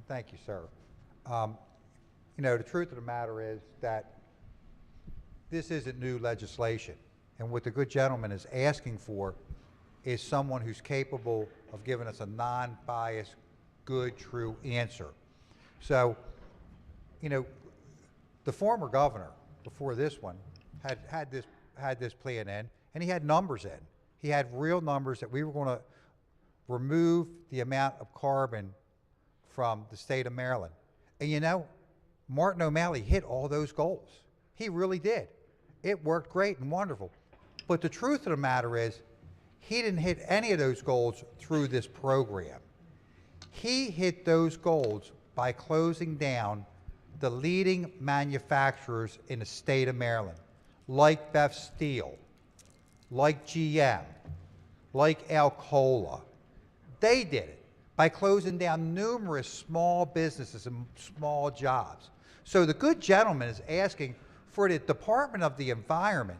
Speaker 14: Thank you, sir. You know, the truth of the matter is that this isn't new legislation. And what the good gentleman is asking for is someone who's capable of giving us a non-biased, good, true answer. So, you know, the former governor, before this one, had this plan in, and he had numbers in. He had real numbers that we were going to remove the amount of carbon from the state of Maryland. And you know, Martin O'Malley hit all those goals. He really did. It worked great and wonderful. But the truth of the matter is, he didn't hit any of those goals through this program. He hit those goals by closing down the leading manufacturers in the state of Maryland, like Beth Steel, like GM, like Alcoa. They did it by closing down numerous small businesses and small jobs. So the good gentleman is asking for the Department of the Environment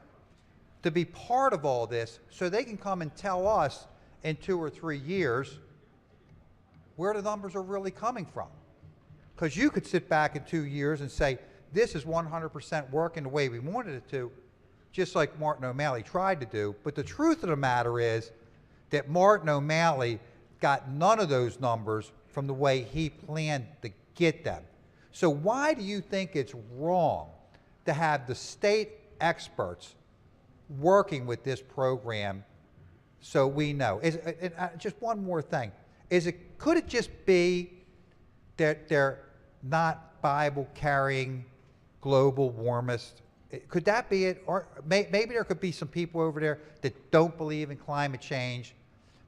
Speaker 14: to be part of all this so they can come and tell us in 2 or 3 years where the numbers are really coming from. Because you could sit back in 2 years and say, this is 100% working the way we wanted it to, just like Martin O'Malley tried to do. But the truth of the matter is that Martin O'Malley got none of those numbers from the way he planned to get them. So why do you think it's wrong to have the state experts working with this program so we know? Just one more thing. Could it just be that they're not Bible-carrying global warmists? Could that be it? Or maybe there could be some people over there that don't believe in climate change,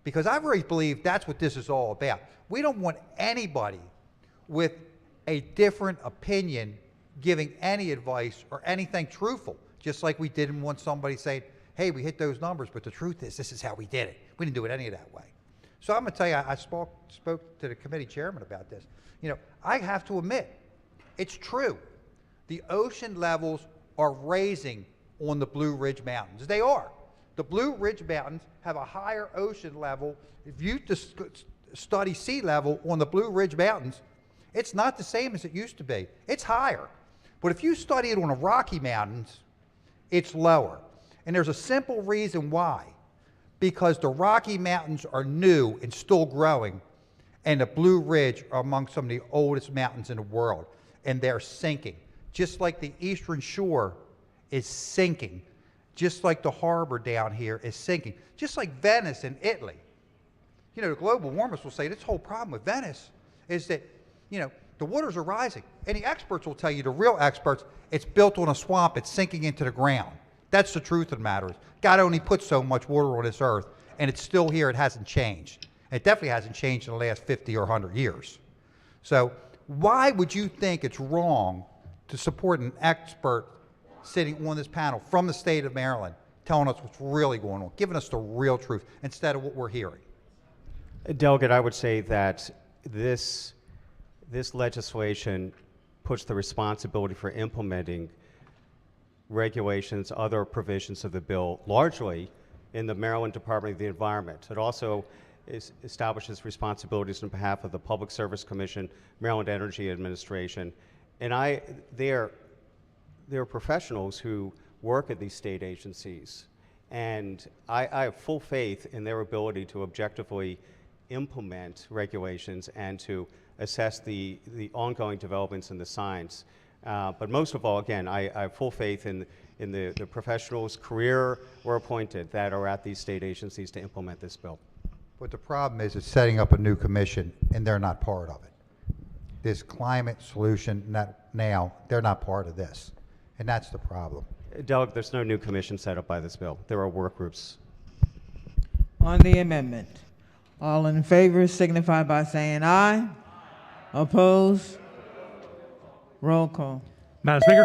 Speaker 14: because I really believe that's what this is all about. We don't want anybody with a different opinion giving any advice or anything truthful, just like we didn't want somebody saying, hey, we hit those numbers, but the truth is this is how we did it. We didn't do it any of that way. So I'm going to tell you, I spoke to the committee chairman about this. You know, I have to admit, it's true. The ocean levels are rising on the Blue Ridge Mountains. They are. The Blue Ridge Mountains have a higher ocean level. If you study sea level on the Blue Ridge Mountains, it's not the same as it used to be. It's higher. But if you study it on the Rocky Mountains, it's lower. And there's a simple reason why. Because the Rocky Mountains are new and still growing, and the Blue Ridge are among some of the oldest mountains in the world, and they're sinking. Just like the Eastern Shore is sinking, just like the harbor down here is sinking, just like Venice in Italy. You know, the global warmers will say this whole problem with Venice is that, you know, the waters are rising. And the experts will tell you, the real experts, it's built on a swamp, it's sinking into the ground. That's the truth of the matter. God only put so much water on this earth, and it's still here, it hasn't changed. It definitely hasn't changed in the last 50 or 100 years. So why would you think it's wrong to support an expert sitting on this panel from the state of Maryland telling us what's really going on, giving us the real truth instead of what we're hearing?
Speaker 8: Delegate, I would say that this legislation puts the responsibility for implementing regulations, other provisions of the bill, largely in the Maryland Department of the Environment. It also establishes responsibilities on behalf of the Public Service Commission, Maryland Energy Administration, and they're professionals who work at these state agencies, and I have full faith in their ability to objectively implement regulations and to assess the ongoing developments in the science. But most of all, again, I have full faith in the professionals, career or appointed, that are at these state agencies to implement this bill.
Speaker 14: But the problem is it's setting up a new commission, and they're not part of it. This climate solution, now, they're not part of this, and that's the problem.
Speaker 8: Doug, there's no new commission set up by this bill. There are work groups.
Speaker 1: On the amendment, all in favor signify by saying aye. Opposed? Roll call.
Speaker 9: Madam Speaker?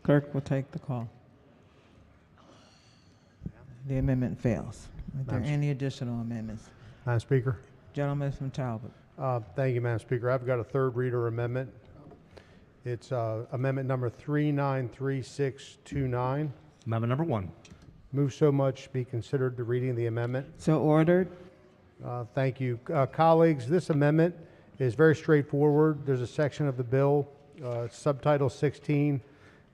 Speaker 1: Clerk will take the call. The amendment fails. Are there any additional amendments?
Speaker 16: Madam Speaker.
Speaker 1: Gentleman from Talbot.
Speaker 16: Thank you, Madam Speaker. I've got a third reader amendment. It's amendment number 393629.
Speaker 9: Amendment number 1.
Speaker 16: Move so much be considered the reading of the amendment.
Speaker 1: So ordered.
Speaker 16: Thank you. Colleagues, this amendment is very straightforward. There's a section of the bill, subtitle 16,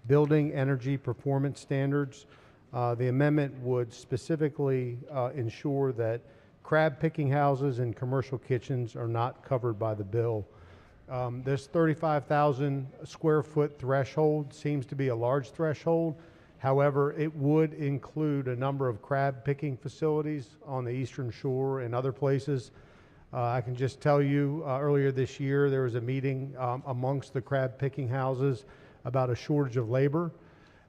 Speaker 16: Building Energy Performance Standards. The amendment would specifically ensure that crab picking houses and commercial kitchens are not covered by the bill. This 35,000 square foot threshold seems to be a large threshold. However, it would include a number of crab picking facilities on the Eastern Shore and other places. I can just tell you, earlier this year, there was a meeting amongst the crab picking houses about a shortage of labor.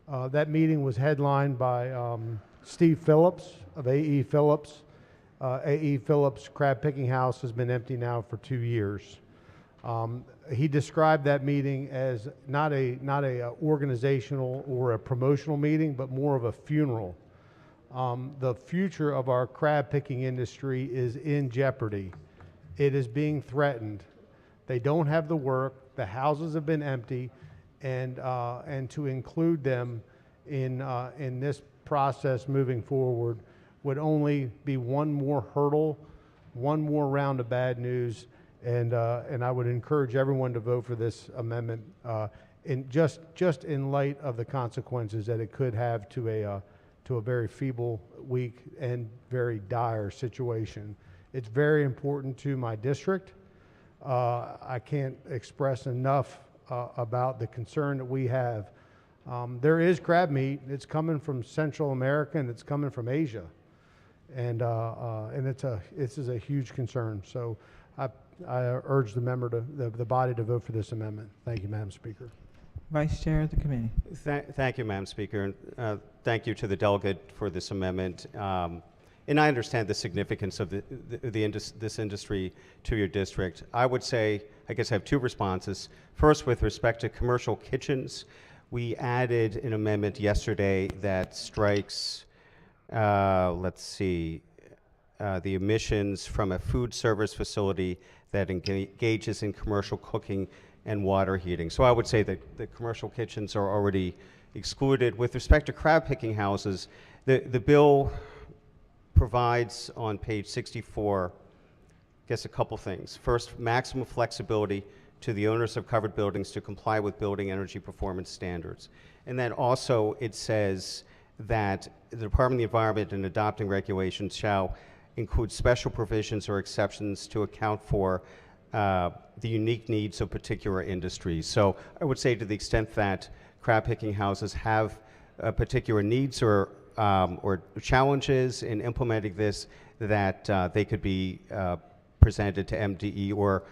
Speaker 16: That meeting was headlined by Steve Phillips of A.E. Phillips. A.E. Phillips' crab picking house has been empty now for 2 years. He described that meeting as not a organizational or a promotional meeting, but more of a funeral. The future of our crab picking industry is in jeopardy. It is being threatened. They don't have the work. The houses have been empty, and to include them in this process moving forward would only be one more hurdle, one more round of bad news, and I would encourage everyone to vote for this amendment just in light of the consequences that it could have to a very feeble, weak, and very dire situation. It's very important to my district. I can't express enough about the concern that we have. There is crab meat. It's coming from Central America, and it's coming from Asia. And this is a huge concern. So I urge the body to vote for this amendment. Thank you, Madam Speaker.
Speaker 1: Vice Chair of the committee.
Speaker 8: Thank you, Madam Speaker. Thank you to the delegate for this amendment. And I understand the significance of this industry to your district. I would say, I guess I have two responses. First, with respect to commercial kitchens, we added an amendment yesterday that strikes the emissions from a food service facility that engages in commercial cooking and water heating. So I would say that the commercial kitchens are already excluded. With respect to crab picking houses, the bill provides on page 64, I guess, a couple things. First, maximum flexibility to the owners of covered buildings to comply with building energy performance standards. And then also it says that the Department of the Environment in adopting regulations shall include special provisions or exceptions to account for the unique needs of particular industries. So I would say, to the extent that crab picking houses have particular needs or challenges in implementing this, that they could be presented to MDE or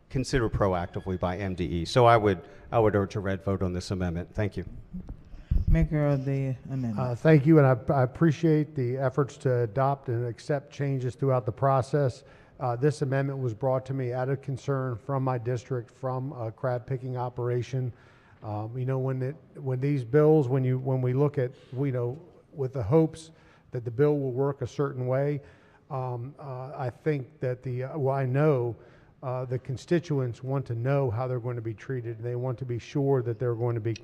Speaker 8: considered proactively by MDE. So I would urge a red vote on this amendment. Thank you.
Speaker 1: Maker of the amendment.
Speaker 16: Thank you, and I appreciate the efforts to adopt and accept changes throughout the process. This amendment was brought to me out of concern from my district, from a crab picking operation. When these bills, when we look at, with the hopes that the bill will work a certain way, I think that I know the constituents want to know how they're going to be treated. They want to be sure that they're going to be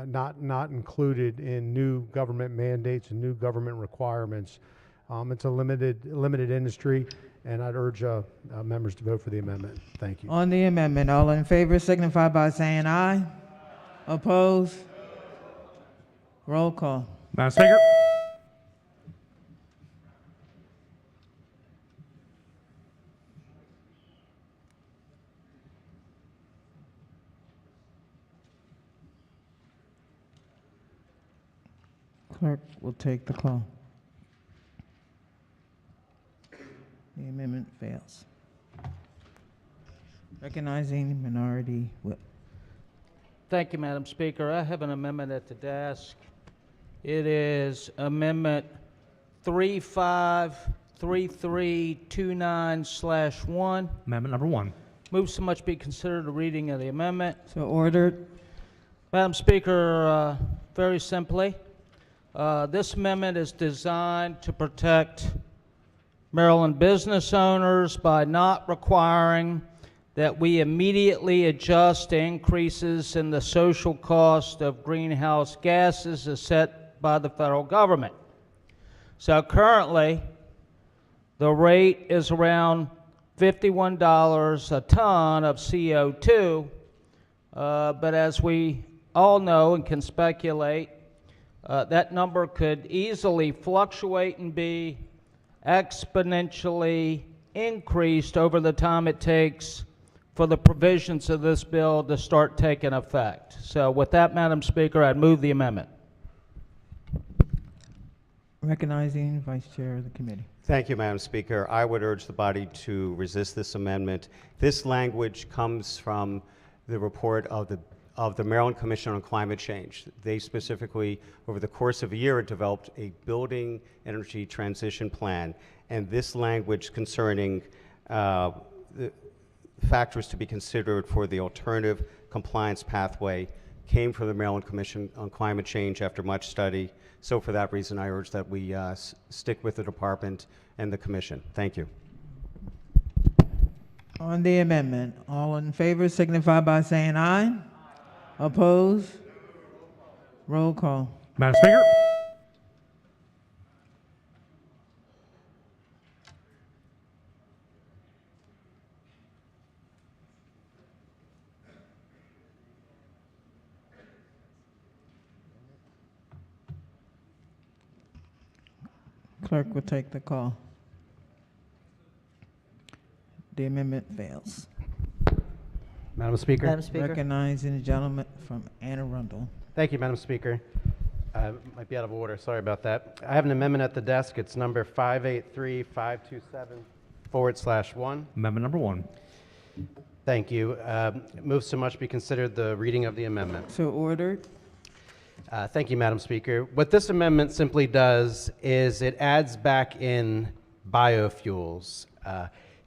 Speaker 16: not included in new government mandates and new government requirements. It's a limited industry, and I'd urge members to vote for the amendment. Thank you.
Speaker 1: On the amendment, all in favor signify by saying aye. Opposed? Roll call.
Speaker 3: Madam Speaker.
Speaker 1: Clerk will take the call. The amendment fails. Recognizing minority whip.
Speaker 11: Thank you, Madam Speaker. I have an amendment at the desk. It is Amendment 353329/1.
Speaker 3: Amendment number 1.
Speaker 11: Move so much be considered a reading of the amendment.
Speaker 1: So ordered.
Speaker 11: Madam Speaker, very simply, this amendment is designed to protect Maryland business owners by not requiring that we immediately adjust to increases in the social cost of greenhouse gases as set by the federal government. So currently, the rate is around $51 a ton of CO2, but as we all know and can speculate, that number could easily fluctuate and be exponentially increased over the time it takes for the provisions of this bill to start taking effect. So with that, Madam Speaker, I'd move the amendment.
Speaker 1: Recognizing Vice Chair of the committee.
Speaker 8: Thank you, Madam Speaker. I would urge the body to resist this amendment. This language comes from the report of the Maryland Commission on Climate Change. They specifically, over the course of a year, developed a building energy transition plan, and this language concerning the factors to be considered for the alternative compliance pathway came from the Maryland Commission on Climate Change after much study. So for that reason, I urge that we stick with the department and the commission. Thank you.
Speaker 1: On the amendment, all in favor signify by saying aye. Opposed? Roll call.
Speaker 3: Madam Speaker.
Speaker 1: Clerk will take the call. The amendment fails.
Speaker 18: Madam Speaker.
Speaker 15: Madam Speaker.
Speaker 1: Recognizing the gentleman from Anne Arundel.
Speaker 18: Thank you, Madam Speaker. Might be out of order. Sorry about that. I have an amendment at the desk. It's number 583527/1.
Speaker 3: Amendment number 1.
Speaker 18: Thank you. Move so much be considered the reading of the amendment.
Speaker 1: So ordered.
Speaker 18: Thank you, Madam Speaker. What this amendment simply does is it adds back in biofuels.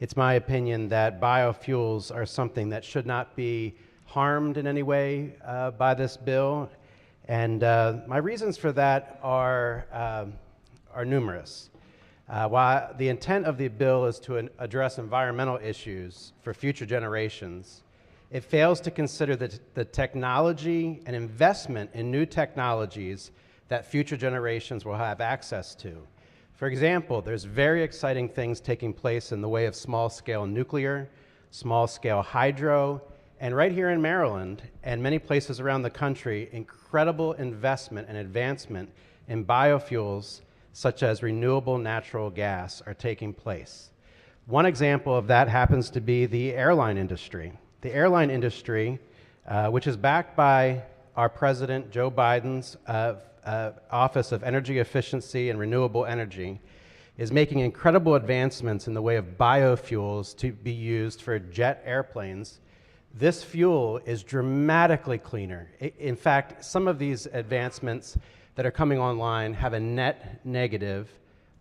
Speaker 18: It's my opinion that biofuels are something that should not be harmed in any way by this bill. And my reasons for that are numerous. While the intent of the bill is to address environmental issues for future generations, it fails to consider the technology and investment in new technologies that future generations will have access to. For example, there's very exciting things taking place in the way of small-scale nuclear, small-scale hydro, and right here in Maryland and many places around the country, incredible investment and advancement in biofuels such as renewable natural gas are taking place. One example of that happens to be the airline industry. The airline industry, which is backed by our President Joe Biden's Office of Energy Efficiency and Renewable Energy, is making incredible advancements in the way of biofuels to be used for jet airplanes This fuel is dramatically cleaner. In fact, some of these advancements that are coming online have a net negative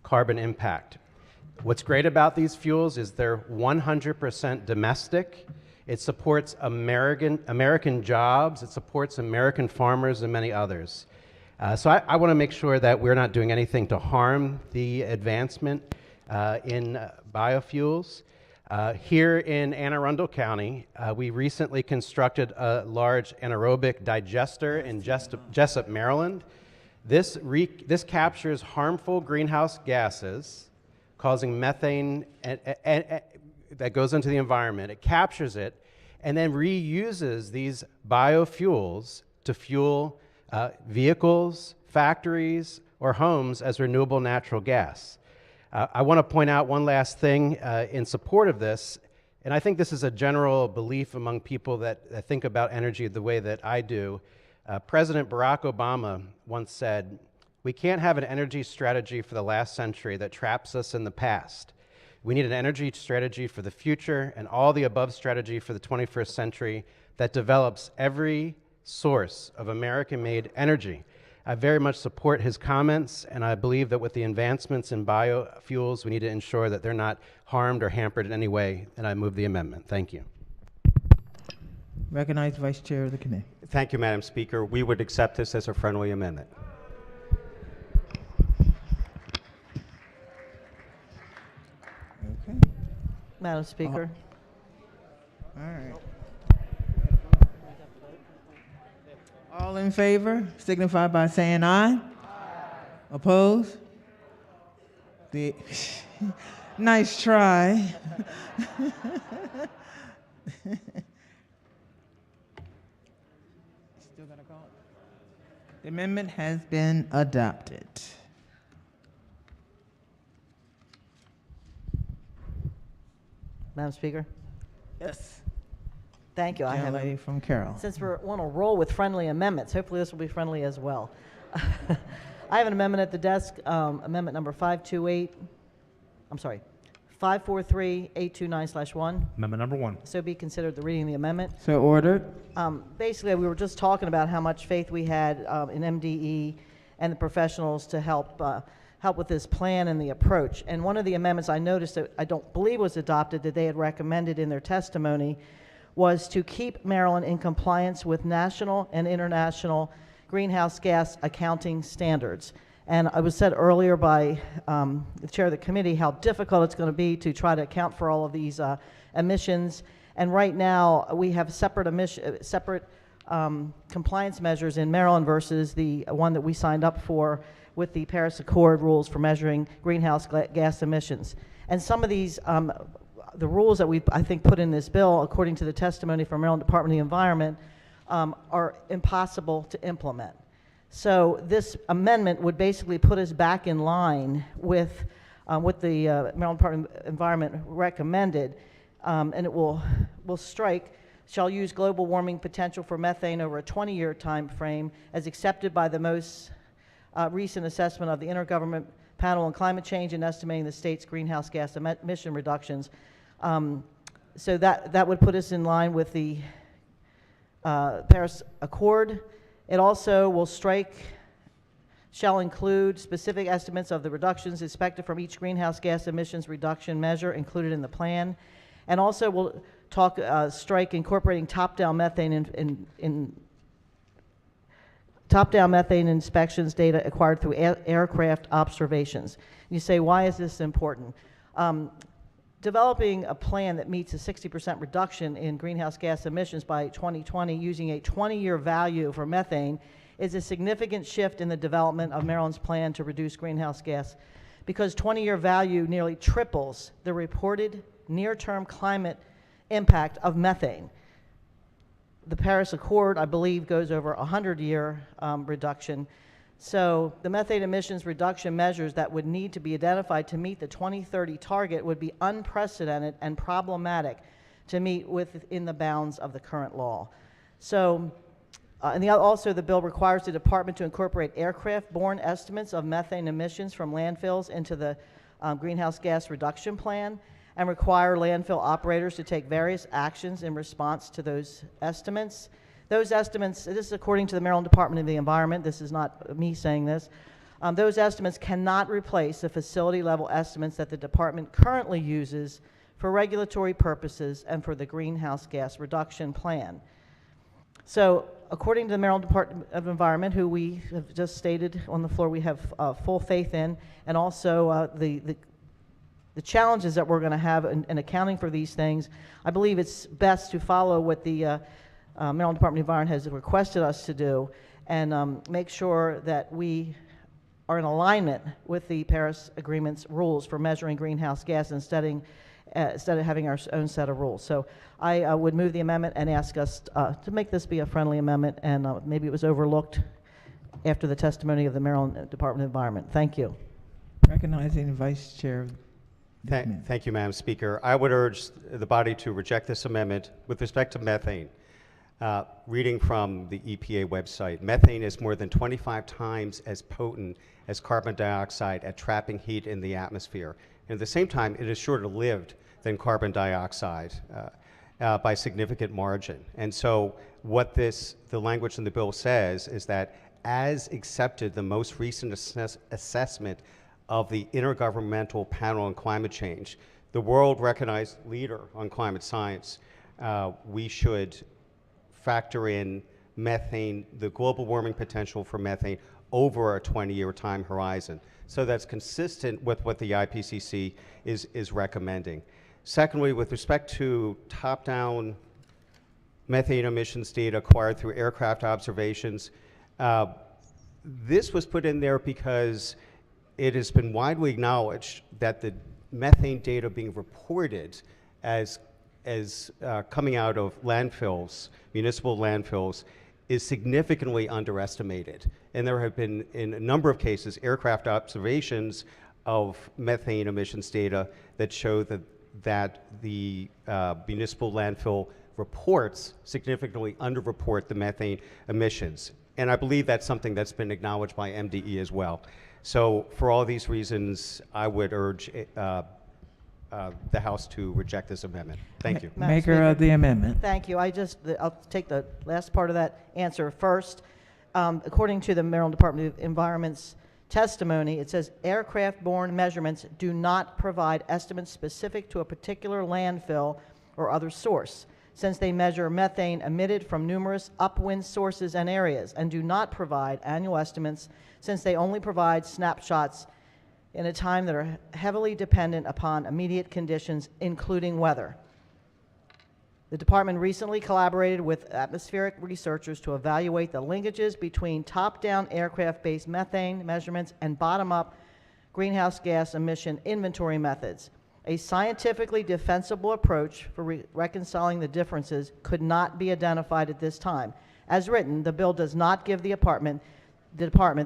Speaker 18: carbon impact. What's great about these fuels is they're 100% domestic. It supports American jobs, it supports American farmers and many others. So I want to make sure that we're not doing anything to harm the advancement in biofuels. Here in Anne Arundel County, we recently constructed a large anaerobic digester in Jessup, Maryland. This captures harmful greenhouse gases, causing methane that goes into the environment. It captures it and then reuses these biofuels to fuel vehicles, factories, or homes as renewable natural gas. I want to point out one last thing in support of this, and I think this is a general belief among people that think about energy the way that I do. President Barack Obama once said, "We can't have an energy strategy for the last century that traps us in the past. We need an energy strategy for the future and all the above strategy for the 21st century that develops every source of American-made energy." I very much support his comments, and I believe that with the advancements in biofuels, we need to ensure that they're not harmed or hampered in any way, and I move the amendment. Thank you.
Speaker 1: Recognize Vice Chair of the committee.
Speaker 8: Thank you, Madam Speaker. We would accept this as a friendly amendment.
Speaker 1: Okay.
Speaker 15: Madam Speaker.
Speaker 1: All right. All in favor, signify by saying aye. Opposed? Nice try. Still gotta call it. The amendment has been adopted.
Speaker 15: Madam Speaker.
Speaker 1: Yes.
Speaker 15: Thank you. I have
Speaker 1: Gentlelady from Carroll.
Speaker 15: Since we're on a roll with friendly amendments, hopefully this will be friendly as well. I have an amendment at the desk, amendment number 543-829/1.
Speaker 3: Amendment number 1.
Speaker 15: So be considered the reading of the amendment.
Speaker 1: So ordered.
Speaker 15: Basically, we were just talking about how much faith we had in MDE and the professionals to help with this plan and the approach. And one of the amendments I noticed that I don't believe was adopted that they had recommended in their testimony was to keep Maryland in compliance with national and international greenhouse gas accounting standards. And it was said earlier by the chair of the committee how difficult it's going to be to try to account for all of these emissions. And right now, we have separate compliance measures in Maryland versus the one that we signed up for with the Paris Accord rules for measuring greenhouse gas emissions. And some of these the rules that we, I think, put in this bill, according to the testimony from Maryland Department of the Environment, are impossible to implement. So this amendment would basically put us back in line with what the Maryland Department of Environment recommended, and it will strike, shall use global warming potential for methane over a 20-year time frame as accepted by the most recent assessment of the Intergovernment Panel on Climate Change and estimating the state's greenhouse gas emission reductions. So that would put us in line with the Paris Accord. It also will strike, shall include specific estimates of the reductions expected from each greenhouse gas emissions reduction measure included in the plan, and also will strike incorporating top-down methane top-down methane inspections data acquired through aircraft observations. You say, why is this important? Developing a plan that meets a 60% reduction in greenhouse gas emissions by 2020 using a 20-year value for methane is a significant shift in the development of Maryland's plan to reduce greenhouse gas, because 20-year value nearly triples the reported near-term climate impact of methane. The Paris Accord, I believe, goes over a 100-year reduction. So the methane emissions reduction measures that would need to be identified to meet the 2030 target would be unprecedented and problematic to meet within the bounds of the current law. So, also the bill requires the department to incorporate aircraft-borne estimates of methane emissions from landfills into the greenhouse gas reduction plan. and require landfill operators to take various actions in response to those estimates. Those estimates, this is according to the Maryland Department of the Environment, this is not me saying this, those estimates cannot replace the facility level estimates that the department currently uses for regulatory purposes and for the greenhouse gas reduction plan. So, according to the Maryland Department of Environment, who we have just stated on the floor we have full faith in, and also the challenges that we're going to have in accounting for these things, I believe it's best to follow what the Maryland Department of Environment has requested us to do and make sure that we are in alignment with the Paris Agreement's rules for measuring greenhouse gas instead of having our own set of rules. So I would move the amendment and ask us to make this be a friendly amendment, and maybe it was overlooked after the testimony of the Maryland Department of Environment. Thank you.
Speaker 1: Recognizing the Vice Chair.
Speaker 8: Thank you, Madam Speaker. I would urge the body to reject this amendment with respect to methane. Reading from the EPA website, methane is more than 25 times as potent as carbon dioxide at trapping heat in the atmosphere. And at the same time, it is shorter lived than carbon dioxide by a significant margin. And so what the language in the bill says is that as accepted, the most recent assessment of the Intergovernmental Panel on Climate Change, the world-recognized leader on climate science, we should factor in methane, the global warming potential for methane over a 20-year time horizon. So that's consistent with what the IPCC is recommending. Secondly, with respect to top-down methane emissions data acquired through aircraft observations, this was put in there because it has been widely acknowledged that the methane data being reported as coming out of landfills, municipal landfills, is significantly underestimated. And there have been, in a number of cases, aircraft observations of methane emissions data that show that the municipal landfill reports significantly underreport the methane emissions. And I believe that's something that's been acknowledged by MDE as well. So for all these reasons, I would urge the House to reject this amendment. Thank you.
Speaker 1: Maker of the amendment.
Speaker 15: Thank you. I'll take the last part of that answer first. According to the Maryland Department of Environment's testimony, it says aircraft-borne measurements do not provide estimates specific to a particular landfill or other source, since they measure methane emitted from numerous upwind sources and areas, and do not provide annual estimates, since they only provide snapshots in a time that are heavily dependent upon immediate conditions, including weather. The department recently collaborated with atmospheric researchers to evaluate the linkages between top-down aircraft-based methane measurements and bottom-up greenhouse gas emission inventory methods. A scientifically defensible approach for reconciling the differences could not be identified at this time. As written, the bill does not give the department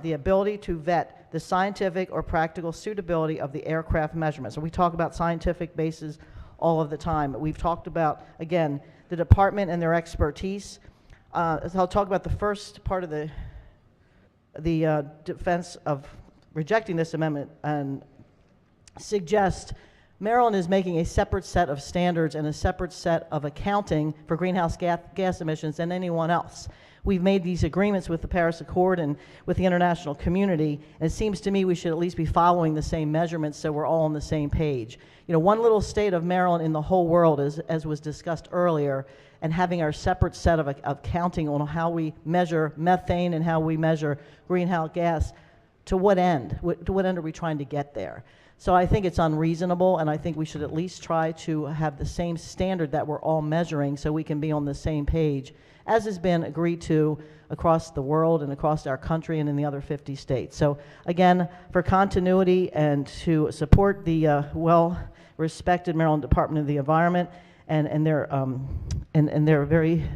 Speaker 15: the ability to vet the scientific or practical suitability of the aircraft measurements. So we talk about scientific bases all of the time. We've talked about, again, the department and their expertise. I'll talk about the first part of the defense of rejecting this amendment and suggest Maryland is making a separate set of standards and a separate set of accounting for greenhouse gas emissions than anyone else. We've made these agreements with the Paris Accord and with the international community, and it seems to me we should at least be following the same measurements so we're all on the same page. You know, one little state of Maryland in the whole world, as was discussed earlier, and having our separate set of accounting on how we measure methane and how we measure greenhouse gas, to what end? To what end are we trying to get there? So I think it's unreasonable, and I think we should at least try to have the same standard that we're all measuring so we can be on the same page, as has been agreed to across the world and across our country and in the other 50 states. So again, for continuity and to support the well-respected Maryland Department of the Environment and their very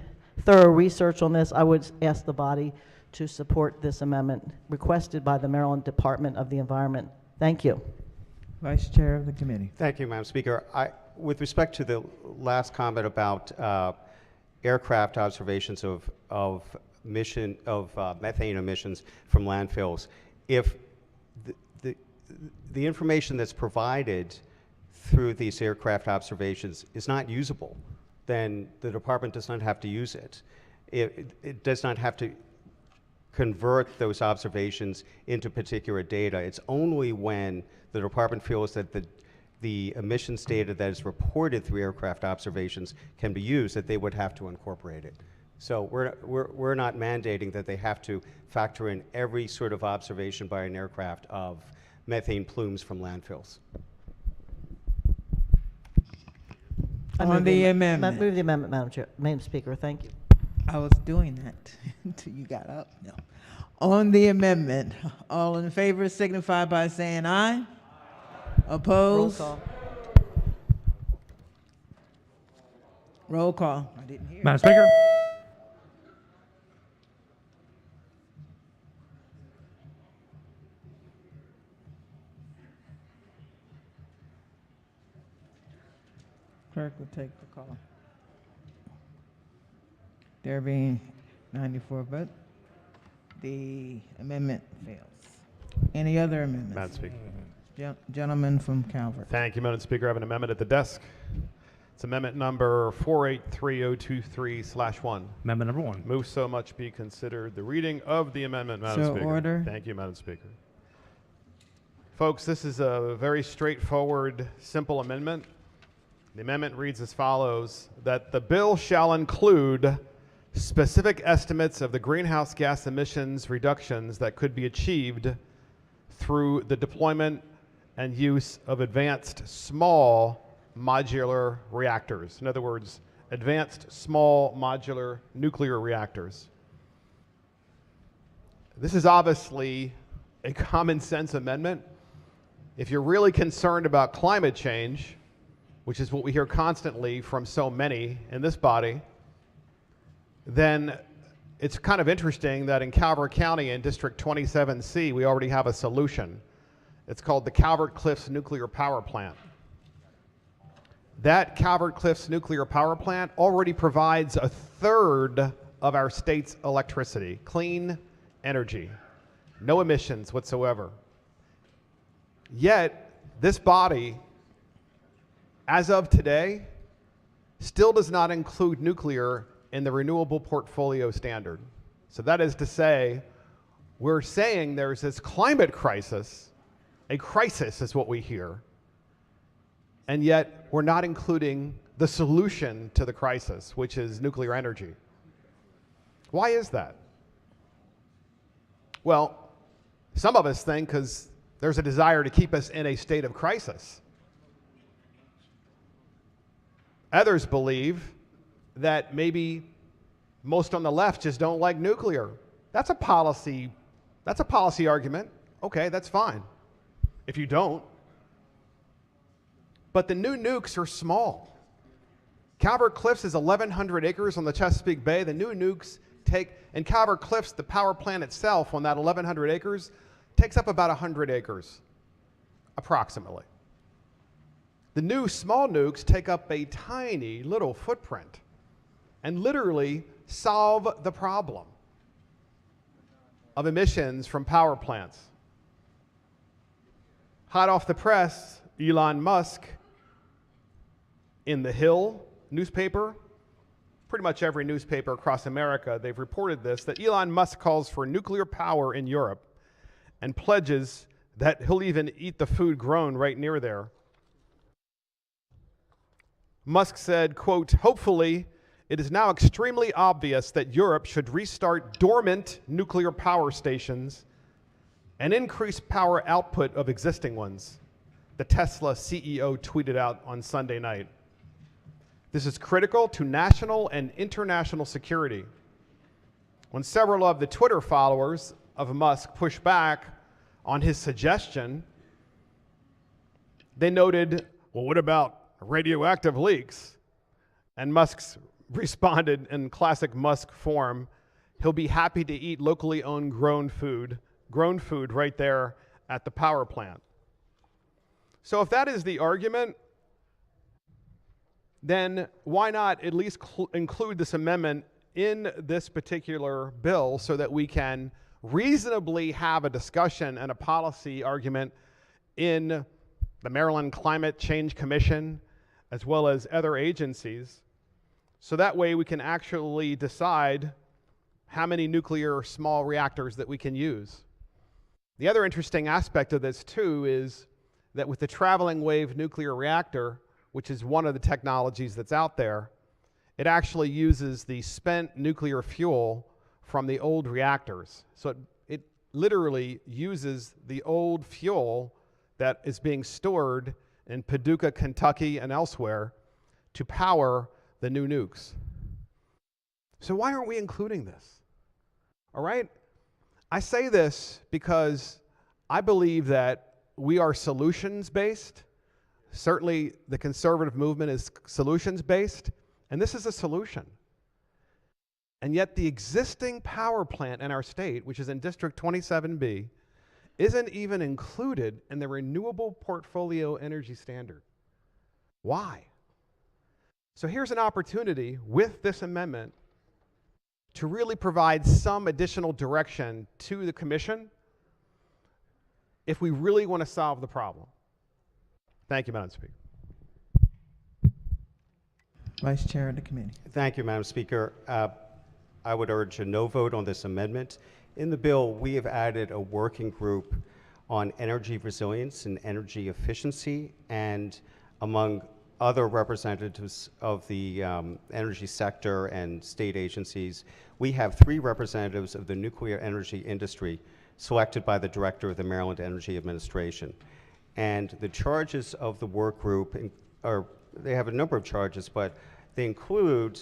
Speaker 15: thorough research on this, I would ask the body to support this amendment requested by the Maryland Department of the Environment. Thank you.
Speaker 1: Vice Chair of the committee.
Speaker 8: Thank you, Madam Speaker. With respect to the last comment about aircraft observations of methane emissions from landfills, if the information that's provided through these aircraft observations is not usable, then the department does not have to use it. It does not have to convert those observations into particular data. It's only when the department feels that the emissions data that is reported through aircraft observations can be used that they would have to incorporate it. So we're not mandating that they have to factor in every sort of observation by an aircraft of methane plumes from landfills.
Speaker 1: On the amendment.
Speaker 15: Move the amendment, Madam Speaker. Thank you.
Speaker 1: I was doing that until you got up. No. On the amendment, all in favor signify by saying aye. Opposed?
Speaker 15: Roll call.
Speaker 1: Roll call. I didn't hear.
Speaker 3: Madam Speaker.
Speaker 1: Clerk will take the call. There being 94 votes, the amendment fails. Any other amendments?
Speaker 13: Madam Speaker.
Speaker 1: Gentleman from Calvert.
Speaker 13: Thank you, Madam Speaker. I have an amendment at the desk. It's amendment number 483023/1.
Speaker 3: Amendment number 1.
Speaker 13: Move so much be considered the reading of the amendment, Madam
Speaker 1: So
Speaker 13: Speaker.
Speaker 1: order.
Speaker 13: Thank you, Madam Speaker. Folks, this is a very straightforward, simple amendment. The amendment reads as follows, that the bill shall include specific estimates of the greenhouse gas emissions reductions that could be achieved through the deployment and use of advanced small modular reactors. In other words, advanced small modular nuclear reactors. This is obviously a common sense amendment. If you're really concerned about climate change, which is what we hear constantly from so many in this body, then it's kind of interesting that in Calvert County in District 27C, we already have a solution. It's called the Calvert Cliffs Nuclear Power Plant. That Calvert Cliffs Nuclear Power Plant already provides a third of our state's electricity, clean energy, no emissions whatsoever. Yet, this body, as of today, still does not include nuclear in the renewable portfolio standard. So that is to say, we're saying there's this climate crisis, a crisis is what we hear, and yet we're not including the solution to the crisis, which is nuclear energy. Why is that? Well, some of us think because there's a desire to keep us in a state of crisis. Others believe that maybe most on the left just don't like nuclear. That's a policy argument. Okay, that's fine. If you don't. But the new nukes are small. Calvert Cliffs is 1,100 acres on the Chesapeake Bay. The new nukes in Calvert Cliffs, the power plant itself on that 1,100 acres takes up about 100 acres, approximately. The new small nukes take up a tiny little footprint and literally solve the problem of emissions from power plants. Hot off the press, Elon Musk in the Hill newspaper, pretty much every newspaper across America, they've reported this, that Elon Musk calls for nuclear power in Europe and pledges that he'll even eat the food grown right near there. Musk said, quote, hopefully it is now extremely obvious that Europe should restart dormant nuclear power stations and increase power output of existing ones, the Tesla CEO tweeted out on Sunday night. This is critical to national and international security. When several of the Twitter followers of Musk pushed back on his suggestion, they noted, well, what about radioactive leaks? And Musk responded in classic Musk form, he'll be happy to eat locally owned grown food right there at the power plant. So if that is the argument, then why not at least include this amendment in this particular bill so that we can reasonably have a discussion and a policy argument in the Maryland Climate Change Commission, as well as other agencies, so that way we can actually decide how many nuclear small reactors that we can use. The other interesting aspect of this too is that with the traveling wave nuclear reactor, which is one of the technologies that's out there, it actually uses the spent nuclear fuel from the old reactors. So it literally uses the old fuel that is being stored in Paducah, Kentucky and elsewhere to power the new nukes. So why aren't we including this? All right? I say this because I believe that we are solutions-based. Certainly the conservative movement is solutions-based, and this is a solution. And yet the existing power plant in our state, which is in District 27B, isn't even included in the renewable portfolio energy standard. Why? So here's an opportunity with this amendment to really provide some additional direction to the commission if we really want to solve the problem. Thank you, Madam Speaker.
Speaker 1: Vice Chair of the committee.
Speaker 8: Thank you, Madam Speaker. I would urge a no vote on this amendment. In the bill, we have added a working group on energy resilience and energy efficiency, and among other representatives of the energy sector and state agencies, we have 3 representatives of the nuclear energy industry selected by the Director of the Maryland Energy Administration. And the charges of the work group they have a number of charges, but they include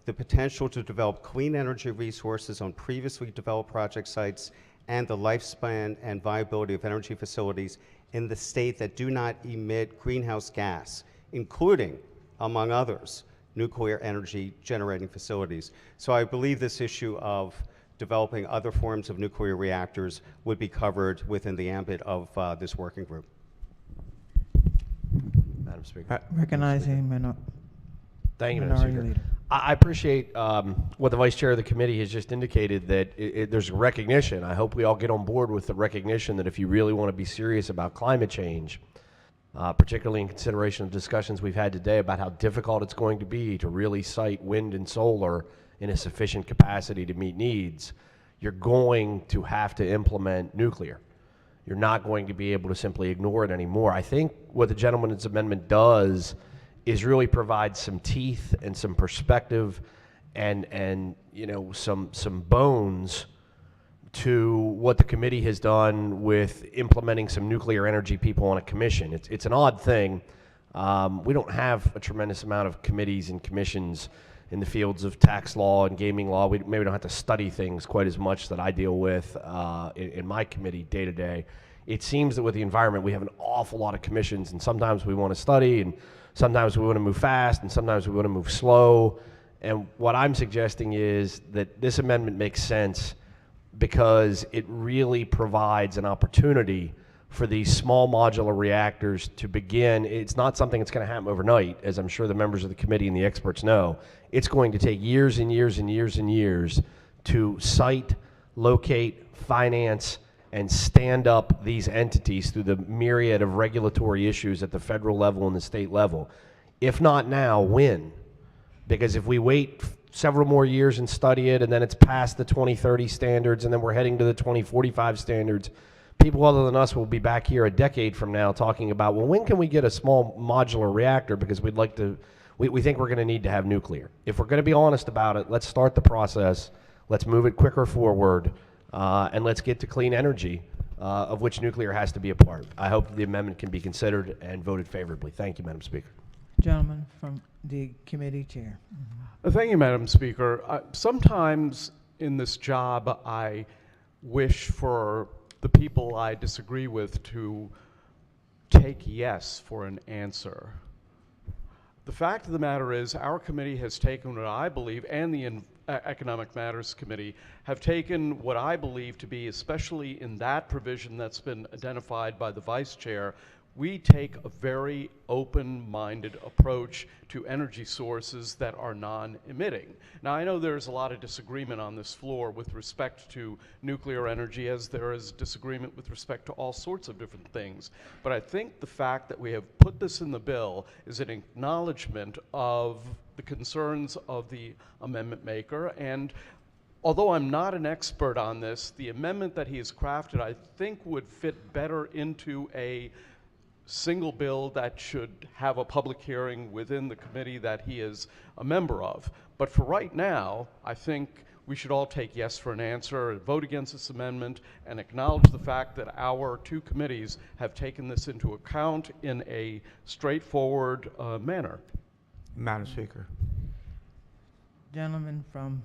Speaker 8: the potential to develop clean energy resources on previously developed project sites and the lifespan and viability of energy facilities in the state that do not emit greenhouse gas, including, among others, nuclear energy generating facilities. So I believe this issue of developing other forms of nuclear reactors would be covered within the ambit of this working group.
Speaker 4: Madam Speaker.
Speaker 1: Recognizing
Speaker 4: Thank you, Madam Speaker.
Speaker 1: Leader.
Speaker 4: I appreciate what the Vice Chair of the committee has just indicated, that there's a recognition. I hope we all get on board with the recognition that if you really want to be serious about climate change, particularly in consideration of discussions we've had today about how difficult it's going to be to really site wind and solar in a sufficient capacity to meet needs, you're going to have to implement nuclear. You're not going to be able to simply ignore it anymore. I think what the gentleman's amendment does is really provide some teeth and some perspective and you know, some bones to what the committee has done with implementing some nuclear energy people on a commission. It's an odd thing. We don't have a tremendous amount of committees and commissions in the fields of tax law and gaming law. We maybe don't have to study things quite as much that I deal with in my committee day to day. It seems that with the environment, we have an awful lot of commissions, and sometimes we want to study, and sometimes we want to move fast, and sometimes we want to move slow. And what I'm suggesting is that this amendment makes sense because it really provides an opportunity for these small modular reactors to begin. It's not something that's going to happen overnight, as I'm sure the members of the committee and the experts know. It's going to take years and years and years and years to site, locate, finance, and stand up these entities through the myriad of regulatory issues at the federal level and the state level. If not now, when? Because if we wait several more years and study it, and then it's past the 2030 standards, and then we're heading to the 2045 standards, people other than us will be back here a decade from now talking about, well, when can we get a small modular reactor, because we'd like to, we think we're going to need to have nuclear. If we're going to be honest about it, let's start the process, let's move it quicker forward, and let's get to clean energy, of which nuclear has to be a part. I hope the amendment can be considered and voted favorably. Thank you, Madam Speaker.
Speaker 1: Gentleman from the committee chair.
Speaker 17: Thank you, Madam Speaker. Sometimes in this job, I wish for the people I disagree with to take yes for an answer. The fact of the matter is, our committee has taken what I believe, and the Economic Matters Committee, have taken what I believe to be, especially in that provision that's been identified by the Vice Chair, we take a very open-minded approach to energy sources that are non-emitting. Now, I know there's a lot of disagreement on this floor with respect to nuclear energy, as there is disagreement with respect to all sorts of different things. But I think the fact that we have put this in the bill is an acknowledgement of the concerns of the amendment maker. And although I'm not an expert on this, the amendment that he has crafted, I think, would fit better into a single bill that should have a public hearing within the committee that he is a member of. But for right now, I think we should all take yes for an answer, vote against this amendment, and acknowledge the fact that our two committees have taken this into account in a straightforward manner.
Speaker 6: Madam Speaker.
Speaker 1: Gentleman from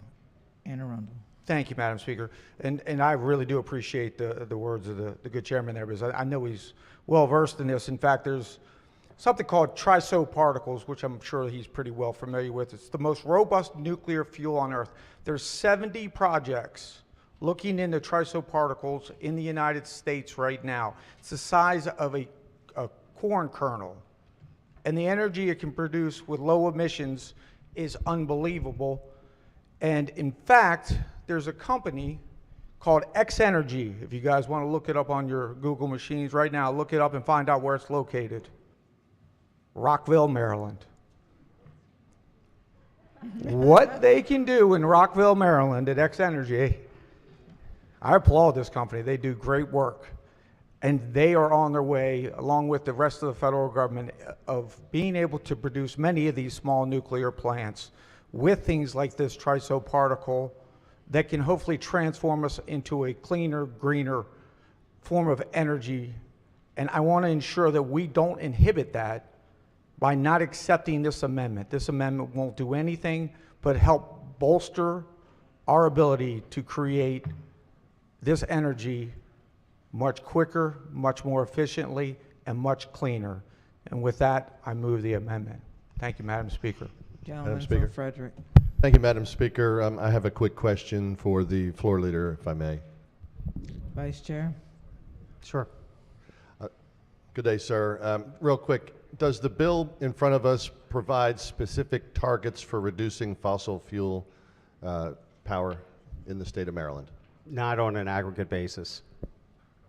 Speaker 1: Anne Arundel.
Speaker 6: Thank you, Madam Speaker. And I really do appreciate the words of the good chairman there, because I know he's well versed in this. In fact, there's something called triso particles, which I'm sure he's pretty well familiar with. It's the most robust nuclear fuel on Earth. There's 70 projects looking into triso particles in the United States right now. It's the size of a corn kernel. And the energy it can produce with low emissions is unbelievable. And in fact, there's a company called X Energy. If you guys want to look it up on your Google machines right now, look it up and find out where it's located. Rockville, Maryland. What they can do in Rockville, Maryland at X Energy, I applaud this company. They do great work. And they are on their way, along with the rest of the federal government, of being able to produce many of these small nuclear plants with things like this triso particle that can hopefully transform us into a cleaner, greener form of energy. And I want to ensure that we don't inhibit that by not accepting this amendment. This amendment won't do anything but help bolster our ability to create this energy much quicker, much more efficiently, and much cleaner. And with that, I move the amendment. Thank you, Madam Speaker.
Speaker 1: Gentleman
Speaker 2: Speaker.
Speaker 1: from Frederick.
Speaker 2: Thank you, Madam Speaker. I have a quick question for the floor leader, if I may.
Speaker 1: Vice Chair.
Speaker 6: Sure.
Speaker 2: Good day, sir. Real quick, does the bill in front of us provide specific targets for reducing fossil fuel power in the state of Maryland?
Speaker 8: Not on an aggregate basis.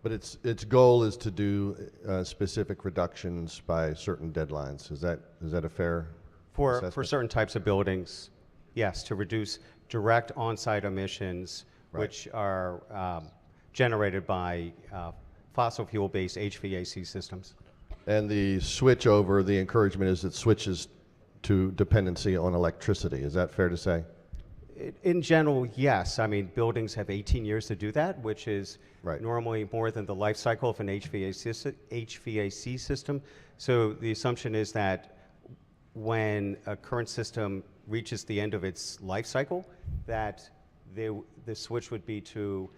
Speaker 2: But its goal is to do specific reductions by certain deadlines. Is that a fair assessment?
Speaker 8: For certain types of buildings, yes, to reduce direct on-site emissions,
Speaker 2: Right.
Speaker 8: which are generated by fossil fuel-based HVAC systems.
Speaker 2: And the switch over, the encouragement is it switches to dependency on electricity. Is that fair to say?
Speaker 8: In general, yes. I mean, buildings have 18 years to do that, which is normally more than the life cycle of an HVAC system. So the assumption is that when a current system reaches the end of its life cycle, that the switch would be to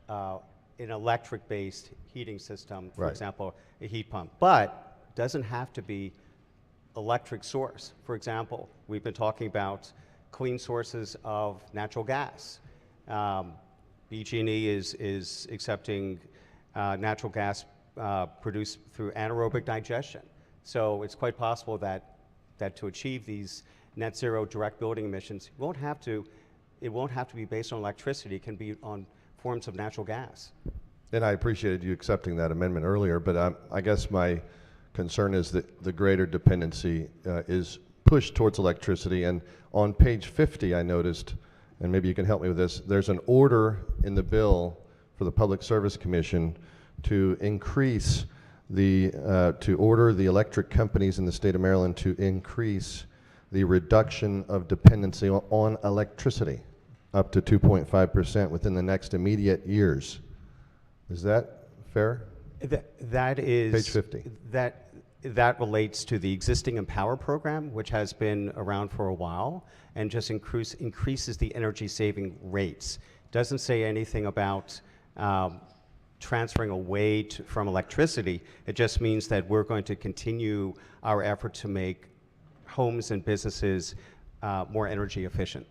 Speaker 8: an electric-based heating system, for example, a heat pump. But doesn't have to be electric source. For example, we've been talking about clean sources of natural gas. BG&E is accepting natural gas produced through anaerobic digestion. So it's quite possible that to achieve these net zero direct building emissions, it won't have to be based on electricity. It can be on forms of natural gas.
Speaker 2: And I appreciated you accepting that amendment earlier, but I guess my concern is that the greater dependency is pushed towards electricity. And on page 50, I noticed, and maybe you can help me with this, there's an order in the bill for the Public Service Commission to increase to order the electric companies in the state of Maryland to increase the reduction of dependency on electricity up to 2.5% within the next immediate years. Is that fair?
Speaker 8: That is
Speaker 2: page 50.
Speaker 8: That relates to the existing Empower program, which has been around for a while, and just increases the energy saving rates. Doesn't say anything about transferring away from electricity. It just means that we're going to continue our effort to make homes and businesses more energy efficient.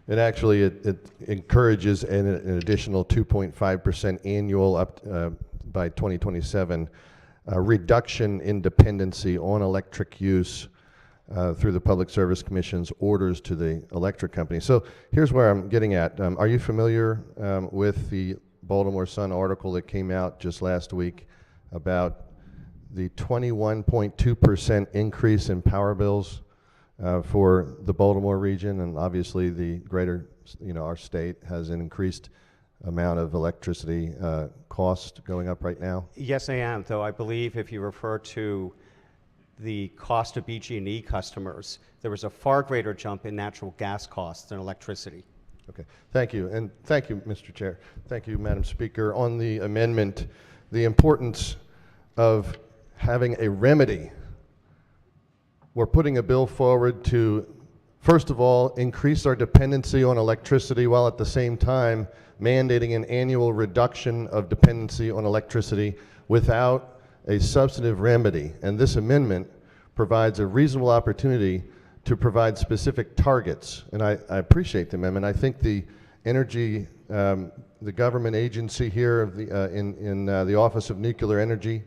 Speaker 2: And actually, it encourages an additional 2.5% annual up by 2027 reduction in dependency on electric use through the Public Service Commission's orders to the electric company. So here's where I'm getting at. Are you familiar with the Baltimore Sun article that came out just last week about the 21.2% increase in power bills for the Baltimore region? And obviously the greater, our state has an increased amount of electricity cost going up right now?
Speaker 8: Yes, I am, though I believe if you refer to the cost of BG&E customers, there was a far greater jump in natural gas costs than electricity.
Speaker 2: Okay, thank you. And thank you, Mr. Chair. Thank you, Madam Speaker. On the amendment, the importance of having a remedy. We're putting a bill forward to, first of all, increase our dependency on electricity while at the same time mandating an annual reduction of dependency on electricity without a substantive remedy. And this amendment provides a reasonable opportunity to provide specific targets. And I appreciate the amendment. I think the energy, the government agency here of in the Office of Nuclear Energy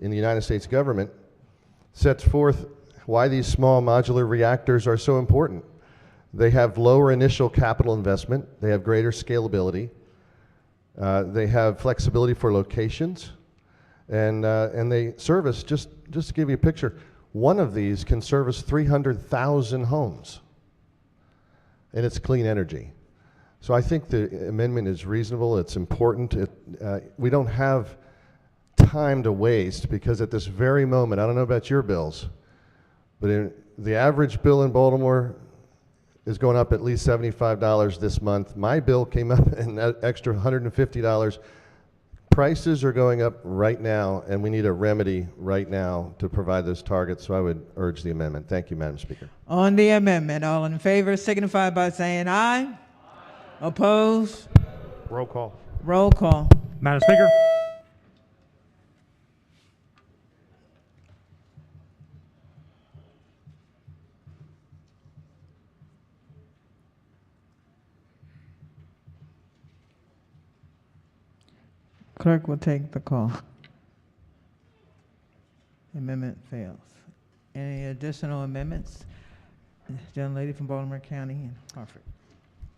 Speaker 2: in the United States government sets forth why these small modular reactors are so important. They have lower initial capital investment, they have greater scalability, they have flexibility for locations, and they service, just to give you a picture, one of these can service 300,000 homes, and it's clean energy. So I think the amendment is reasonable, it's important. We don't have time to waste, because at this very moment, I don't know about your bills, but the average bill in Baltimore is going up at least $75 this month. My bill came up an extra $150. Prices are going up right now, and we need a remedy right now to provide those targets, so I would urge the amendment. Thank you, Madam Speaker.
Speaker 1: On the amendment, all in favor signify by saying aye. Aye. Opposed?
Speaker 13: Roll call.
Speaker 1: Roll call.
Speaker 3: Madam Speaker.
Speaker 1: Clerk will take the call. Amendment fails. Any additional amendments? Young lady from Baltimore County and Hartford.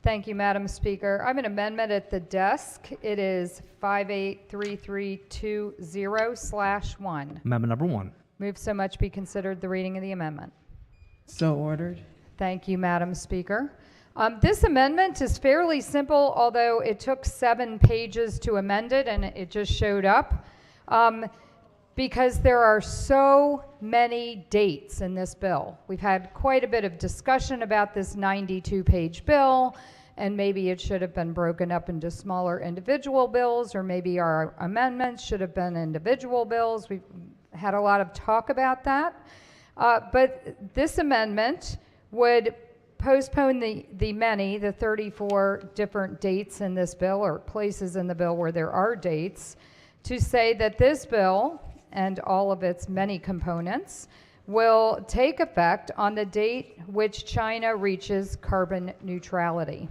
Speaker 12: Thank you, Madam Speaker. I have an amendment at the desk. It is 583320/1.
Speaker 3: Amendment number 1.
Speaker 12: Move so much be considered the reading of the amendment.
Speaker 1: So ordered.
Speaker 12: Thank you, Madam Speaker. This amendment is fairly simple, although it took 7 pages to amend it, and it just showed up because there are so many dates in this bill. We've had quite a bit of discussion about this 92-page bill, and maybe it should have been broken up into smaller individual bills, or maybe our amendments should have been individual bills. We've had a lot of talk about that. But this amendment would postpone the 34 different dates in this bill, or places in the bill where there are dates, to say that this bill and all of its many components will take effect on the date which China reaches carbon neutrality.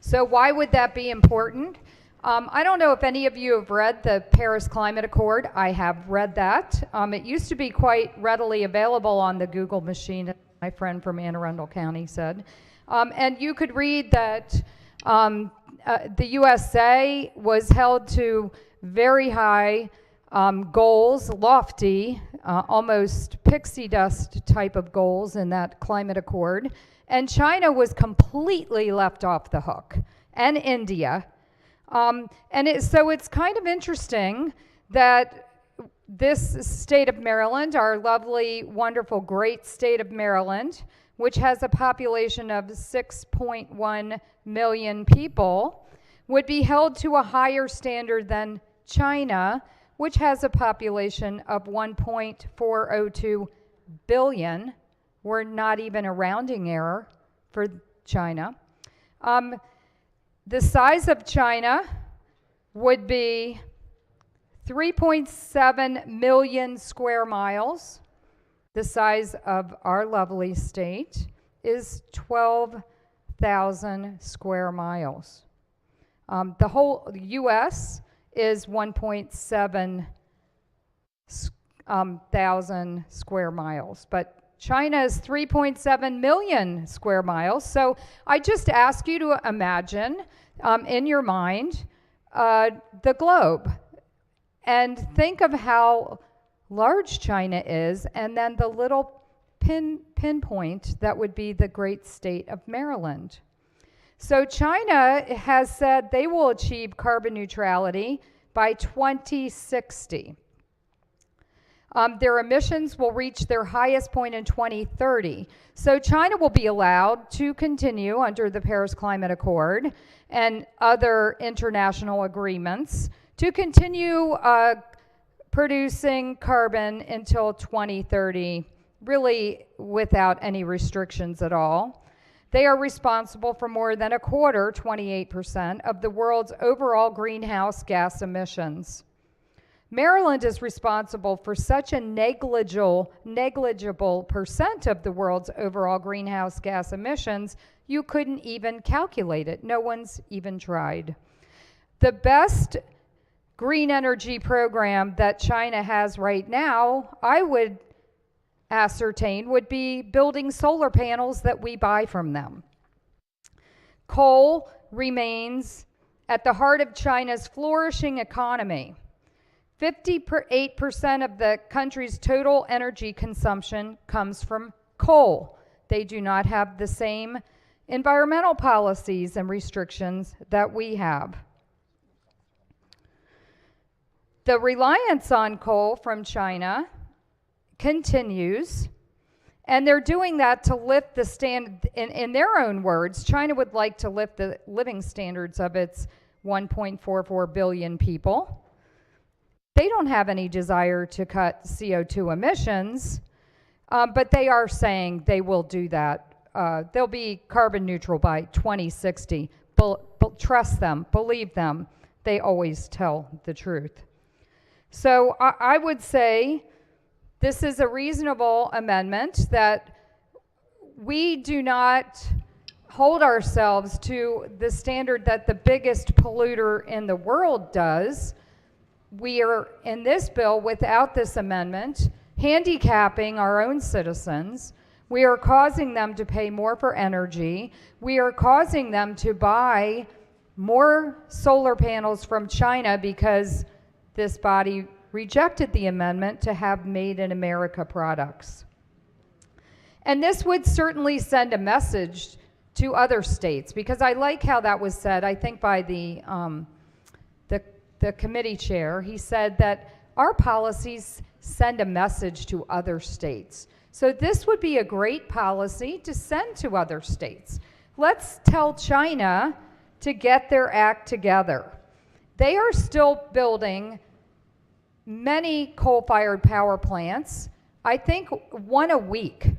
Speaker 12: So why would that be important? I don't know if any of you have read the Paris Climate Accord. I have read that. It used to be quite readily available on the Google machine, my friend from Anne Arundel County said. And you could read that the USA was held to very high goals, lofty, almost pixie dust type of goals in that climate accord. And China was completely left off the hook, and India. So it's kind of interesting that this state of Maryland, our lovely, wonderful, great state of Maryland, which has a population of 6.1 million people, would be held to a higher standard than China, which has a population of 1.402 billion. We're not even a rounding error for China. The size of China would be 3.7 million square miles. The size of our lovely state is 12,000 square miles. The whole U.S. is 1.7 thousand square miles, but China is 3.7 million square miles. So I just ask you to imagine in your mind the globe and think of how large China is, and then the little pinpoint that would be the great state of Maryland. So China has said they will achieve carbon neutrality by 2060. Their emissions will reach their highest point in 2030. So China will be allowed to continue under the Paris Climate Accord and other international agreements to continue producing carbon until 2030, really without any restrictions at all. They are responsible for more than a quarter, 28%, of the world's overall greenhouse gas emissions. Maryland is responsible for such a negligible percent of the world's overall greenhouse gas emissions, you couldn't even calculate it. No one's even tried. The best green energy program that China has right now, I would ascertain, would be building solar panels that we buy from them. Coal remains at the heart of China's flourishing economy. 58% of the country's total energy consumption comes from coal. They do not have the same environmental policies and restrictions that we have. The reliance on coal from China continues, and they're doing that to lift the standard. In their own words, China would like to lift the living standards of its 1.44 billion people. They don't have any desire to cut CO2 emissions, but they are saying they will do that. They'll be carbon neutral by 2060. Trust them, believe them. They always tell the truth. So I would say this is a reasonable amendment that we do not hold ourselves to the standard that the biggest polluter in the world does. We are, in this bill, without this amendment, handicapping our own citizens. We are causing them to pay more for energy. We are causing them to buy more solar panels from China because this body rejected the amendment to have made in America products. And this would certainly send a message to other states, because I like how that was said, I think by the committee chair. He said that our policies send a message to other states. So this would be a great policy to send to other states. Let's tell China to get their act together. They are still building many coal-fired power plants. I think one a week.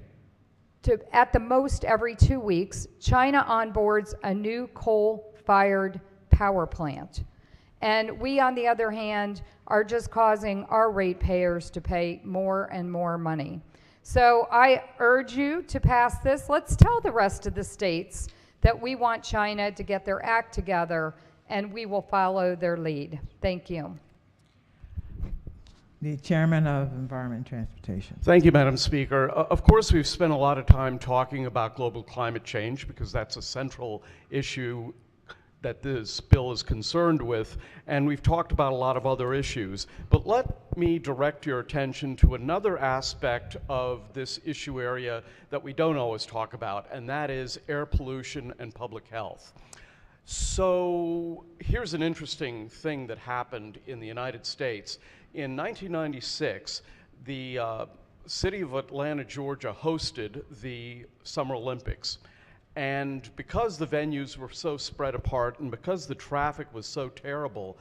Speaker 12: At the most every 2 weeks, China onboards a new coal-fired power plant. And we, on the other hand, are just causing our ratepayers to pay more and more money. So I urge you to pass this. Let's tell the rest of the states that we want China to get their act together, and we will follow their lead. Thank you.
Speaker 1: The Chairman of Environment and Transportation.
Speaker 17: Thank you, Madam Speaker. Of course, we've spent a lot of time talking about global climate change because that's a central issue that this bill is concerned with, and we've talked about a lot of other issues. But let me direct your attention to another aspect of this issue area that we don't always talk about, and that is air pollution and public health. So here's an interesting thing that happened in the United States. In 1996, the city of Atlanta, Georgia hosted the Summer Olympics. And because the venues were so spread apart and because the traffic was so terrible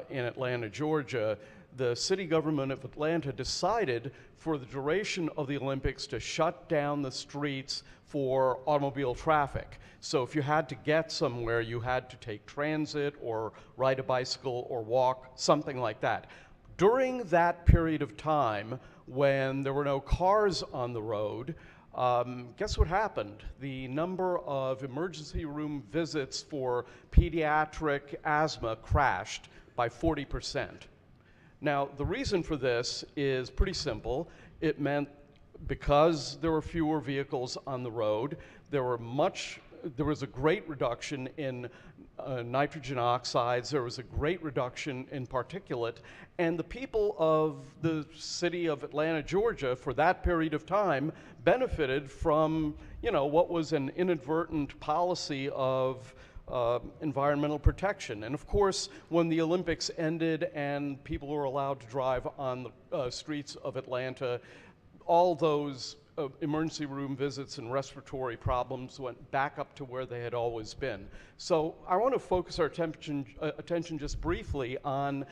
Speaker 17: in Atlanta, Georgia, the city government of Atlanta decided for the duration of the Olympics to shut down the streets for automobile traffic. So if you had to get somewhere, you had to take transit or ride a bicycle or walk, something like that. During that period of time, when there were no cars on the road, guess what happened? The number of emergency room visits for pediatric asthma crashed by 40%. Now, the reason for this is pretty simple. It meant because there were fewer vehicles on the road, there was a great reduction in nitrogen oxides, there was a great reduction in particulate, and the people of the city of Atlanta, Georgia, for that period of time, benefited from, what was an inadvertent policy of environmental protection. And of course, when the Olympics ended and people were allowed to drive on the streets of Atlanta, all those emergency room visits and respiratory problems went back up to where they had always been. So I want to focus our attention just briefly on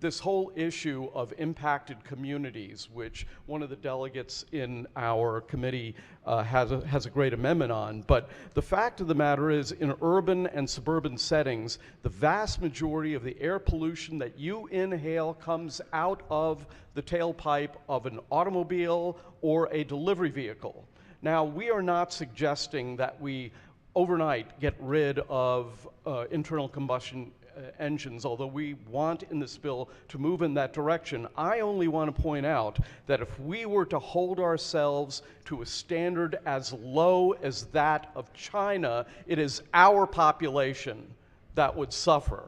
Speaker 17: this whole issue of impacted communities, which one of the delegates in our committee has a great amendment on. But the fact of the matter is, in urban and suburban settings, the vast majority of the air pollution that you inhale comes out of the tailpipe of an automobile or a delivery vehicle. Now, we are not suggesting that we overnight get rid of internal combustion engines, although we want in this bill to move in that direction. I only want to point out that if we were to hold ourselves to a standard as low as that of China, it is our population that would suffer.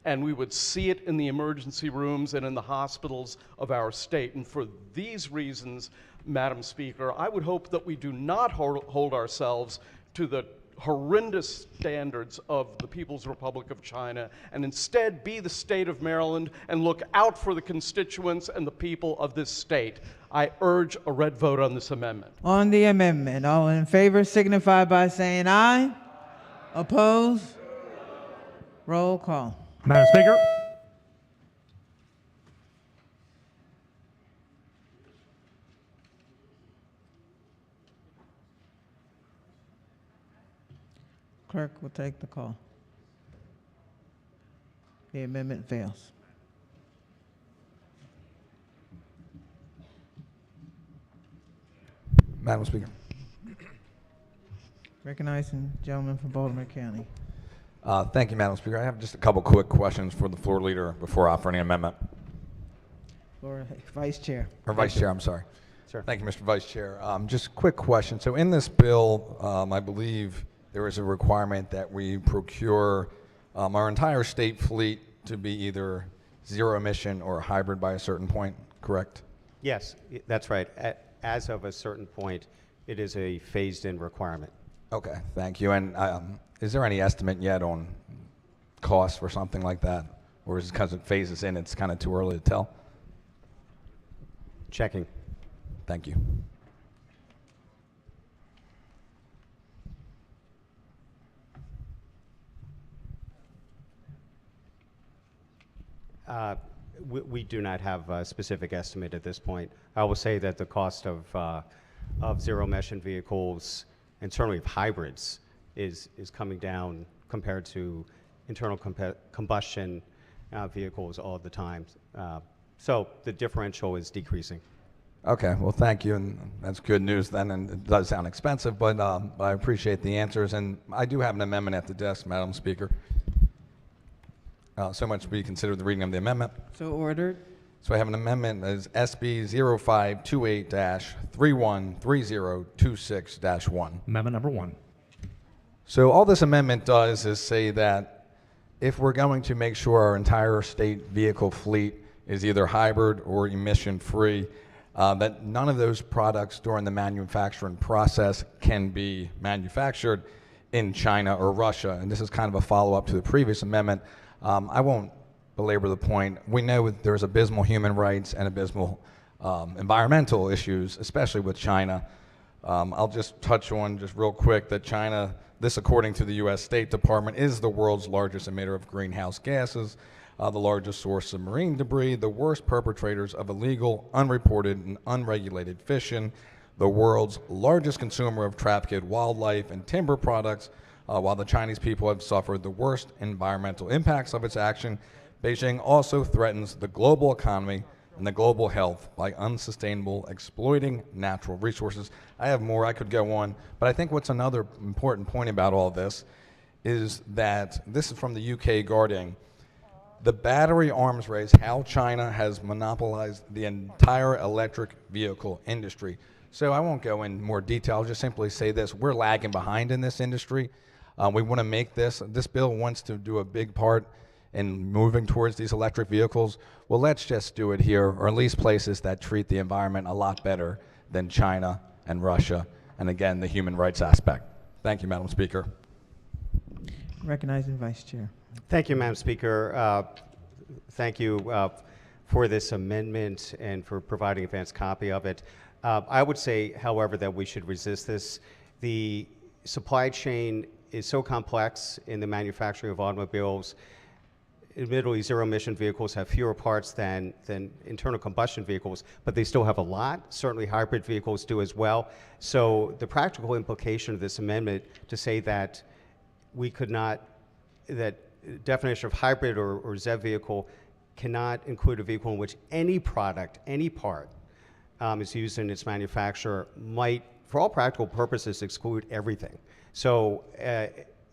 Speaker 17: And we would see it in the emergency rooms and in the hospitals of our state. And for these reasons, Madam Speaker, I would hope that we do not hold ourselves to the horrendous standards of the People's Republic of China, and instead be the state of Maryland and look out for the constituents and the people of this state. I urge a red vote on this amendment.
Speaker 1: On the amendment, all in favor signify by saying aye. Opposed? Roll call.
Speaker 3: Madam Speaker.
Speaker 1: Clerk will take the call. The amendment fails.
Speaker 5: Madam Speaker.
Speaker 1: Recognizing gentleman from Baltimore County.
Speaker 5: Thank you, Madam Speaker. I have just a couple quick questions for the floor leader before offering an amendment.
Speaker 1: Or Vice Chair.
Speaker 5: Or Vice Chair, I'm sorry.
Speaker 18: Sure.
Speaker 5: Thank you, Mr. Vice Chair. Just a quick question. So in this bill, I believe there is a requirement that we procure our entire state fleet to be either zero emission or hybrid by a certain point, correct?
Speaker 8: Yes, that's right. As of a certain point, it is a phased-in requirement.
Speaker 5: Okay, thank you. And is there any estimate yet on cost for something like that? Or is it because it phases in, it's kind of too early to tell?
Speaker 8: Checking.
Speaker 5: Thank you.
Speaker 8: We do not have a specific estimate at this point. I will say that the cost of zero-emission vehicles and certainly of hybrids is coming down compared to internal combustion vehicles all the time. So the differential is decreasing.
Speaker 5: Okay, well, thank you, and that's good news then, and it does sound expensive, but I appreciate the answers, and I do have an amendment at the desk, Madam Speaker. So much be considered the reading of the amendment.
Speaker 1: So ordered.
Speaker 5: So I have an amendment as SB 0528-313026-1.
Speaker 3: Amendment number 1.
Speaker 5: So all this amendment does is say that if we're going to make sure our entire state vehicle fleet is either hybrid or emission-free, that none of those products during the manufacturing process can be manufactured in China or Russia. And this is kind of a follow-up to the previous amendment. I won't belabor the point. We know there's abysmal human rights and abysmal environmental issues, especially with China. I'll just touch on just real quick that China, this according to the U.S. State Department, is the world's largest emitter of greenhouse gases, the largest source of marine debris, the worst perpetrators of illegal, unreported, and unregulated fishing, the world's largest consumer of trafficked wildlife and timber products. While the Chinese people have suffered the worst environmental impacts of its action, Beijing also threatens the global economy and the global health by unsustainable exploiting natural resources. I have more, I could go on, but I think what's another important point about all this is that this is from the UK Guardian. the battery arms race, how China has monopolized the entire electric vehicle industry. So I won't go in more detail. I'll just simply say this. We're lagging behind in this industry. We want to make this bill wants to do a big part in moving towards these electric vehicles. Well, let's just do it here, or at least places that treat the environment a lot better than China and Russia, and again, the human rights aspect. Thank you, Madam Speaker.
Speaker 1: Recognizing Vice Chair.
Speaker 8: Thank you, Madam Speaker. Thank you for this amendment and for providing advance copy of it. I would say, however, that we should resist this. The supply chain is so complex in the manufacturing of automobiles. Admittedly, zero-emission vehicles have fewer parts than internal combustion vehicles, but they still have a lot. Certainly, hybrid vehicles do as well. So the practical implication of this amendment to say that we could not, that definition of hybrid or ZEV vehicle cannot include a vehicle in which any product, any part is used in its manufacture might, for all practical purposes, exclude everything. So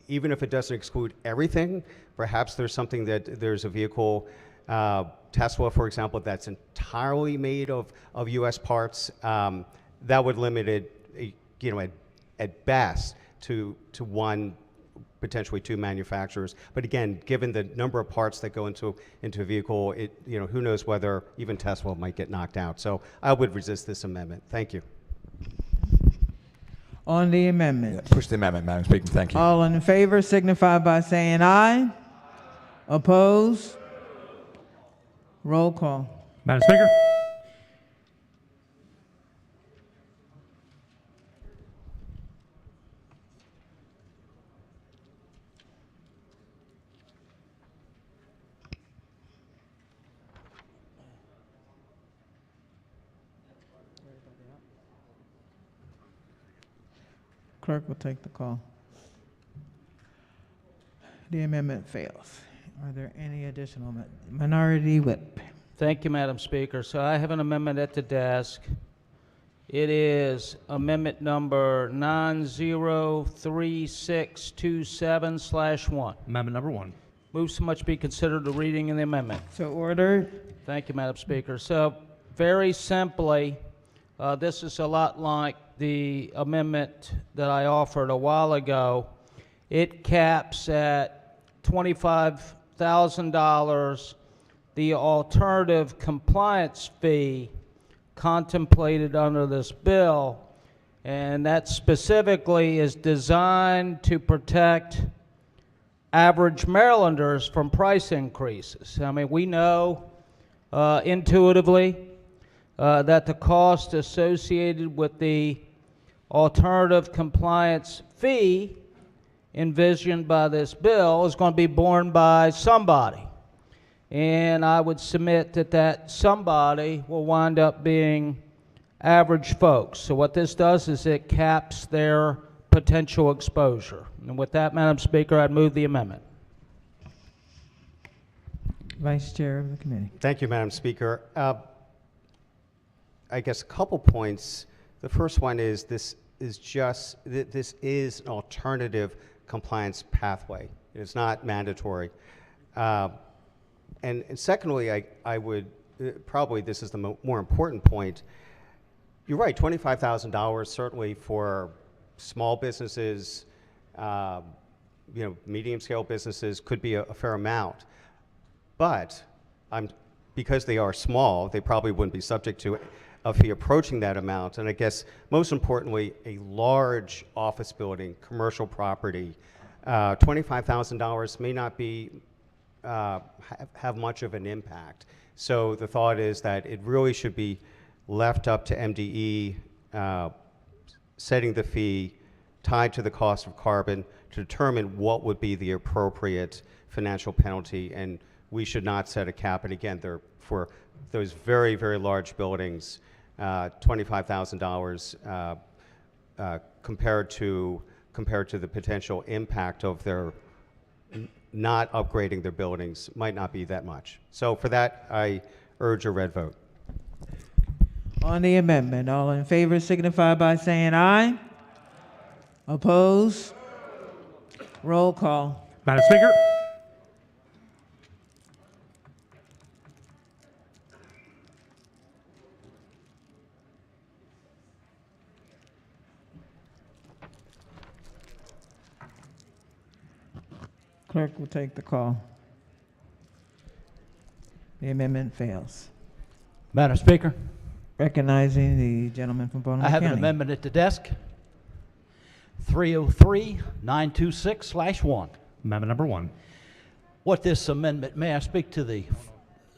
Speaker 8: even if it doesn't exclude everything, perhaps there's something that there's a vehicle, Tesla, for example, that's entirely made of U.S. parts. That would limit it, at best to one, potentially two manufacturers. But again, given the number of parts that go into a vehicle, who knows whether even Tesla might get knocked out. So I would resist this amendment. Thank you.
Speaker 1: On the amendment.
Speaker 5: Yeah, push the amendment, Madam Speaker. Thank you.
Speaker 1: All in favor signify by saying aye. Oppose? Roll call.
Speaker 3: Madam Speaker.
Speaker 1: Clerk will take the call. The amendment fails. Are there any additional minority whip?
Speaker 11: Thank you, Madam Speaker. So I have an amendment at the desk. It is amendment number 903627/1.
Speaker 3: Amendment number 1.
Speaker 11: Move so much be considered the reading of the amendment.
Speaker 1: So ordered.
Speaker 11: Thank you, Madam Speaker. So very simply, this is a lot like the amendment that I offered a while ago. It caps at $25,000 the alternative compliance fee contemplated under this bill, and that specifically is designed to protect average Marylanders from price increases. I mean, we know intuitively that the cost associated with the alternative compliance fee envisioned by this bill is going to be borne by somebody. And I would submit that that somebody will wind up being average folks. So what this does is it caps their potential exposure. And with that, Madam Speaker, I'd move the amendment.
Speaker 1: Vice Chair of the committee.
Speaker 8: Thank you, Madam Speaker. I guess a couple points. The first one is this is an alternative compliance pathway. It is not mandatory. And secondly, I would probably this is the more important point. You're right, $25,000 certainly for small businesses, medium-scale businesses could be a fair amount. But because they are small, they probably wouldn't be subject to a fee approaching that amount. And I guess most importantly, a large office building, commercial property, $25,000 may not be have much of an impact. So the thought is that it really should be left up to MDE setting the fee tied to the cost of carbon to determine what would be the appropriate financial penalty, and we should not set a cap. And again, for those very, very large buildings, $25,000 compared to the potential impact of their not upgrading their buildings might not be that much. So for that, I urge a red vote.
Speaker 1: On the amendment, all in favor signify by saying aye. Oppose? Roll call.
Speaker 3: Madam Speaker.
Speaker 1: Clerk will take the call. The amendment fails.
Speaker 7: Madam Speaker,
Speaker 1: Recognizing the gentleman from Baltimore
Speaker 7: I have
Speaker 1: County.
Speaker 7: an amendment at the desk. 303-926/1.
Speaker 3: Amendment number 1.
Speaker 7: What this amendment, may I speak to the,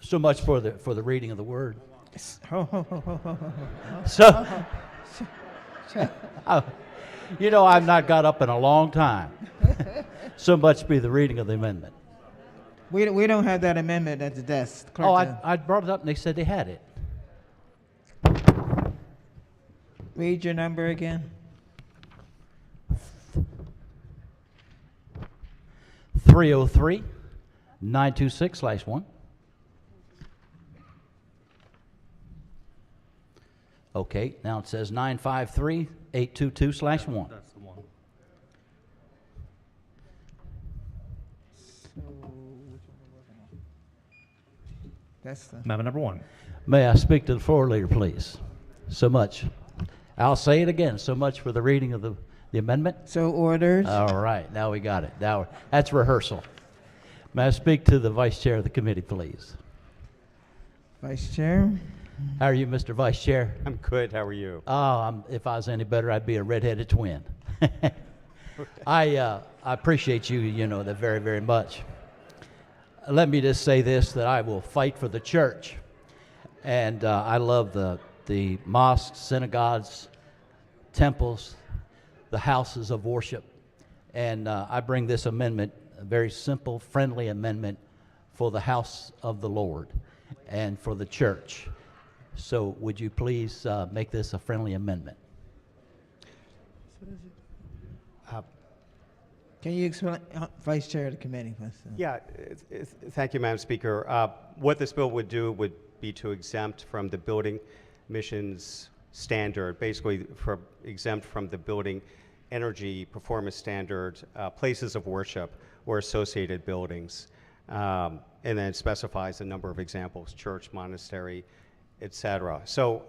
Speaker 7: so much for the reading of the word. So, you know, I've not got up in a long time. So much be the reading of the amendment.
Speaker 1: We don't have that amendment at the desk. Clerk,
Speaker 7: Oh, I brought it up and they said they had it.
Speaker 1: read your number again.
Speaker 7: 303-926/1. Okay, now it says 953-822/1.
Speaker 3: That's the one.
Speaker 1: That's the.
Speaker 3: Amendment number 1.
Speaker 7: May I speak to the floor leader, please? So much. I'll say it again. So much for the reading of the amendment.
Speaker 1: So ordered.
Speaker 7: All right, now we got it. Now that's rehearsal. May I speak to the vice chair of the committee, please?
Speaker 1: Vice Chair.
Speaker 7: How are you, Mr. Vice Chair?
Speaker 8: I'm good. How are you?
Speaker 7: Oh, if I was any better, I'd be a redheaded twin. I appreciate you, you know, that very, very much. Let me just say this, that I will fight for the church. And I love the mosques, synagogues, temples, the houses of worship. And I bring this amendment, a very simple, friendly amendment for the house of the Lord and for the church. So would you please make this a friendly amendment?
Speaker 1: Can you explain, Vice Chair of the committee?
Speaker 8: Yeah, thank you, Madam Speaker. What this bill would do would be to exempt from the building emissions standard, basically exempt from the building energy performance standard places of worship or associated buildings. And then specifies a number of examples, church, monastery, etc. So,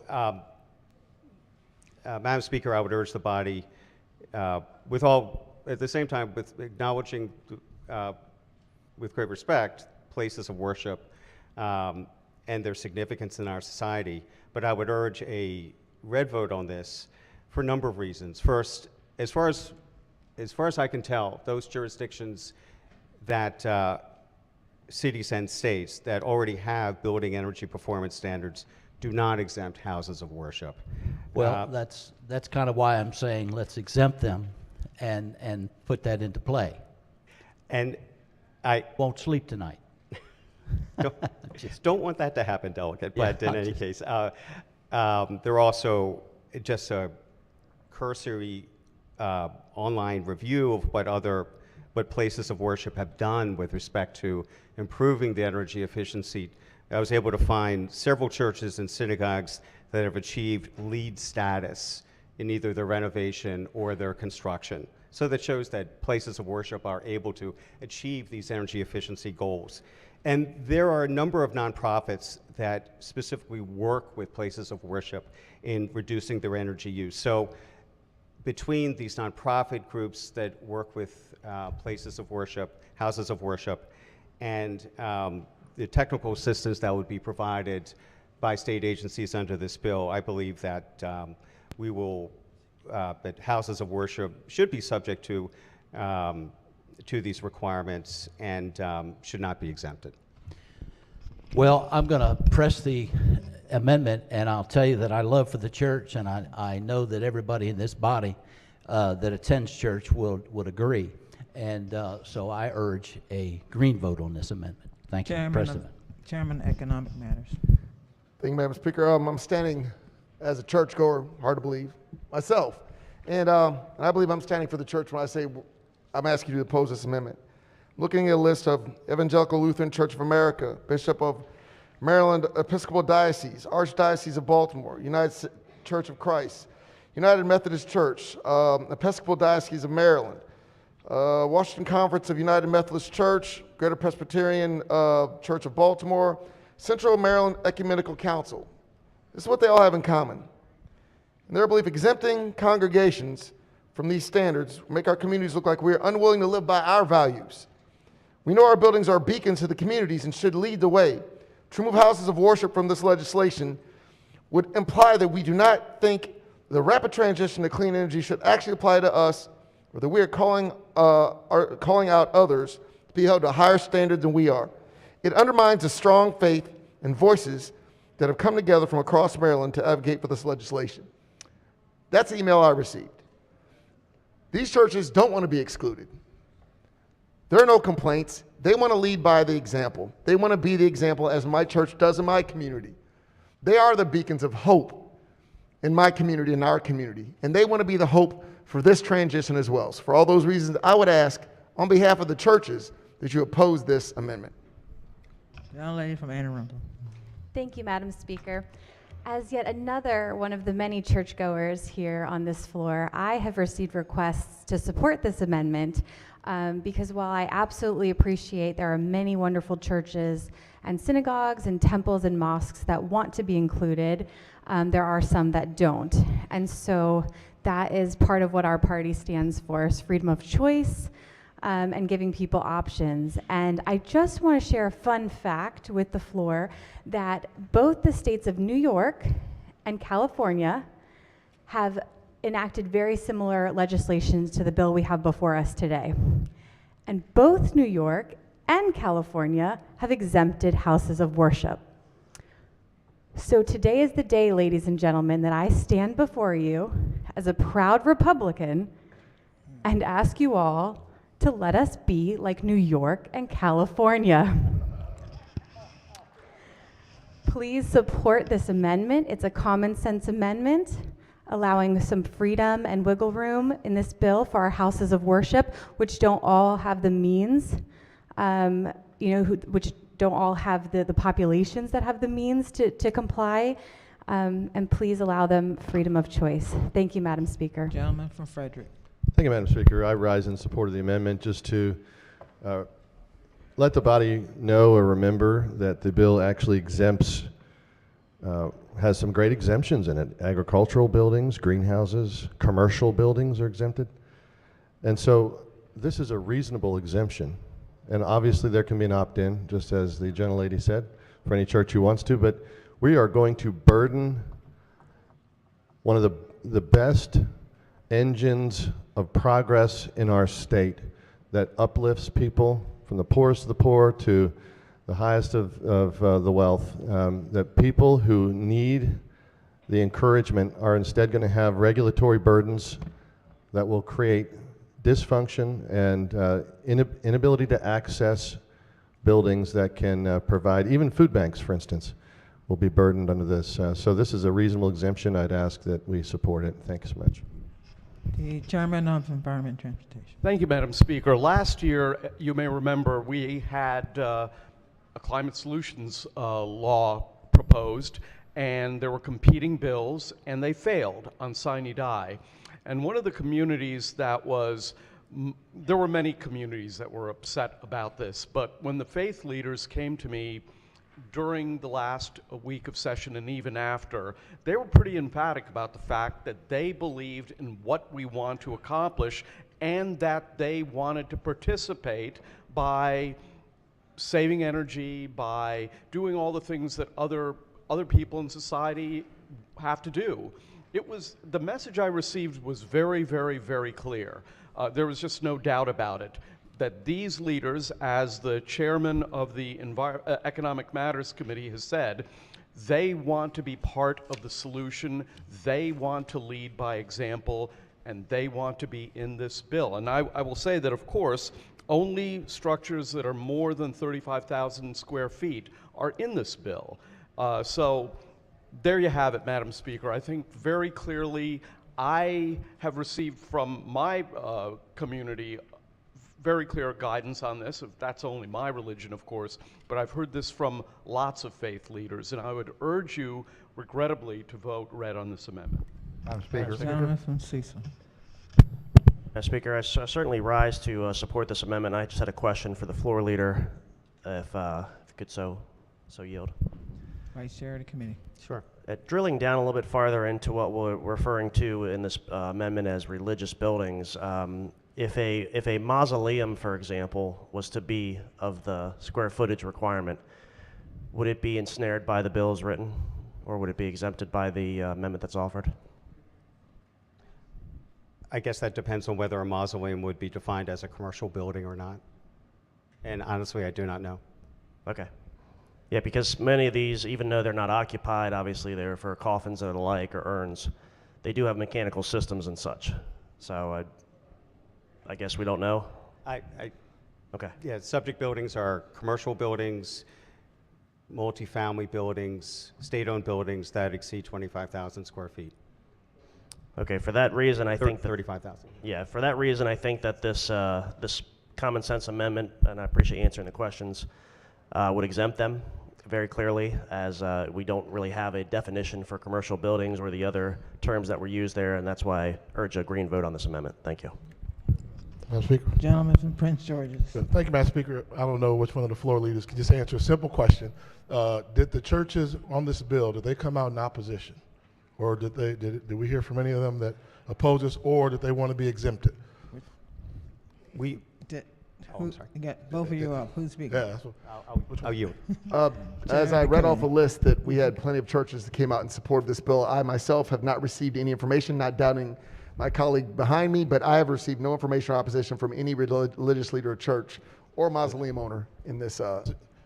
Speaker 8: Madam Speaker, I would urge the body, at the same time, with acknowledging, with great respect, places of worship and their significance in our society, but I would urge a red vote on this for a number of reasons. First, as far as I can tell, those jurisdictions that cities and states that already have building energy performance standards do not exempt houses of worship.
Speaker 7: Well, that's kind of why I'm saying let's exempt them and put that into play.
Speaker 8: And I
Speaker 7: won't sleep tonight.
Speaker 8: Don't want that to happen, Delegate, but in any case, there are also just a cursory online review of what places of worship have done with respect to improving the energy efficiency. I was able to find several churches and synagogues that have achieved LEED status in either their renovation or their construction. So that shows that places of worship are able to achieve these energy efficiency goals. And there are a number of nonprofits that specifically work with places of worship in reducing their energy use. So between these nonprofit groups that work with places of worship, houses of worship, and the technical assistance that would be provided by state agencies under this bill, I believe that that houses of worship should be subject to these requirements and should not be exempted.
Speaker 7: Well, I'm going to press the amendment, and I'll tell you that I love for the church, and I know that everybody in this body that attends church would agree. And so I urge a green vote on this amendment. Thank you, President.
Speaker 1: Chairman, Economic Matters.
Speaker 2: Thank you, Madam Speaker. I'm standing as a churchgoer, hard to believe, myself. And I believe I'm standing for the church when I say I'm asking you to oppose this amendment. Looking at a list of Evangelical Lutheran Church of America, Bishop of Maryland Episcopal Diocese, Archdiocese of Baltimore, United Church of Christ, United Methodist Church, Episcopal Diocese of Maryland, Washington Conference of United Methodist Church, Greater Presbyterian Church of Baltimore, Central Maryland Ecumenical Council. This is what they all have in common. In their belief, exempting congregations from these standards make our communities look like we are unwilling to live by our values. We know our buildings are beacons to the communities and should lead the way. To remove houses of worship from this legislation would imply that we do not think the rapid transition to clean energy should actually apply to us, or that we are calling out others to be held to a higher standard than we are. It undermines the strong faith and voices that have come together from across Maryland to advocate for this legislation. That's the email I received. These churches don't want to be excluded. There are no complaints. They want to lead by the example. They want to be the example as my church does in my community. They are the beacons of hope in my community, in our community. And they want to be the hope for this transition as well. So for all those reasons, I would ask, on behalf of the churches, that you oppose this amendment.
Speaker 1: Young lady from Anne Arundel.
Speaker 10: Thank you, Madam Speaker. As yet another one of the many churchgoers here on this floor, I have received requests to support this amendment because while I absolutely appreciate there are many wonderful churches and synagogues and temples and mosques that want to be included, there are some that don't. And so that is part of what our party stands for, is freedom of choice and giving people options. And I just want to share a fun fact with the floor that both the states of New York and California have enacted very similar legislations to the bill we have before us today. And both New York and California have exempted houses of worship. So today is the day, ladies and gentlemen, that I stand before you as a proud Republican and ask you all to let us be like New York and California. Please support this amendment. It's a common sense amendment, allowing some freedom and wiggle room in this bill for our houses of worship, which don't all have the means, which don't all have the populations that have the means to comply, and please allow them freedom of choice. Thank you, Madam Speaker.
Speaker 1: Gentleman from Frederick.
Speaker 21: Thank you, Madam Speaker. I rise in support of the amendment just to let the body know or remember that the bill actually exempts, has some great exemptions in it. Agricultural buildings, greenhouses, commercial buildings are exempted. And so this is a reasonable exemption. And obviously there can be an opt-in, just as the gentlelady said, for any church who wants to, but we are going to burden one of the best engines of progress in our state that uplifts people from the poorest of the poor to the highest of the wealth, that people who need the encouragement are instead going to have regulatory burdens that will create dysfunction and inability to access buildings that can provide, even food banks, for instance, will be burdened under this. So this is a reasonable exemption. I'd ask that we support it. Thank you so much.
Speaker 1: The Chairman of Environment and Transportation.
Speaker 17: Thank you, Madam Speaker. Last year, you may remember, we had a climate solutions law proposed, and there were competing bills, and they failed on sine die. And one of the communities that was, there were many communities that were upset about this, but when the faith leaders came to me during the last week of session and even after, they were pretty emphatic about the fact that they believed in what we want to accomplish and that they wanted to participate by saving energy, by doing all the things that other people in society have to do. The message I received was very, very, very clear. There was just no doubt about it, that these leaders, as the chairman of the Economic Matters Committee has said, they want to be part of the solution, they want to lead by example, and they want to be in this bill. And I will say that, of course, only structures that are more than 35,000 square feet are in this bill. So there you have it, Madam Speaker. I think very clearly I have received from my community very clear guidance on this. That's only my religion, of course, but I've heard this from lots of faith leaders, and I would urge you, regrettably, to vote red on this amendment.
Speaker 14: Madam Speaker.
Speaker 1: Gentleman from Cecil.
Speaker 23: Madam Speaker, I certainly rise to support this amendment. I just had a question for the floor leader, if you could so yield.
Speaker 1: Vice Chair of the committee.
Speaker 23: Sure. Drilling down a little bit farther into what we're referring to in this amendment as religious buildings, if a mausoleum, for example, was to be of the square footage requirement, would it be ensnared by the bill as written, or would it be exempted by the amendment that's offered?
Speaker 8: I guess that depends on whether a mausoleum would be defined as a commercial building or not. And honestly, I do not know.
Speaker 23: Okay. Yeah, because many of these, even though they're not occupied, obviously they're for coffins and the like, or urns, they do have mechanical systems and such. So I guess we don't know. Okay.
Speaker 8: Yeah, subject buildings are commercial buildings, multifamily buildings, state-owned buildings that exceed 25,000 square feet.
Speaker 23: Okay, for that reason, I think that
Speaker 8: 35,000.
Speaker 23: Yeah, for that reason, I think that this this common sense amendment, and I appreciate you answering the questions, would exempt them very clearly, as we don't really have a definition for commercial buildings or the other terms that were used there, and that's why I urge a green vote on this amendment. Thank you.
Speaker 19: Madam Speaker.
Speaker 1: Gentleman from Prince George's.
Speaker 19: Thank you, Madam Speaker. I don't know which one of the floor leaders can just answer a simple question. Did the churches on this bill, did they come out in opposition? Or did we hear from any of them that oppose us, or did they want to be exempted?
Speaker 1: I'm sorry. You got both of you up. Who's speaking?
Speaker 19: Yeah, that's what,
Speaker 8: I'll yield.
Speaker 2: As I read off a list that we had plenty of churches that came out in support of this bill, I myself have not received any information, not doubting my colleague behind me, but I have received no information or opposition from any religious leader or church or mausoleum owner in this.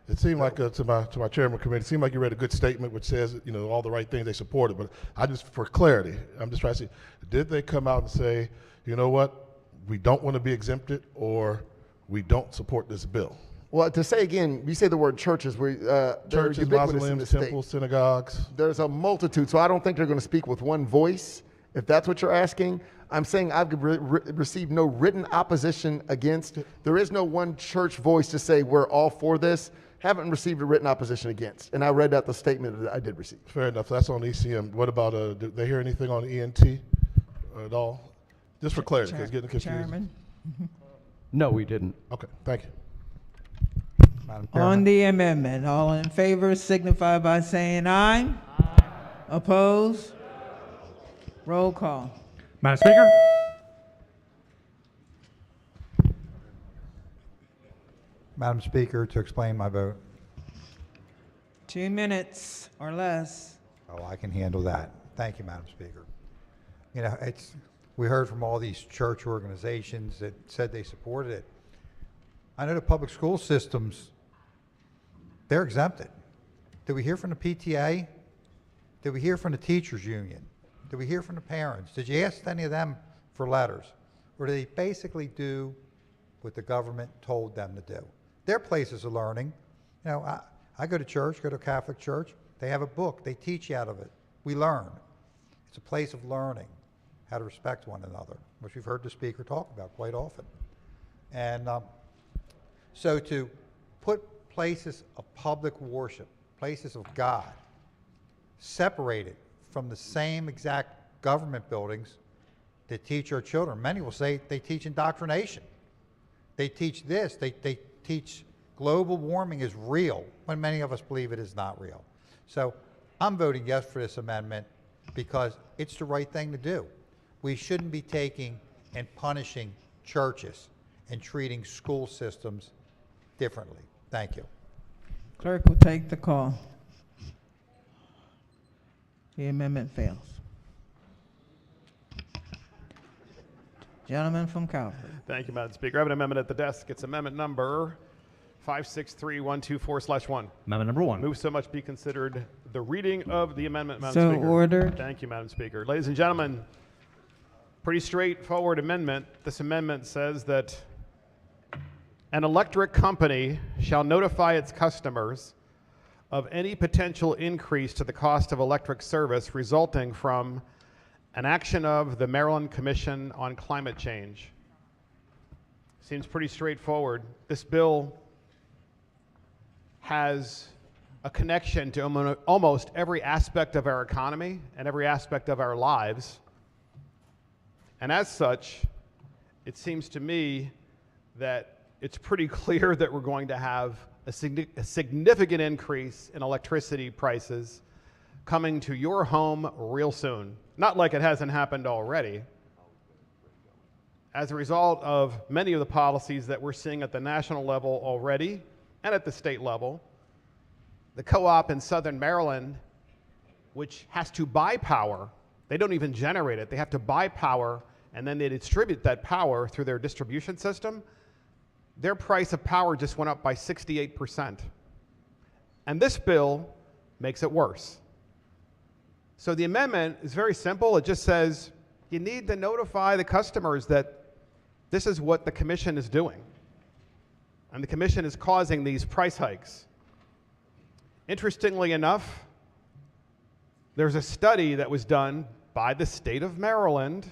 Speaker 19: It seemed like, to my chairman committee, it seemed like you read a good statement which says, all the right things they supported, but I just, for clarity, I'm just trying to see, did they come out and say, you know what, we don't want to be exempted, or we don't support this bill?
Speaker 2: Well, to say again, you say the word churches,
Speaker 19: Churches, mausoleums, temples, synagogues.
Speaker 2: There's a multitude, so I don't think they're going to speak with one voice, if that's what you're asking. I'm saying I've received no written opposition against. There is no one church voice to say we're all for this. Haven't received a written opposition against. And I read out the statement that I did receive.
Speaker 19: Fair enough. That's on ECM. What about, did they hear anything on ENT at all? Just for clarity, because it's getting confused.
Speaker 1: Chairman.
Speaker 17: No, we didn't.
Speaker 19: Okay, thank you.
Speaker 1: On the amendment, all in favor signify by saying aye. Oppose? Roll call.
Speaker 3: Madam Speaker?
Speaker 14: Madam Speaker, to explain my vote.
Speaker 1: 2 minutes or less.
Speaker 14: Oh, I can handle that. Thank you, Madam Speaker. We heard from all these church organizations that said they supported it. I know the public school systems, they're exempted. Did we hear from the PTA? Did we hear from the teachers union? Did we hear from the parents? Did you ask any of them for letters? Or did they basically do what the government told them to do? They're places of learning. I go to church, go to a Catholic church. They have a book. They teach you out of it. We learn. It's a place of learning how to respect one another, which we've heard the speaker talk about quite often. And so to put places of public worship, places of God, separated from the same exact government buildings that teach our children. Many will say they teach indoctrination. They teach this. They teach global warming is real, when many of us believe it is not real. So I'm voting yes for this amendment because it's the right thing to do. We shouldn't be taking and punishing churches and treating school systems differently. Thank you.
Speaker 1: Clerk will take the call. The amendment fails. Gentleman from Calvert.
Speaker 13: Thank you, Madam Speaker. I have an amendment at the desk. It's amendment number 563124/1.
Speaker 3: Amendment number 1.
Speaker 13: Move so much be considered the reading of the amendment, Madam Speaker.
Speaker 1: So ordered.
Speaker 13: Thank you, Madam Speaker. Ladies and gentlemen, pretty straightforward amendment. This amendment says that an electric company shall notify its customers of any potential increase to the cost of electric service resulting from an action of the Maryland Commission on Climate Change. Seems pretty straightforward. This bill has a connection to almost every aspect of our economy and every aspect of our lives. And as such, it seems to me that it's pretty clear that we're going to have a significant increase in electricity prices coming to your home real soon. Not like it hasn't happened already. as a result of many of the policies that we're seeing at the national level already and at the state level, the co-op in Southern Maryland, which has to buy power, they don't even generate it, they have to buy power and then they distribute that power through their distribution system, their price of power just went up by 68%. And this bill makes it worse. So the amendment is very simple. It just says you need to notify the customers that this is what the commission is doing. And the commission is causing these price hikes. Interestingly enough, there's a study that was done by the state of Maryland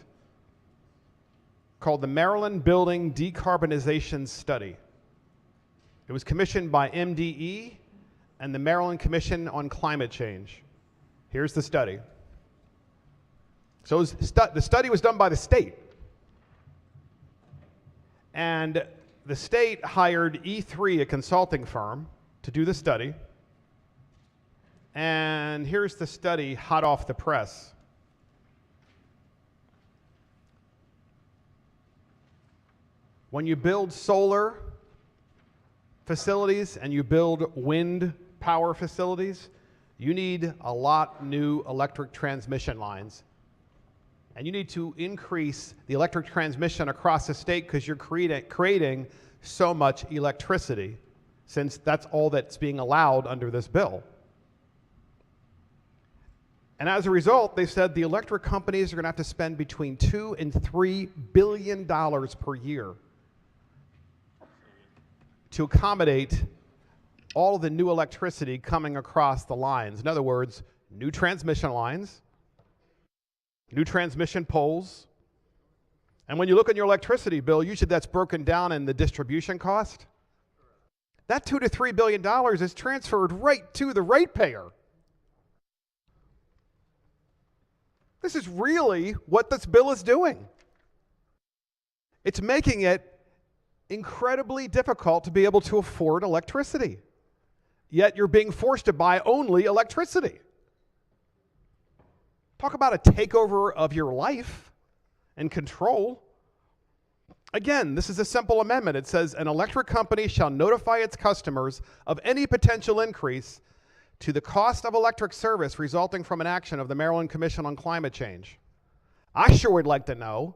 Speaker 13: called the Maryland Building Decarbonization Study. It was commissioned by MDE and the Maryland Commission on Climate Change. Here's the study. So the study was done by the state. And the state hired E3, a consulting firm, to do the study. And here's the study hot off the press. When you build solar facilities and you build wind power facilities, you need a lot new electric transmission lines. And you need to increase the electric transmission across the state because you're creating so much electricity, since that's all that's being allowed under this bill. And as a result, they said the electric companies are going to have to spend between $2 and $3 billion per year to accommodate all of the new electricity coming across the lines. In other words, new transmission lines, new transmission poles. And when you look at your electricity bill, usually that's broken down in the distribution cost. That $2 to $3 billion is transferred right to the ratepayer. This is really what this bill is doing. It's making it incredibly difficult to be able to afford electricity. Yet you're being forced to buy only electricity. Talk about a takeover of your life and control. Again, this is a simple amendment. It says an electric company shall notify its customers of any potential increase to the cost of electric service resulting from an action of the Maryland Commission on Climate Change. I sure would like to know,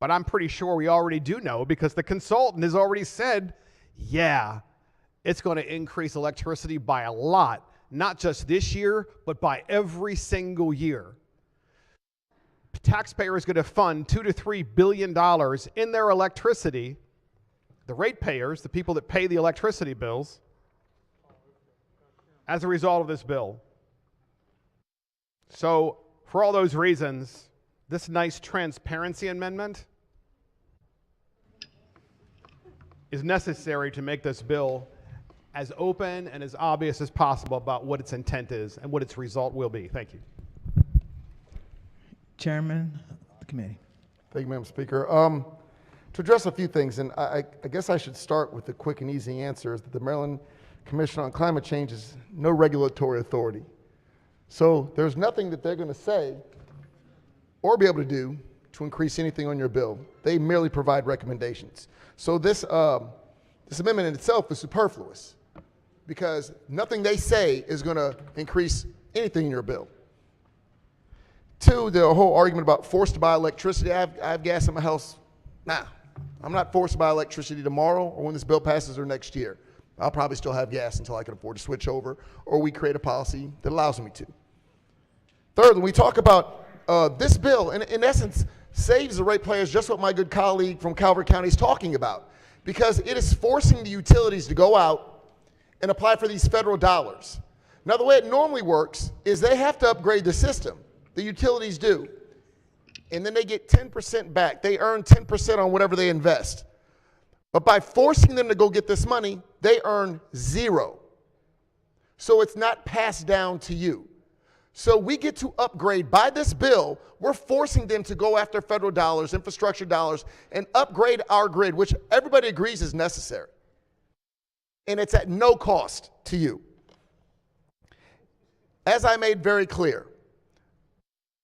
Speaker 13: but I'm pretty sure we already do know because the consultant has already said, yeah, it's going to increase electricity by a lot, not just this year, but by every single year. The taxpayer is going to fund $2 to $3 billion in their electricity, the ratepayers, the people that pay the electricity bills, as a result of this bill. So for all those reasons, this nice transparency amendment is necessary to make this bill as open and as obvious as possible about what its intent is and what its result will be. Thank you.
Speaker 1: Chairman of the committee.
Speaker 2: Thank you, Madam Speaker. To address a few things, and I guess I should start with the quick and easy answer, is that the Maryland Commission on Climate Change is no regulatory authority. So there's nothing that they're going to say or be able to do to increase anything on your bill. They merely provide recommendations. So this amendment in itself is superfluous because nothing they say is going to increase anything in your bill. Two, the whole argument about forced to buy electricity. I have gas in my house. Nah, I'm not forced to buy electricity tomorrow or when this bill passes or next year. I'll probably still have gas until I can afford to switch over, or we create a policy that allows me to. Third, when we talk about this bill, in essence, saves the ratepayers just what my good colleague from Calvert County is talking about, because it is forcing the utilities to go out and apply for these federal dollars. Now, the way it normally works is they have to upgrade the system. The utilities do. And then they get 10% back. They earn 10% on whatever they invest. But by forcing them to go get this money, they earn zero. So it's not passed down to you. So we get to upgrade. By this bill, we're forcing them to go after federal dollars, infrastructure dollars, and upgrade our grid, which everybody agrees is necessary. And it's at no cost to you. As I made very clear,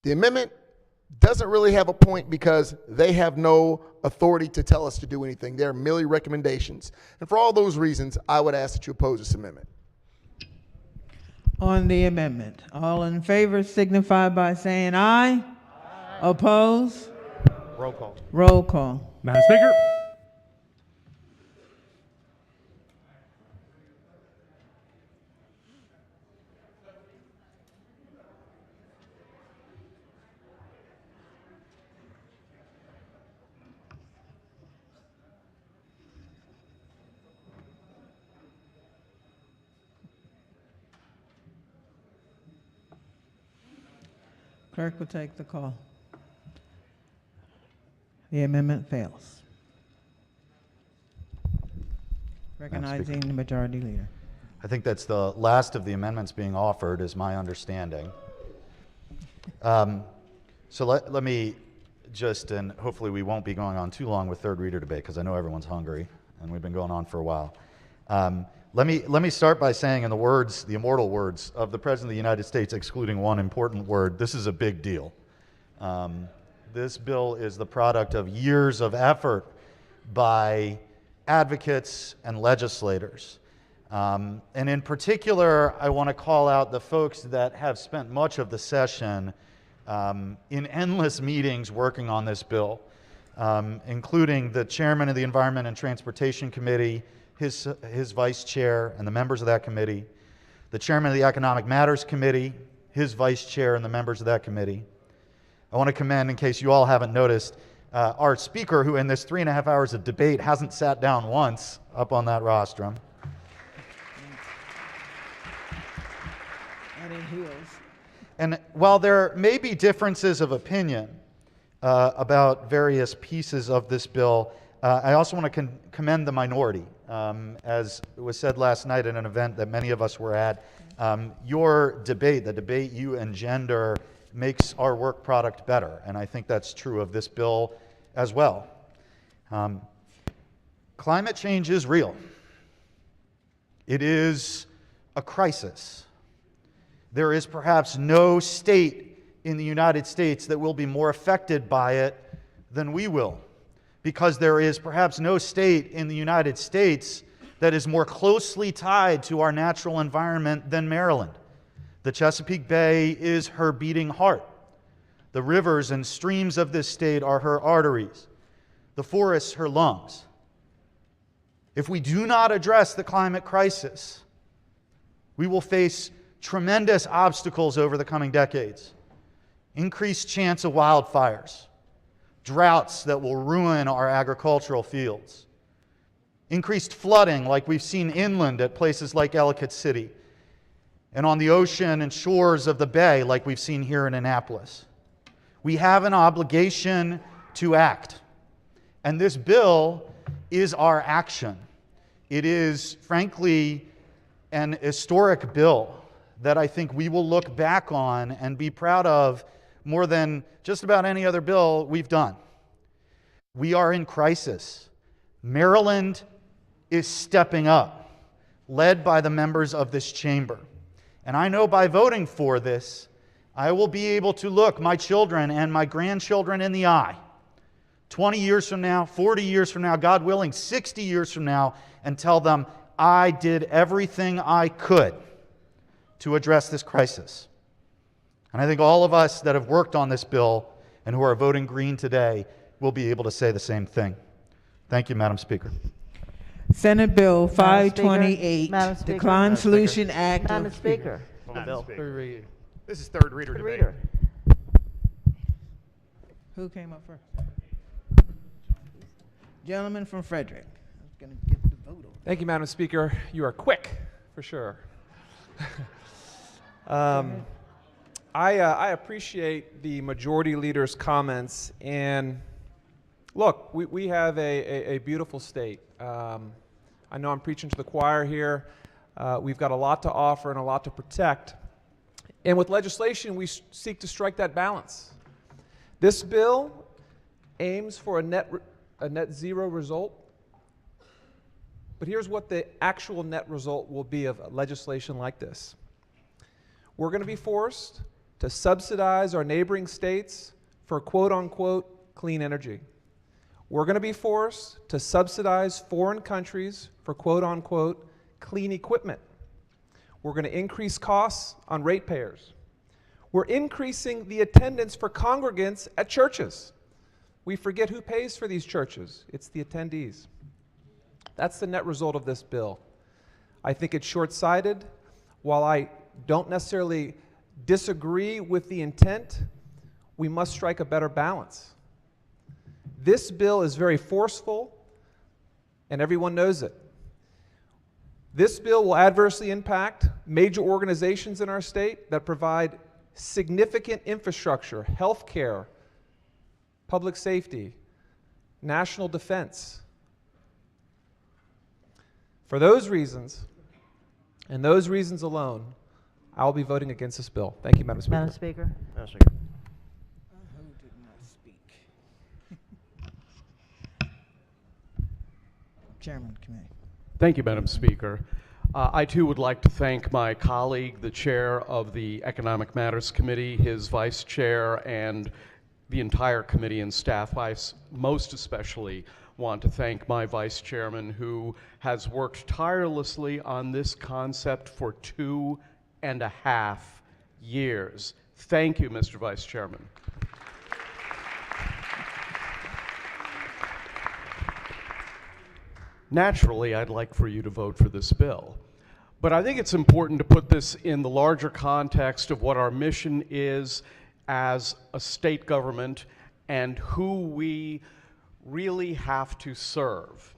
Speaker 2: the amendment doesn't really have a point because they have no authority to tell us to do anything. They're merely recommendations. And for all those reasons, I would ask that you oppose this amendment.
Speaker 1: On the amendment, all in favor signify by saying aye. Oppose?
Speaker 13: Roll call.
Speaker 1: Roll call.
Speaker 3: Madam Speaker.
Speaker 1: Clerk will take the call. The amendment fails. Recognizing the majority leader.
Speaker 9: I think that's the last of the amendments being offered, is my understanding. So let me just, and hopefully we won't be going on too long with third reader debate, because I know everyone's hungry, and we've been going on for a while. Let me start by saying, in the words, the immortal words of the President of the United States, excluding one important word, this is a big deal. This bill is the product of years of effort by advocates and legislators. And in particular, I want to call out the folks that have spent much of the session in endless meetings working on this bill, including the chairman of the Environment and Transportation Committee, his vice chair, and the members of that committee, the chairman of the Economic Matters Committee, his vice chair, and the members of that committee. I want to commend, in case you all haven't noticed, our speaker, who in this 3.5 hours of debate hasn't sat down once up on that rostrum.
Speaker 1: And in heels.
Speaker 9: And while there may be differences of opinion about various pieces of this bill, I also want to commend the minority. As was said last night at an event that many of us were at, your debate, the debate you engender, makes our work product better. And I think that's true of this bill as well. Climate change is real. It is a crisis. There is perhaps no state in the United States that will be more affected by it than we will, because there is perhaps no state in the United States that is more closely tied to our natural environment than Maryland. The Chesapeake Bay is her beating heart. The rivers and streams of this state are her arteries. The forests, her lungs. If we do not address the climate crisis, we will face tremendous obstacles over the coming decades. Increased chance of wildfires, droughts that will ruin our agricultural fields, increased flooding like we've seen inland at places like Ellicott City, and on the ocean and shores of the bay like we've seen here in Annapolis. We have an obligation to act, and this bill is our action. It is, frankly, an historic bill that I think we will look back on and be proud of more than just about any other bill we've done. We are in crisis. Maryland is stepping up, led by the members of this chamber. And I know by voting for this, I will be able to look my children and my grandchildren in the eye 20 years from now, 40 years from now, God willing, 60 years from now, and tell them I did everything I could to address this crisis. And I think all of us that have worked on this bill and who are voting green today will be able to say the same thing. Thank you, Madam Speaker.
Speaker 1: Senate Bill
Speaker 15: Madam Speaker.
Speaker 1: 528,
Speaker 15: Madam Speaker.
Speaker 1: Decline
Speaker 15: Madam
Speaker 1: Solution Act.
Speaker 15: Madam Speaker.
Speaker 23: On the bill.
Speaker 13: Third reader. This is third reader debate.
Speaker 1: Who came up first? Gentleman from Frederick. I was going to get the vote on.
Speaker 20: Thank you, Madam Speaker. You are quick, for sure. I appreciate the majority leader's comments. And look, we have a beautiful state. I know I'm preaching to the choir here. We've got a lot to offer and a lot to protect. And with legislation, we seek to strike that balance. This bill aims for a net zero result. But here's what the actual net result will be of legislation like this. We're going to be forced to subsidize our neighboring states for quote-unquote clean energy. We're going to be forced to subsidize foreign countries for quote-unquote clean equipment. We're going to increase costs on ratepayers. We're increasing the attendance for congregants at churches. We forget who pays for these churches. It's the attendees. That's the net result of this bill. I think it's short-sighted. While I don't necessarily disagree with the intent, we must strike a better balance. This bill is very forceful, and everyone knows it. This bill will adversely impact major organizations in our state that provide significant infrastructure, health care, public safety, national defense. For those reasons, and those reasons alone, I will be voting against this bill. Thank you, Madam Speaker.
Speaker 15: Madam Speaker.
Speaker 23: Madam Speaker.
Speaker 1: Who did not speak? Chairman Committee.
Speaker 17: Thank you, Madam Speaker. I too would like to thank my colleague, the chair of the Economic Matters Committee, his vice chair, and the entire committee and staff. I most especially want to thank my vice chairman, who has worked tirelessly on this concept for 2.5 years. Thank you, Mr. Vice Chairman. Naturally, I'd like for you to vote for this bill. But I think it's important to put this in the larger context of what our mission is as a state government and who we really have to serve.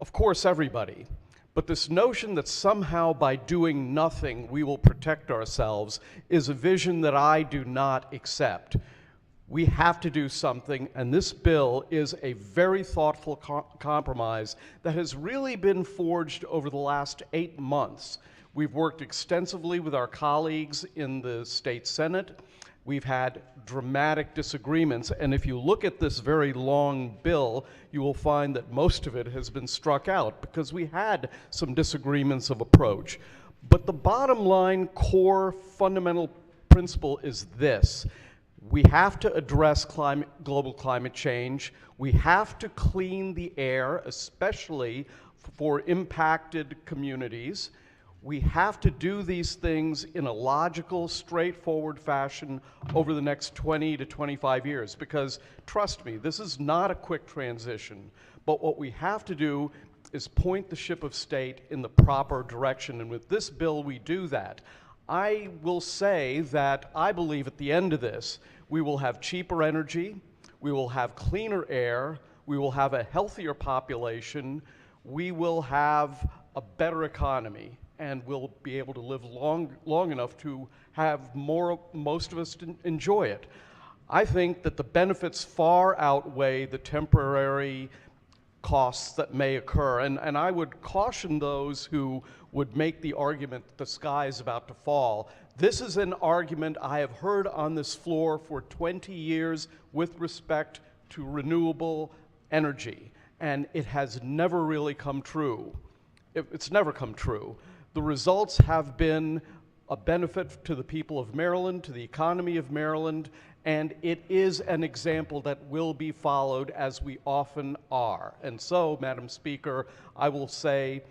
Speaker 17: Of course, everybody. But this notion that somehow by doing nothing we will protect ourselves is a vision that I do not accept. We have to do something, and this bill is a very thoughtful compromise that has really been forged over the last 8 months. We've worked extensively with our colleagues in the state Senate. We've had dramatic disagreements, and if you look at this very long bill, you will find that most of it has been struck out because we had some disagreements of approach. But the bottom line, core, fundamental principle is this. We have to address global climate change. We have to clean the air, especially for impacted communities. We have to do these things in a logical, straightforward fashion over the next 20 to 25 years, because trust me, this is not a quick transition. But what we have to do is point the ship of state in the proper direction, and with this bill we do that. I will say that I believe at the end of this, we will have cheaper energy, we will have cleaner air, we will have a healthier population, we will have a better economy, and we'll be able to live long enough to have most of us to enjoy it. I think that the benefits far outweigh the temporary costs that may occur, and I would caution those who would make the argument that the sky is about to fall. This is an argument I have heard on this floor for 20 years with respect to renewable energy, and it has never really come true. It's never come true. The results have been a benefit to the people of Maryland, to the economy of Maryland, and it is an example that will be followed, as we often are. And so, Madam Speaker, I will say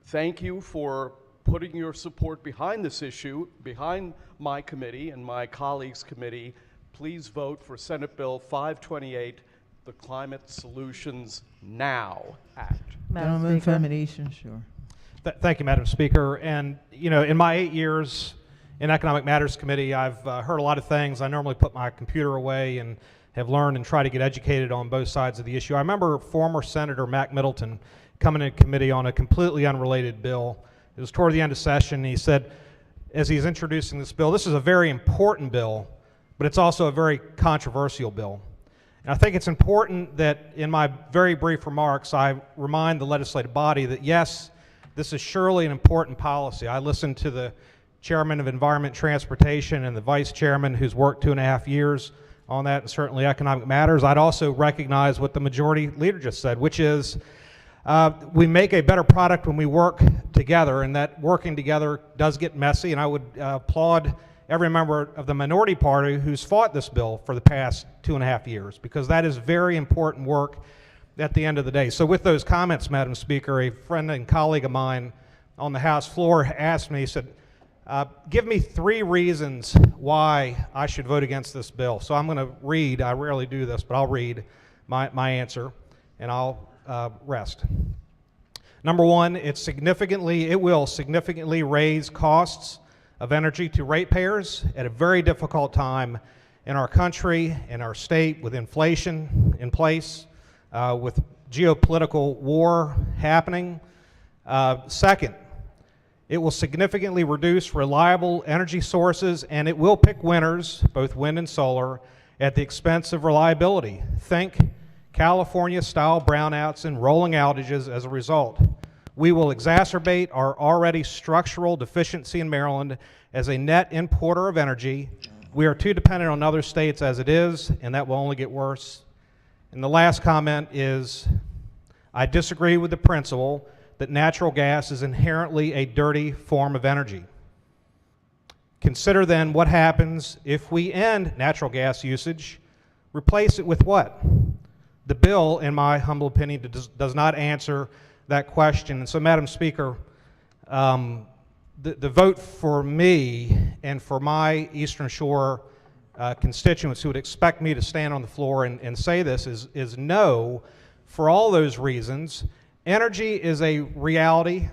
Speaker 17: thank you for putting your support behind this issue, behind my committee and my colleagues' committee. Please vote for Senate Bill 528, the Climate Solutions Now Act.
Speaker 1: Gentleman from Eviction, sure.
Speaker 4: Thank you, Madam Speaker. And, you know, in my 8 years in Economic Matters Committee, I've heard a lot of things. I normally put my computer away and have learned and try to get educated on both sides of the issue. I remember former Senator Mac Middleton coming in committee on a completely unrelated bill. It was toward the end of session, and he said, as he's introducing this bill, this is a very important bill, but it's also a very controversial bill. And I think it's important that in my very brief remarks, I remind the legislative body that yes, this is surely an important policy. I listened to the chairman of Environment and Transportation and the vice chairman who's worked 2.5 years on that, and certainly Economic Matters. I'd also recognize what the majority leader just said, which is we make a better product when we work together, and that working together does get messy, and I would applaud every member of the minority party who's fought this bill for the past 2.5 years, because that is very important work at the end of the day. So with those comments, Madam Speaker, a friend and colleague of mine on the House floor asked me, he said, give me 3 reasons why I should vote against this bill. So I'm going to read, I rarely do this, but I'll read my answer, and I'll rest. Number 1, it will significantly raise costs of energy to ratepayers at a very difficult time in our country, in our state, with inflation in place, with geopolitical war happening. Second, it will significantly reduce reliable energy sources, and it will pick winners, both wind and solar, at the expense of reliability. Think California-style brownouts and rolling outages as a result. We will exacerbate our already structural deficiency in Maryland as a net importer of energy. We are too dependent on other states as it is, and that will only get worse. And the last comment is, I disagree with the principle that natural gas is inherently a dirty form of energy. Consider then what happens if we end natural gas usage. Replace it with what? The bill, in my humble opinion, does not answer that question. And so, Madam Speaker, the vote for me and for my Eastern Shore constituents who would expect me to stand on the floor and say this is no for all those reasons. Energy is a reality.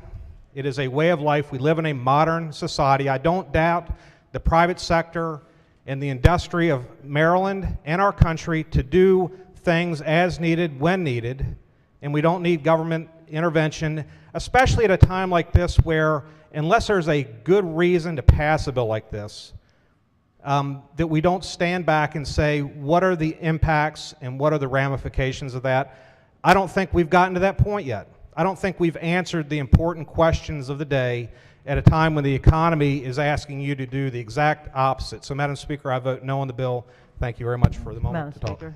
Speaker 4: It is a way of life. We live in a modern society. I don't doubt the private sector and the industry of Maryland and our country to do things as needed when needed, and we don't need government intervention, especially at a time like this where, unless there's a good reason to pass a bill like this, that we don't stand back and say, what are the impacts and what are the ramifications of that? I don't think we've gotten to that point yet. I don't think we've answered the important questions of the day at a time when the economy is asking you to do the exact opposite. So, Madam Speaker, I vote no on the bill. Thank you very much for the moment to talk.
Speaker 15: Speaker.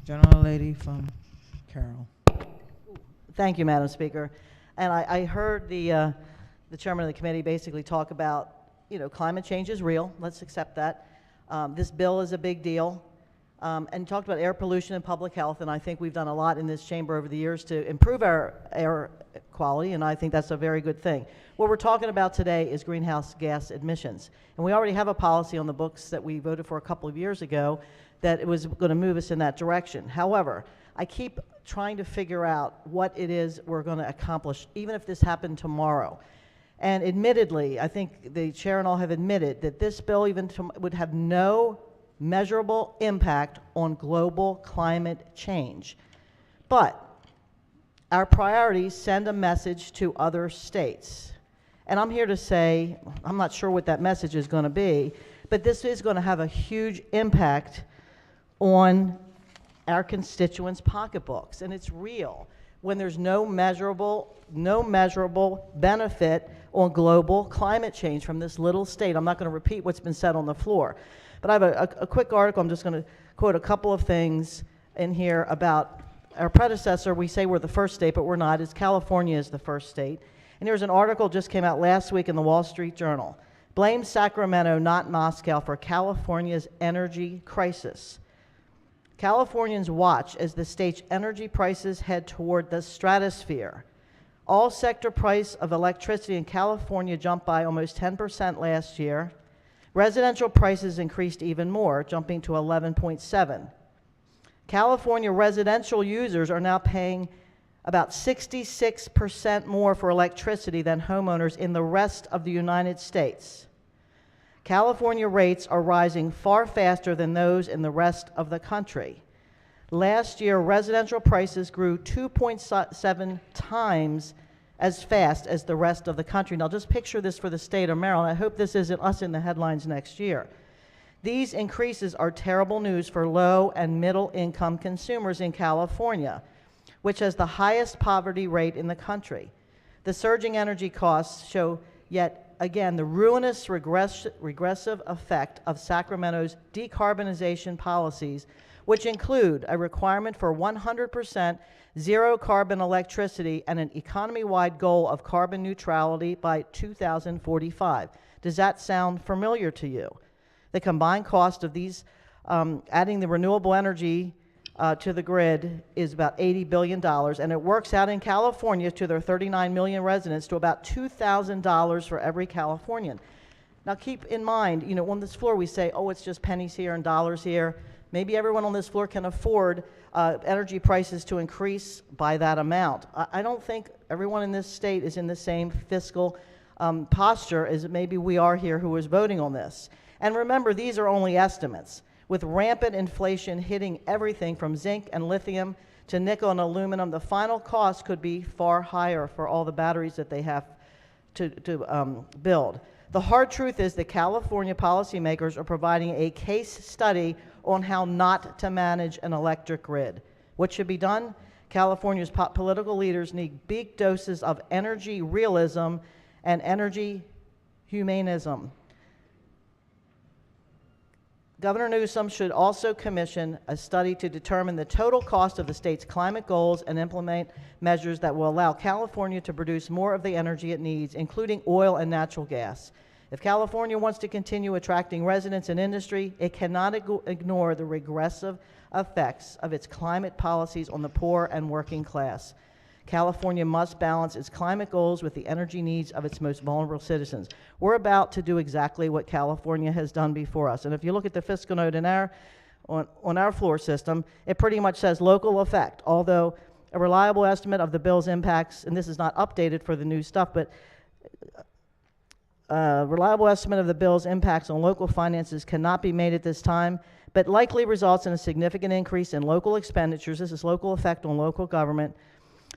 Speaker 1: Gentlelady from Carroll.
Speaker 15: Thank you, Madam Speaker. And I heard the chairman of the committee basically talk about, climate change is real. Let's accept that. This bill is a big deal. And talked about air pollution and public health, and I think we've done a lot in this chamber over the years to improve our air quality, and I think that's a very good thing. What we're talking about today is greenhouse gas emissions, and we already have a policy on the books that we voted for a couple of years ago that it was going to move us in that direction. However, I keep trying to figure out what it is we're going to accomplish, even if this happened tomorrow. And admittedly, I think the chair and all have admitted that this bill would have no measurable impact on global climate change. But our priorities send a message to other states. And I'm here to say, I'm not sure what that message is going to be, but this is going to have a huge impact on our constituents' pocketbooks. And it's real when there's no measurable benefit on global climate change from this little state. I'm not going to repeat what's been said on the floor. But I have a quick article. I'm just going to quote a couple of things in here about our predecessor. We say we're the first state, but we're not. It's California is the first state. And here's an article just came out last week in the Wall Street Journal. Blame Sacramento, not Moscow, for California's energy crisis. Californians watch as the state's energy prices head toward the stratosphere. All sector price of electricity in California jumped by almost 10% last year. Residential prices increased even more, jumping to 11.7. California residential users are now paying about 66% more for electricity than homeowners in the rest of the United States. California rates are rising far faster than those in the rest of the country. Last year, residential prices grew 2.7 times as fast as the rest of the country. Now just picture this for the state of Maryland. I hope this isn't us in the headlines next year. These increases are terrible news for low and middle income consumers in California, which has the highest poverty rate in the country. The surging energy costs show yet again the ruinous regressive effect of Sacramento's decarbonization policies, which include a requirement for 100% zero carbon electricity and an economy-wide goal of carbon neutrality by 2045. Does that sound familiar to you? The combined cost of these, adding the renewable energy to the grid is about $80 billion, and it works out in California to their 39 million residents to about $2,000 for every Californian. Now keep in mind, you know, on this floor we say, oh, it's just pennies here and dollars here. Maybe everyone on this floor can afford energy prices to increase by that amount. I don't think everyone in this state is in the same fiscal posture as maybe we are here who is voting on this. And remember, these are only estimates. With rampant inflation hitting everything from zinc and lithium to nickel and aluminum, the final cost could be far higher for all the batteries that they have to build. The hard truth is that California policymakers are providing a case study on how not to manage an electric grid. What should be done? California's political leaders need big doses of energy realism and energy humanism. Governor Newsom should also commission a study to determine the total cost of the state's climate goals and implement measures that will allow California to produce more of the energy it needs, including oil and natural gas. If California wants to continue attracting residents and industry, it cannot ignore the regressive effects of its climate policies on the poor and working class. California must balance its climate goals with the energy needs of its most vulnerable citizens. We're about to do exactly what California has done before us. And if you look at the fiscal note in on our floor system, it pretty much says local effect, although a reliable estimate of the bill's impacts, and this is not updated for the new stuff, but reliable estimate of the bill's impacts on local finances cannot be made at this time, but likely results in a significant increase in local expenditures. This is local effect on local government.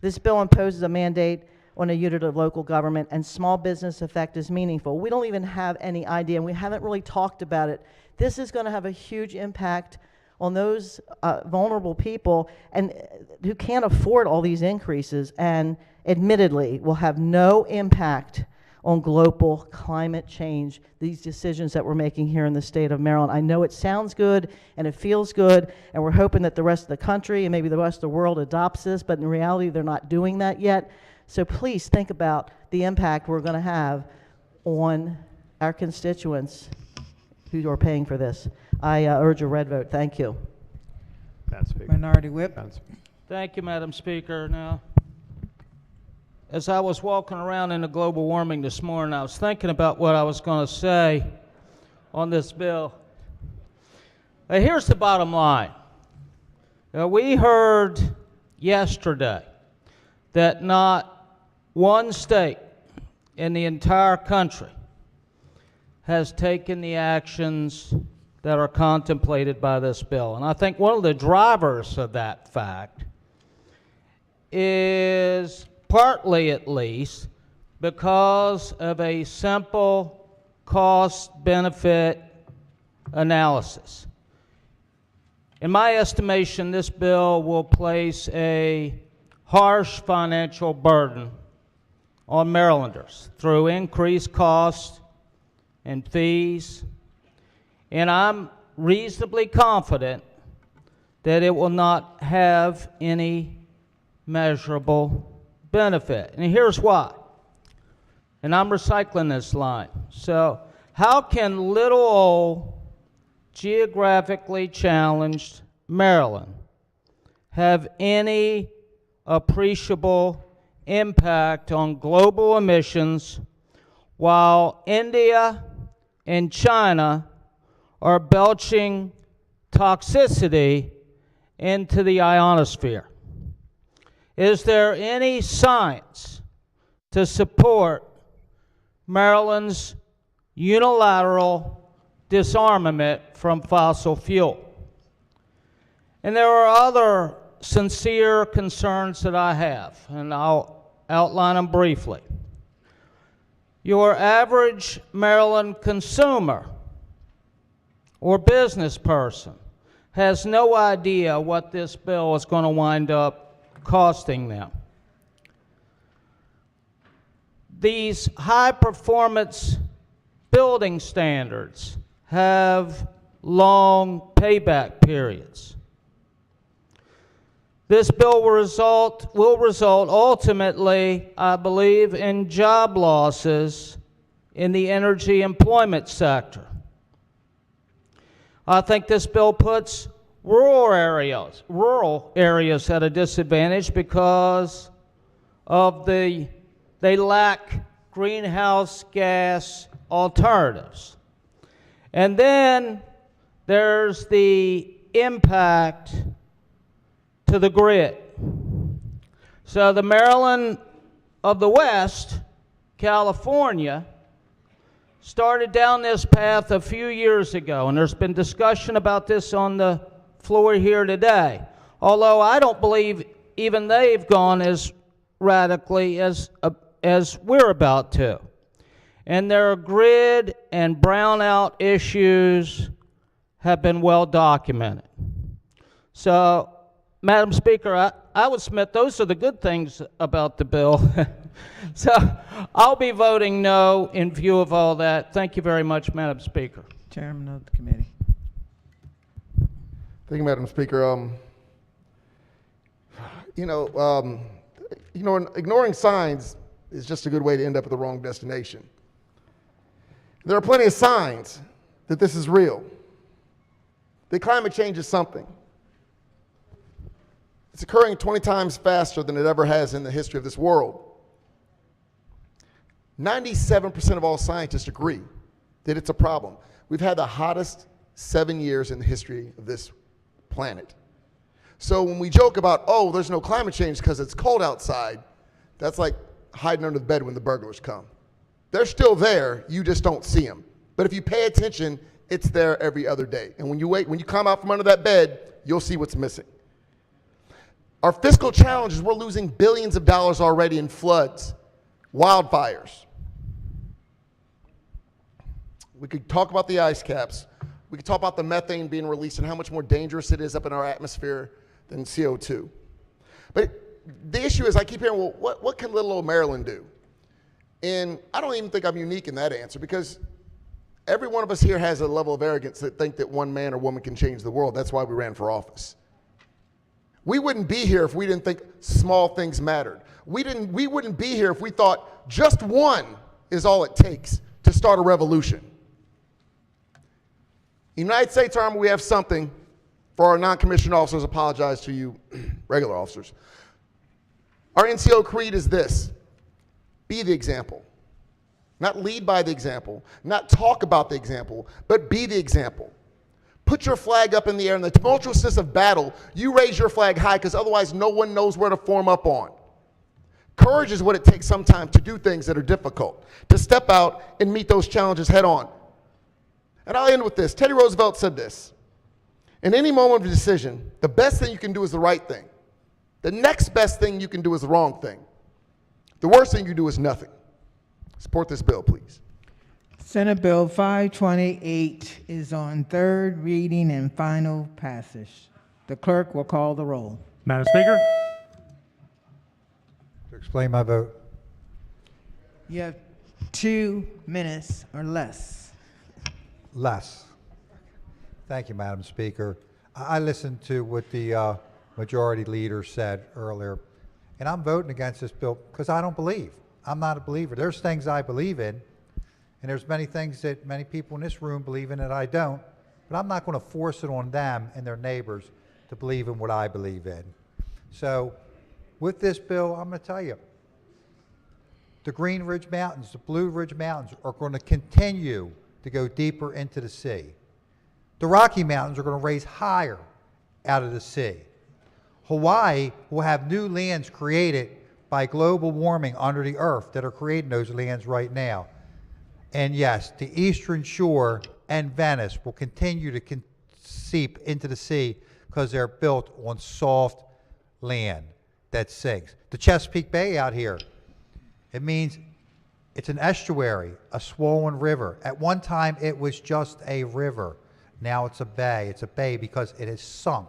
Speaker 15: This bill imposes a mandate on a unit of local government, and small business effect is meaningful. We don't even have any idea, and we haven't really talked about it. This is going to have a huge impact on those vulnerable people and who can't afford all these increases, and admittedly will have no impact on global climate change, these decisions that we're making here in the state of Maryland. I know it sounds good and it feels good, and we're hoping that the rest of the country and maybe the rest of the world adopts this, but in reality they're not doing that yet. So please think about the impact we're going to have on our constituents who are paying for this. I urge a red vote. Thank you.
Speaker 1: Minority Whip.
Speaker 11: Thank you, Madam Speaker. Now, as I was walking around in the global warming this morning, I was thinking about what I was going to say on this bill. Here's the bottom line. We heard yesterday that not one state in the entire country has taken the actions that are contemplated by this bill. And I think one of the drivers of that fact is partly at least because of a simple cost-benefit analysis. In my estimation, this bill will place a harsh financial burden on Marylanders through increased costs and fees, and I'm reasonably confident that it will not have any measurable benefit. And here's why. And I'm recycling this line. So, how can little old geographically challenged Maryland have any appreciable impact on global emissions while India and China are belching toxicity into the ionosphere? Is there any science to support Maryland's unilateral disarmament from fossil fuel? And there are other sincere concerns that I have, and I'll outline them briefly. Your average Maryland consumer or business person has no idea what this bill is going to wind up costing them. These high-performance building standards have long payback periods. This bill will result ultimately, I believe, in job losses in the energy employment sector. I think this bill puts rural areas at a disadvantage because of they lack greenhouse gas alternatives. And then there's the impact to the grid. So the Maryland of the West, California, started down this path a few years ago, and there's been discussion about this on the floor here today. Although I don't believe even they've gone as radically as we're about to. And their grid and brownout issues have been well documented. So, Madam Speaker, I would submit those are the good things about the bill. So I'll be voting no in view of all that. Thank you very much, Madam Speaker.
Speaker 1: Chairman of the committee.
Speaker 2: Thank you, Madam Speaker. Ignoring signs is just a good way to end up at the wrong destination. There are plenty of signs that this is real, that climate change is something. It's occurring 20 times faster than it ever has in the history of this world. 97% of all scientists agree that it's a problem. We've had the hottest 7 years in the history of this planet. So when we joke about, oh, there's no climate change because it's cold outside, that's like hiding under the bed when the burglars come. They're still there, you just don't see them. But if you pay attention, it's there every other day. And when you come out from under that bed, you'll see what's missing. Our fiscal challenges, we're losing billions of dollars already in floods, wildfires. We could talk about the ice caps. We could talk about the methane being released and how much more dangerous it is up in our atmosphere than CO2. But the issue is I keep hearing, well, what can little old Maryland do? And I don't even think I'm unique in that answer because every one of us here has a level of arrogance that think that one man or woman can change the world. That's why we ran for office. We wouldn't be here if we didn't think small things mattered. We wouldn't be here if we thought just one is all it takes to start a revolution. United States Army, we have something for our non-commissioned officers. Apologize to you regular officers. Our NCO creed is this: be the example. Not lead by the example, not talk about the example, but be the example. Put your flag up in the air. In the tumultuousness of battle, you raise your flag high because otherwise no one knows where to form up on. Courage is what it takes sometimes to do things that are difficult, to step out and meet those challenges head on. And I'll end with this. Teddy Roosevelt said this: in any moment of decision, the best thing you can do is the right thing. The next best thing you can do is the wrong thing. The worst thing you do is nothing. Support this bill, please.
Speaker 1: Senate Bill 528 is on third reading and final passage. The clerk will call the roll.
Speaker 3: Madam Speaker?
Speaker 14: To explain my vote.
Speaker 1: You have 2 minutes or less.
Speaker 14: Less. Thank you, Madam Speaker. I listened to what the majority leader said earlier, and I'm voting against this bill because I don't believe. I'm not a believer. There's things I believe in, and there's many things that many people in this room believe in that I don't, but I'm not going to force it on them and their neighbors to believe in what I believe in. So with this bill, I'm going to tell you, the Green Ridge Mountains, the Blue Ridge Mountains are going to continue to go deeper into the sea. The Rocky Mountains are going to raise higher out of the sea. Hawaii will have new lands created by global warming under the earth that are creating those lands right now. And yes, the Eastern Shore and Venice will continue to seep into the sea because they're built on soft land that sinks. The Chesapeake Bay out here, it means it's an estuary, a swollen river. At one time, it was just a river. Now it's a bay. It's a bay because it has sunk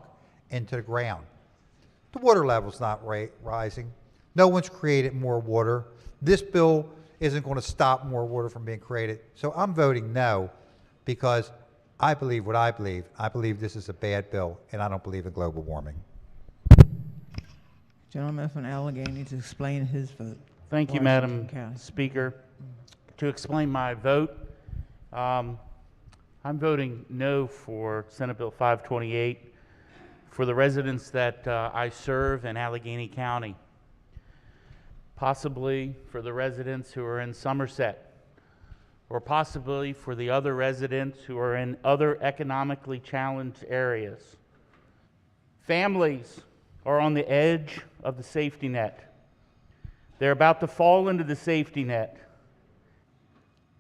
Speaker 14: into the ground. The water level's not rising. No one's created more water. This bill isn't going to stop more water from being created. So I'm voting no because I believe what I believe. I believe this is a bad bill, and I don't believe in global warming.
Speaker 1: Gentleman from Allegheny to explain his vote.
Speaker 6: Thank you,
Speaker 1: Washington
Speaker 6: Madam
Speaker 1: County.
Speaker 6: Speaker. to explain my vote. I'm voting no for Senate Bill 528 for the residents that I serve in Allegheny County, possibly for the residents who are in Somerset, or possibly for the other residents who are in other economically challenged areas. Families are on the edge of the safety net. They're about to fall into the safety net,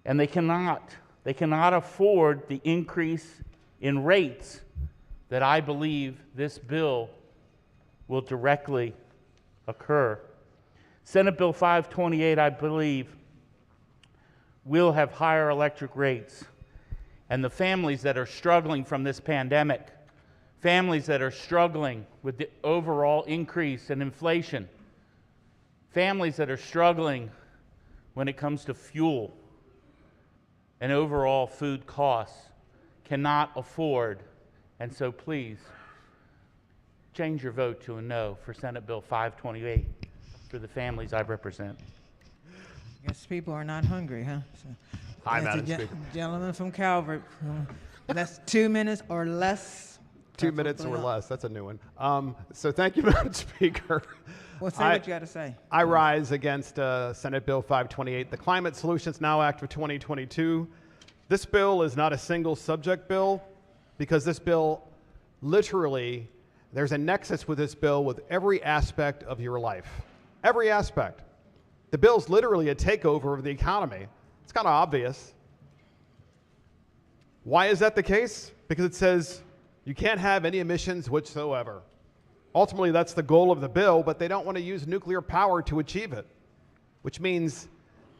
Speaker 6: and they cannot afford the increase in rates that I believe this bill will directly occur. Senate Bill 528, I believe, will have higher electric rates, and the families that are struggling from this pandemic, families that are struggling with the overall increase in inflation, families that are struggling when it comes to fuel and overall food costs cannot afford. And so please, change your vote to a no for Senate Bill 528 for the families I represent.
Speaker 1: Guess people are not hungry, huh? So,
Speaker 13: Hi,
Speaker 1: that's
Speaker 13: Madam
Speaker 1: the
Speaker 13: Speaker.
Speaker 1: Gentleman from Calvert. That's 2 minutes or less.
Speaker 13: 2 minutes or less. That's a new one. So thank you, Madam Speaker.
Speaker 1: Well, say what you got to say.
Speaker 13: I rise against Senate Bill 528, the Climate Solutions Now Act of 2022. This bill is not a single subject bill because this bill literally, there's a nexus with this bill with every aspect of your life. Every aspect. The bill's literally a takeover of the economy. It's kind of obvious. Why is that the case? Because it says you can't have any emissions whatsoever. Ultimately, that's the goal of the bill, but they don't want to use nuclear power to achieve it, which means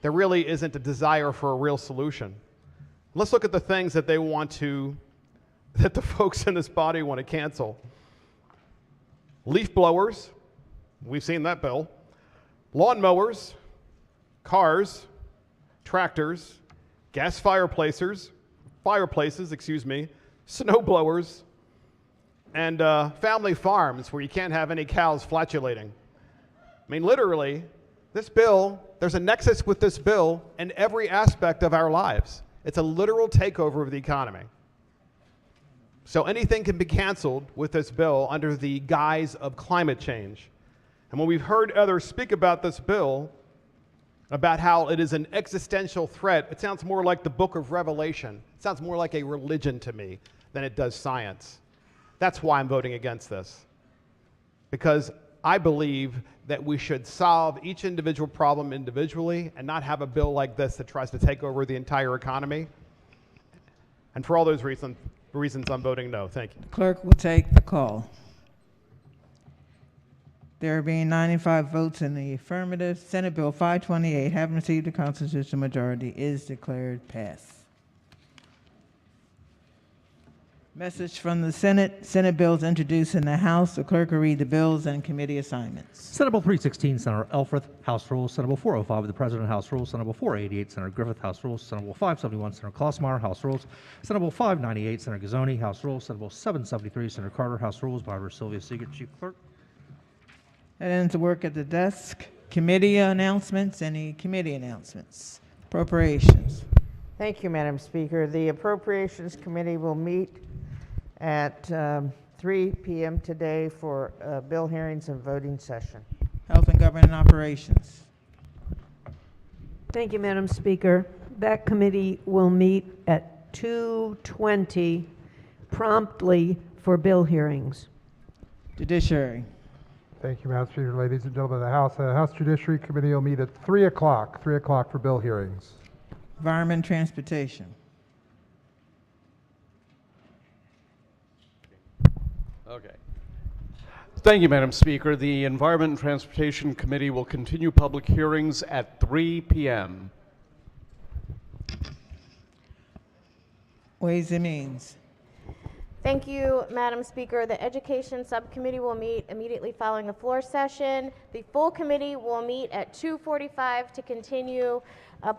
Speaker 13: there really isn't a desire for a real solution. Let's look at the things that they want to, that the folks in this body want to cancel. Leaf blowers, we've seen that bill. Lawn mowers, cars, tractors, gas fireplaces, snow blowers, and family farms where you can't have any cows flatulating. I mean, literally, this bill, there's a nexus with this bill in every aspect of our lives. It's a literal takeover of the economy. So anything can be canceled with this bill under the guise of climate change. And when we've heard others speak about this bill, about how it is an existential threat, it sounds more like the book of Revelation. It sounds more like a religion to me than it does science. That's why I'm voting against this. Because I believe that we should solve each individual problem individually and not have a bill like this that tries to take over the entire economy. And for all those reasons, I'm voting no. Thank you.
Speaker 1: The clerk will take the call. There being 95 votes in the affirmative, Senate Bill 528, having received a constitutional majority, is declared passed. Message from the Senate. Senate bills introduced in the House. The clerk will read the bills and committee assignments.
Speaker 3: Senate Bill 316, Senator Elfreth, House Rules. Senate Bill 405 of the President, House Rules. Senate Bill 488, Senator Griffith, House Rules. Senate Bill 571, Senator Klossmeyer, House Rules. Senate Bill 598, Senator Gazzoni, House Rules. Senate Bill 773, Senator Carter, House Rules. Barbara Sylvia Seeger, Chief Clerk.
Speaker 1: That ends the work at the desk. Committee announcements. Any committee announcements? Appropriations.
Speaker 16: Thank you, Madam Speaker. The Appropriations Committee will meet at 3 p.m. today for bill hearings and voting session.
Speaker 1: Health and Government Operations.
Speaker 22: Thank you, Madam Speaker. That committee will meet at 2:20 promptly for bill hearings.
Speaker 1: Judiciary.
Speaker 24: Thank you, Madam Speaker. Ladies and gentlemen of the House. The House Judiciary Committee will meet at 3 o'clock for bill hearings.
Speaker 1: Environment and Transportation.
Speaker 17: Okay. Thank you, Madam Speaker. The Environment and Transportation Committee will continue public hearings at 3 p.m.
Speaker 1: Ways and Means.
Speaker 25: Thank you, Madam Speaker. The Education Subcommittee will meet immediately following the floor session. The full committee will meet at 2:45 to continue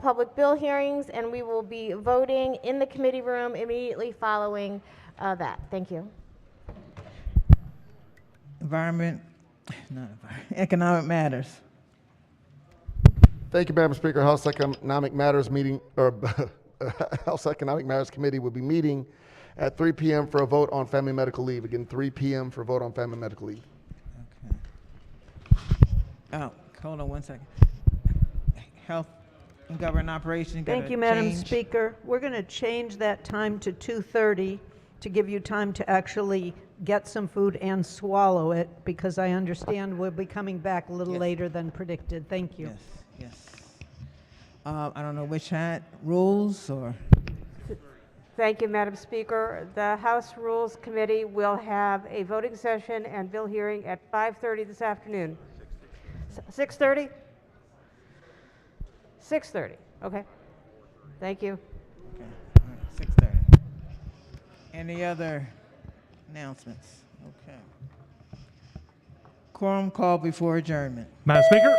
Speaker 25: public bill hearings, and we will be voting in the committee room immediately following that. Thank you.
Speaker 1: Economic Matters.
Speaker 2: Thank you, Madam Speaker. House Economic Matters meeting, or House Economic Matters Committee will be meeting at 3 p.m. for a vote on family medical leave. Again, 3 p.m. for a vote on family medical leave.
Speaker 1: Oh, hold on one second. Health and Government Operations.
Speaker 22: Thank you, Madam Speaker. We're going to change that time to 2:30 to give you time to actually get some food and swallow it, because I understand we'll be coming back a little later than predicted. Thank you.
Speaker 1: Yes. I don't know which hat, rules or?
Speaker 5: Thank you, Madam Speaker. The House Rules Committee will have a voting session and bill hearing at 5:30 this afternoon. 6:30? 6:30, okay. Thank you.
Speaker 1: Okay, all right, 6:30. Any other announcements? Okay. Quorum called before adjournment.
Speaker 4: Madam Speaker?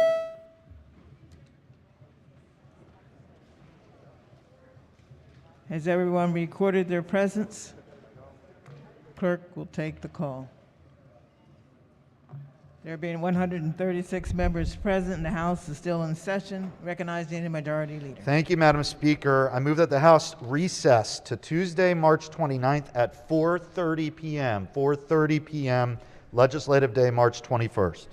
Speaker 1: Has everyone recorded their presence? Clerk will take the call. There being 136 members present, the House is still in session. Recognizing the Majority Leader.
Speaker 9: Thank you, Madam Speaker. I move that the House recess to Tuesday, March 29th at 4:30 p.m. 4:30 p.m. Legislative Day, March 21st.